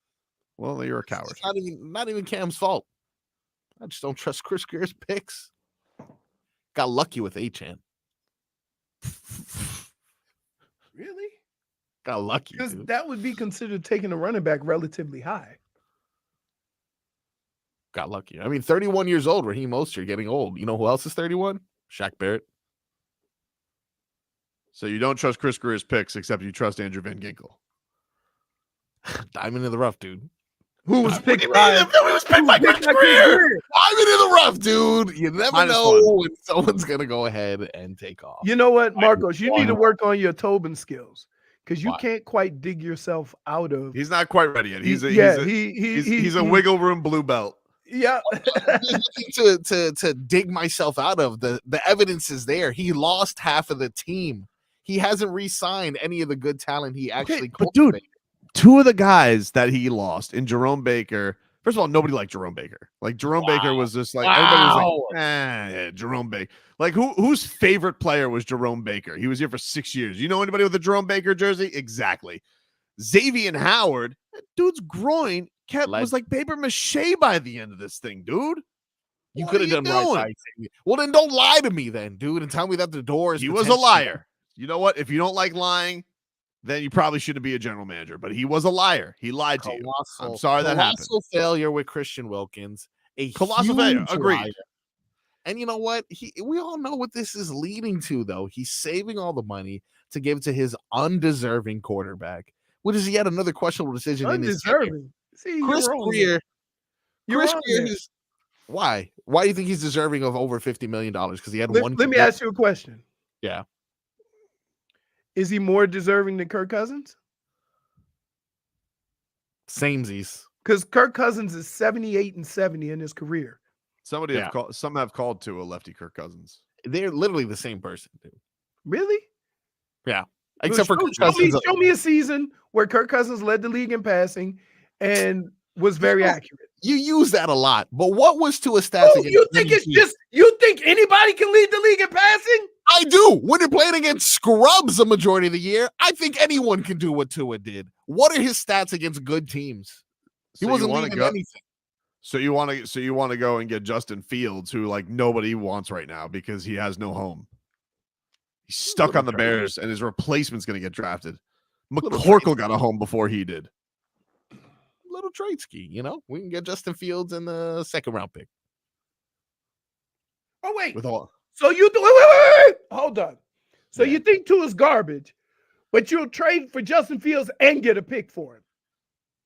Well, you're a coward. It's not even Cam's fault. I just don't trust Chris Grier's picks. Got lucky with Achane. Really? Got lucky. Because Dude. that would be considered taking a running back relatively high. Got lucky. I mean, 31 years old, Raheem Mostert, getting old. You know who else is 31? Shaq Barrett. So you don't trust Chris Grier's picks, except you trust Andrew Van Ginkel. Diamond in the rough, dude. Who was picked by? It was picked by Chris Grier. Diamond in the rough, dude. You never know when someone's gonna go ahead and take off. You know what, Marcos? You need to work on your Tobin skills because you can't quite dig yourself out of. He's not quite ready yet. He's a wiggle room blue belt. Yeah. to dig myself out of. The evidence is there. He lost half of the team. He hasn't re-signed any of the good talent he actually but dude, two of the guys that he lost in Jerome Baker. First of all, nobody liked Jerome Baker. Like Jerome Baker was just like everybody was like, yeah, Jerome Baker. Like whose favorite player was Jerome Baker? He was here for 6 years. You know anybody with a Jerome Baker jersey? Exactly. Xavier Howard, that dude's groin was like paper mache by the end of this thing, dude. You could have done right by Xavier. Well, then don't lie to me then, dude, and tell me that the door is. He was a liar. You know what? If you don't like lying, then you probably shouldn't be a general manager. But he was a liar. He lied to you. I'm sorry that happened. Colossal failure with Christian Wilkins. A colossal failure. Agreed. Liar. And you know what? We all know what this is leading to, though. He's saving all the money to give to his undeserving quarterback, which is yet another questionable decision. Undeserving. See, Chris Grier. Chris Grier. Why? Why do you think he's deserving of over $50 million? Because he had one. Let me ask you a question. Yeah. Is he more deserving than Kirk Cousins? Samesies. Because Kirk Cousins is 78-70 in his career. Some have called to a lefty Kirk Cousins. They're literally the same person, dude. Really? Yeah. Except for Kirk Cousins. Show me a season where Kirk Cousins led the league in passing and was very accurate. You use that a lot, but what was to a stats against? You think it's just you think anybody can lead the league in passing? I do. When you're playing against scrubs the majority of the year, I think anyone can do what Tua did. What are his stats against good teams? He wasn't leading anything. So you want to go and get Justin Fields, who like nobody wants right now because he has no home. He's stuck on the Bears, and his replacement's going to get drafted. McCorkle got a home before he did. Little trade ski, you know, we can get Justin Fields in the second round pick. Oh wait, so you wait, hold on. So you think Tua's garbage, but you'll trade for Justin Fields and get a pick for him?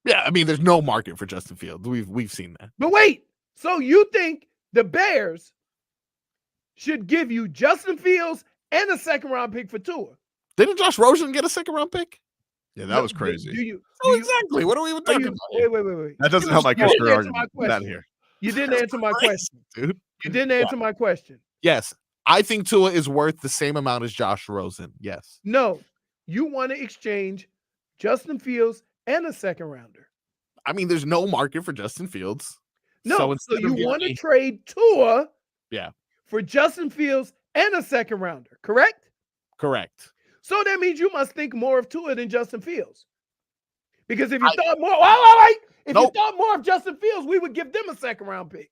Yeah, I mean, there's no market for Justin Fields. We've seen that. But wait, so you think the Bears should give you Justin Fields and a second round pick for Tua? Didn't Josh Rosen get a second round pick? Yeah, that was crazy. Exactly. What are we even talking about? Wait. That doesn't help my Chris Grier argument. That here. You didn't answer my question, dude. You didn't answer my question. Yes, I think Tua is worth the same amount as Josh Rosen. Yes. No, you want to exchange Justin Fields and a second rounder. I mean, there's no market for Justin Fields. No, so you want to trade Tua for Justin Fields and a second rounder, correct? Correct. So that means you must think more of Tua than Justin Fields. Because if you thought more, you thought more of Justin Fields, we would give them a second round pick.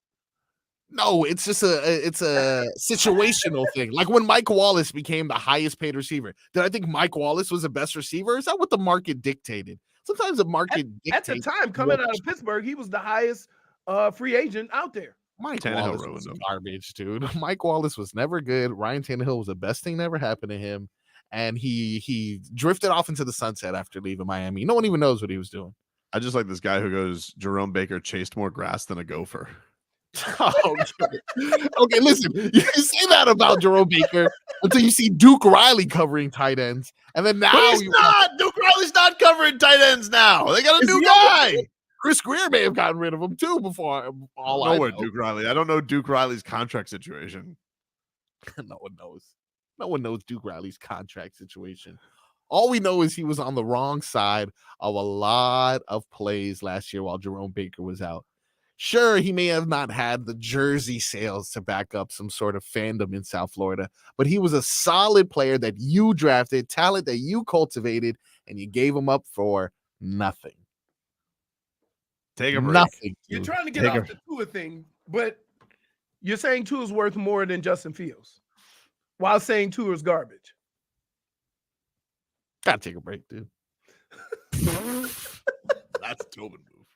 No, it's just a situational thing. Like when Mike Wallace became the highest paid receiver. Did I think Mike Wallace was the best receiver? Is that what the market dictated? Sometimes the market at the time coming out of Pittsburgh, he was the highest free agent out there. Mike Wallace was garbage, dude. Mike Wallace was never good. Ryan Tannehill was the best thing that ever happened to him. And he drifted off into the sunset after leaving Miami. No one even knows what he was doing. I just like this guy who goes, Jerome Baker chased more grass than a gopher. Okay, listen, you say that about Jerome Baker until you see Duke Riley covering tight ends. And then now Duke Riley's not covering tight ends now. They got a new guy. Chris Grier may have gotten rid of him too before all I know. Duke Riley. I don't know Duke Riley's contract situation. No one knows. No one knows Duke Riley's contract situation. All we know is he was on the wrong side of a lot of plays last year while Jerome Baker was out. Sure, he may have not had the jersey sales to back up some sort of fandom in South Florida, but he was a solid player that you drafted, talent that you cultivated, and you gave him up for nothing. Take a break. Nothing. You're trying to get off the Tua thing, but you're saying Tua's worth more than Justin Fields. while saying Tua's garbage. Gotta take a break, dude. That's Tobin move.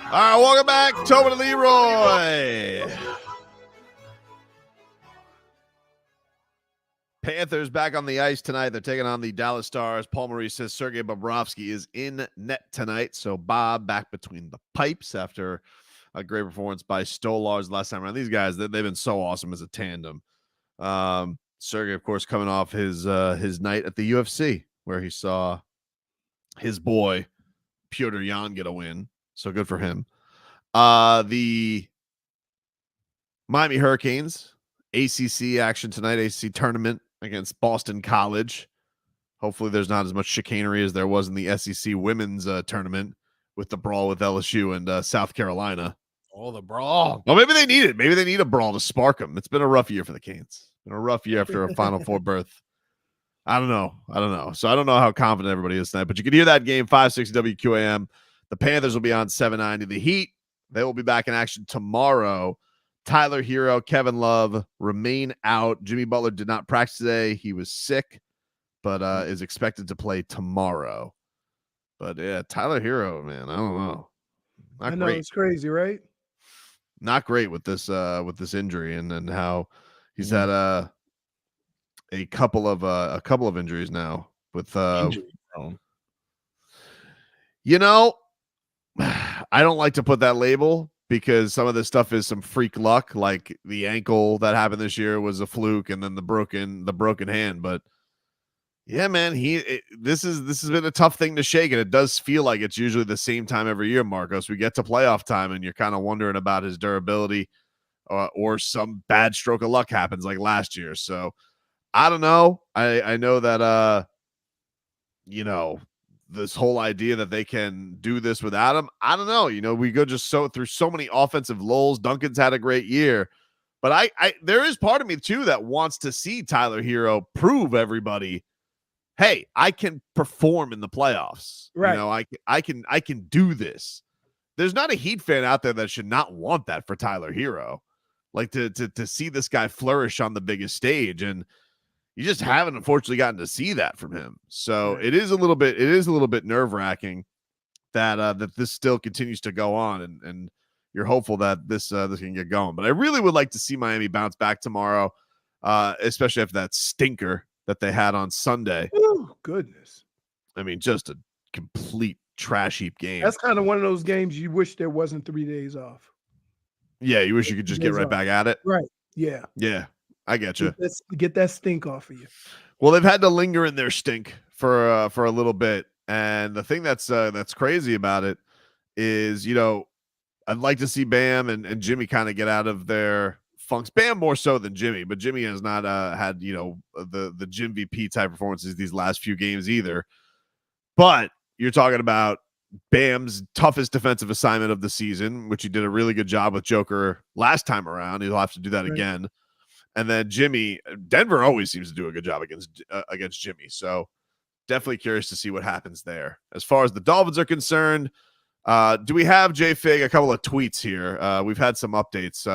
All right, welcome back. Tobin and Leroy. Panthers back on the ice tonight. They're taking on the Dallas Stars. Paul Maurice says Sergei Bobrovsky is in net tonight. So Bob back between the pipes after a great performance by Stolars last time around. These guys, they've been so awesome as a tandem. Sergei, of course, coming off his night at the UFC where he saw his boy Petr Yan get a win. So good for him. The Miami Hurricanes, ACC action tonight, ACC tournament against Boston College. Hopefully there's not as much chicanery as there was in the SEC women's tournament with the brawl with LSU and South Carolina. Oh, the brawl. Well, maybe they need it. Maybe they need a brawl to spark them. It's been a rough year for the Canes. It's been a rough year after a Final Four berth. I don't know. So I don't know how confident everybody is tonight, but you can hear that game, 560 WQAM. The Panthers will be on 790. The Heat, they will be back in action tomorrow. Tyler Hero, Kevin Love remain out. Jimmy Butler did not practice today. He was sick, but is expected to play tomorrow. But yeah, Tyler Hero, man, I don't know. I know it's crazy, right? Not great with this injury and how he's had a couple of injuries now with you know, I don't like to put that label because some of this stuff is some freak luck, like the ankle that happened this year was a fluke, and then the broken hand. But yeah, man, this has been a tough thing to shake, and it does feel like it's usually the same time every year, Marcos. We get to playoff time, and you're kind of wondering about his durability, or some bad stroke of luck happens like last year. So I don't know. I know that you know, this whole idea that they can do this without him, I don't know. You know, we go just through so many offensive lulls. Duncan's had a great year, but I there is part of me too that wants to see Tyler Hero prove everybody, hey, I can perform in the playoffs. Right. You know, I can do this. There's not a Heat fan out there that should not want that for Tyler Hero. Like to see this guy flourish on the biggest stage, and you just haven't unfortunately gotten to see that from him. So it is a little bit nerve-wracking that this still continues to go on, and you're hopeful that this can get going. But I really would like to see Miami bounce back tomorrow, especially after that stinker that they had on Sunday. Oh, goodness. I mean, just a complete trash heap game. That's kind of one of those games you wish there wasn't 3 days off. Yeah, you wish you could just get right back at it. Right. Yeah. Yeah. I get you. Get that stink off of you. Well, they've had to linger in their stink for a little bit, and the thing that's crazy about it is, you know, I'd like to see Bam and Jimmy kind of get out of their funks. Bam more so than Jimmy, but Jimmy has not had, you know, the Jim VP type performances these last few games either. But you're talking about Bam's toughest defensive assignment of the season, which he did a really good job with Joker last time around. He'll have to do that again. And then Jimmy, Denver always seems to do a good job against Jimmy. So definitely curious to see what happens there. As far as the Dolphins are concerned, do we have J-Fig a couple of tweets here? We've had some updates.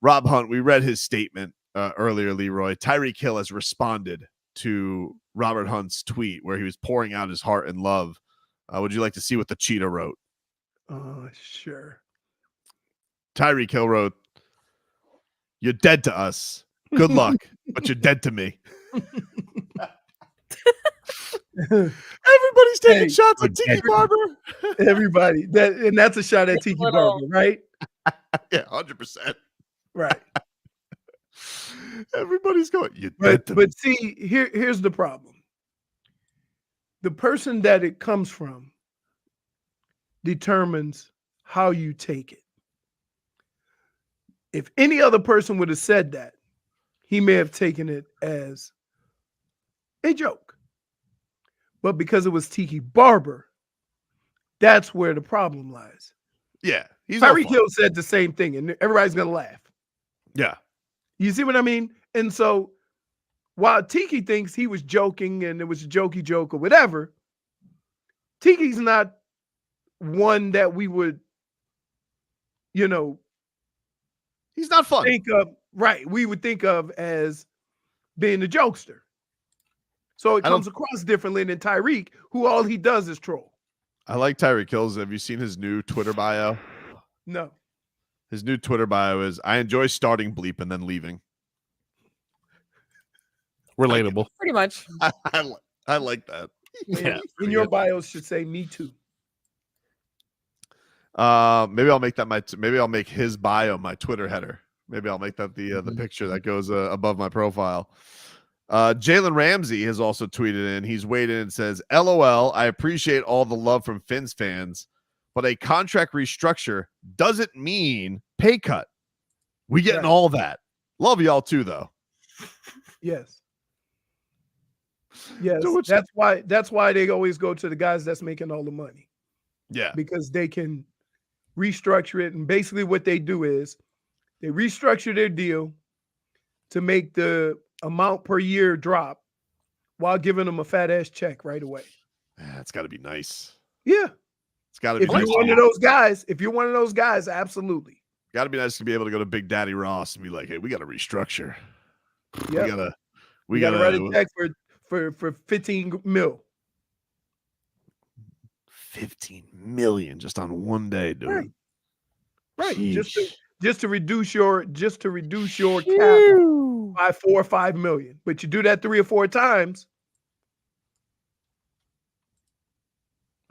Rob Hunt, we read his statement earlier, Leroy. Tyreek Hill has responded to Robert Hunt's tweet where he was pouring out his heart and love. Would you like to see what the cheetah wrote? Sure. Tyreek Hill wrote, "You're dead to us. Good luck, but you're dead to me." Everybody's taking shots at Tiki Barber. Everybody. That's a shot at Tiki Barber, right? Yeah, 100%. Right. Everybody's going, "You're dead to me." But see, here's the problem. The person that it comes from determines how you take it. If any other person would have said that, he may have taken it as a joke. But because it was Tiki Barber, that's where the problem lies. Yeah. Tyreek Hill said the same thing, and everybody's going to laugh. Yeah. You see what I mean? And so while Tiki thinks he was joking and it was a jokey joke or whatever, Tiki's not one that we would, you know, he's not fun. We would think of as being a jokester. So it comes across differently than Tyreek, who all he does is troll. I like Tyreek Hill's. Have you seen his new Twitter bio? No. His new Twitter bio is, I enjoy starting bleep and then leaving. Relatable. Pretty much. I like that. And your bio should say me too. Maybe I'll make that maybe I'll make his bio my Twitter header. Maybe I'll make that the picture that goes above my profile. Jalen Ramsey has also tweeted in. He's weighed in and says, LOL, I appreciate all the love from Fins fans, but a contract restructure doesn't mean pay cut. We getting all that. Love y'all too, though. Yes. Yes. That's why they always go to the guys that's making all the money. Yeah. Because they can restructure it. And basically what they do is they restructure their deal to make the amount per year drop while giving them a fat ass check right away. That's got to be nice. Yeah. It's got to be If nice. you're one of those guys, absolutely. Got to be nice to be able to go to Big Daddy Ross and be like, hey, we got to restructure. Yeah. We got got to write a check for 15 mil. 15 million just on one day, dude. Right. Just to reduce your cap by 4 or 5 million. But you do that 3 or 4 times.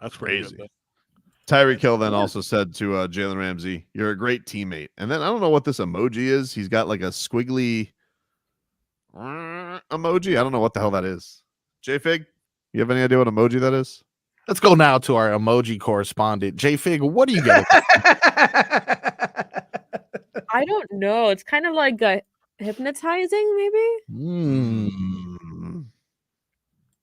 That's crazy. Tyreek Hill then also said to Jalen Ramsey, you're a great teammate. And then I don't know what this emoji is. He's got like a squiggly emoji. I don't know what the hell that is. J-Fig, you have any idea what emoji that is? Let's go now to our emoji correspondent. J-Fig, what do you get? I don't know. It's kind of like hypnotizing, maybe?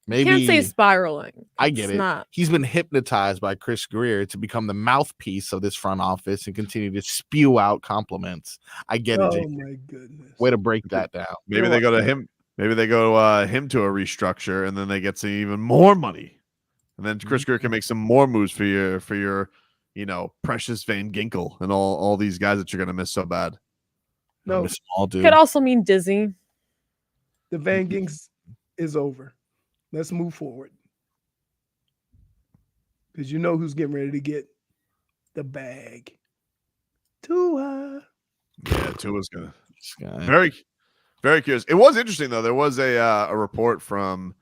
Maybe Can't say spiraling. I get It's it. not. He's been hypnotized by Chris Grier to become the mouthpiece of this front office and continue to spew out compliments. I get it. Oh my goodness. Way to break that down. Maybe they go to him. Maybe they go him to a restructure, and then they get some even more money, and then Chris Grier can make some more moves for your precious Van Ginkel and all these guys that you're gonna miss so bad. No, Could also mean dizzy. the Van Ginks is over. Let's move forward. Because you know who's getting ready to get the bag. Tua. Yeah, Tua's gonna. Very, very curious. It was interesting though. There was a report from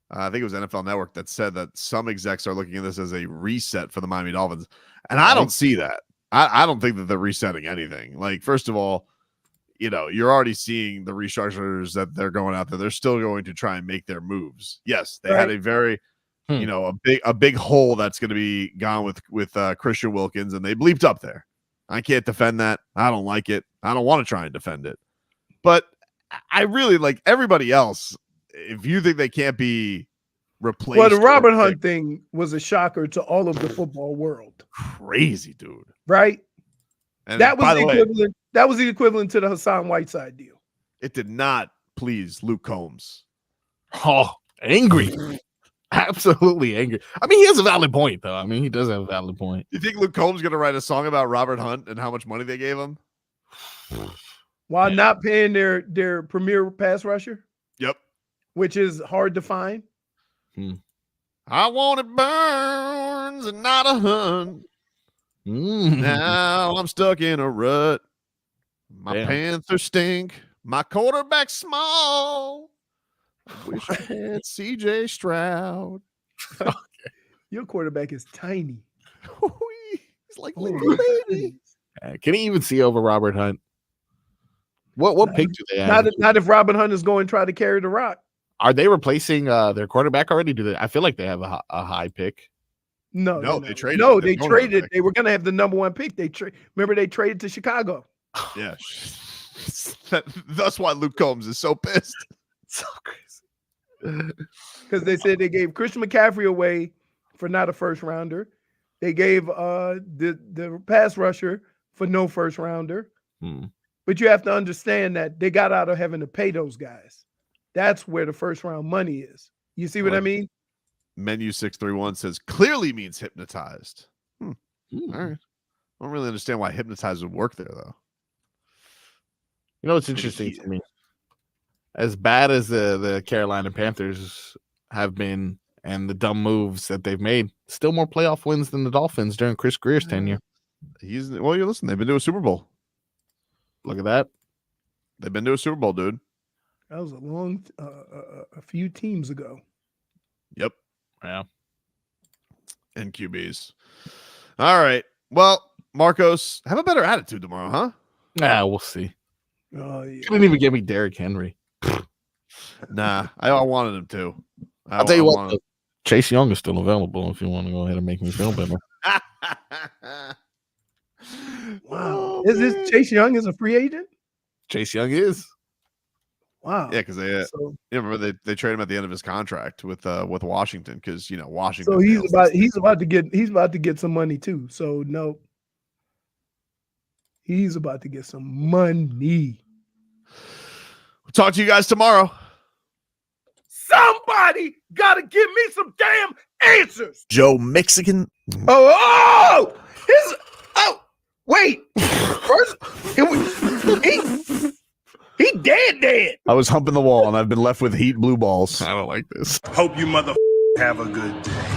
I think it was NFL Network that said that some execs are looking at this as a reset for the Miami Dolphins, and I don't see that. I don't think that they're resetting anything. Like, first of all, you're already seeing the restructures that they're going out there. They're still going to try and make their moves. Yes, they had a very, a big hole that's going to be gone with Christian Wilkins, and they bleeped up there. I can't defend that. I don't like it. I don't want to try and defend it. But I really like everybody else. If you think they can't be replaced, Well, the Robert Hunt thing was a shocker to all of the football world. Crazy, dude. Right? And That was by the the way, equivalent. That was the equivalent to the Hassan Whiteside deal. it did not please Luke Combs. Oh, angry. Absolutely angry. I mean, he has a valid point, though. I mean, he does have a valid point. You think Luke Combs going to write a song about Robert Hunt and how much money they gave him? While not paying their premier pass rusher. Yep. Which is hard to find. I want it Burns and not a Hunt. Now I'm stuck in a rut. My Panthers stink. My quarterback small. I wish I had CJ Stroud. Your quarterback is tiny. He's like little baby. Can he even see over Robert Hunt? What pick do they have? Not if Robert Hunt is going to try to carry the rock. Are they replacing their quarterback already? I feel like they have a high pick. No, they traded. No, they traded. They were going to have the number 1 pick. Remember they traded to Chicago. Yeah. That's why Luke Combs is so pissed. So crazy. Because they said they gave Christian McCaffrey away for not a first rounder. They gave the pass rusher for no first rounder. But you have to understand that they got out of having to pay those guys. That's where the first round money is. You see what I mean? Menu 631 says clearly means hypnotized. All right. I don't really understand why hypnotized would work there, though. You know what's interesting to me? As bad as the Carolina Panthers have been and the dumb moves that they've made, Still more playoff wins than the Dolphins during Chris Grier's tenure. You listen, they've been to a Super Bowl. Look at that. They've been to a Super Bowl, dude. That was a few teams ago. Yep. Yeah. And QBs. All right. Well, Marcos, have a better attitude tomorrow, huh? Yeah, we'll see. Oh, yeah. Couldn't even give me Derrick Henry. Nah, I wanted him to. I'll tell you what, Chase Young is still available if you want to go ahead and make me feel better. Wow. Is this Chase Young is a free agent? Chase Young is. Wow. Yeah, because they remember they traded him at the end of his contract with Washington because Washington. So he's about to get some money too. So no, he's about to get some money. We'll talk to you guys tomorrow. Somebody gotta give me some damn answers. Joe Mexican. Wait. First, he dead. I was humping the wall and I've been left with heat blue balls. I don't like this. Hope you mother have a good day.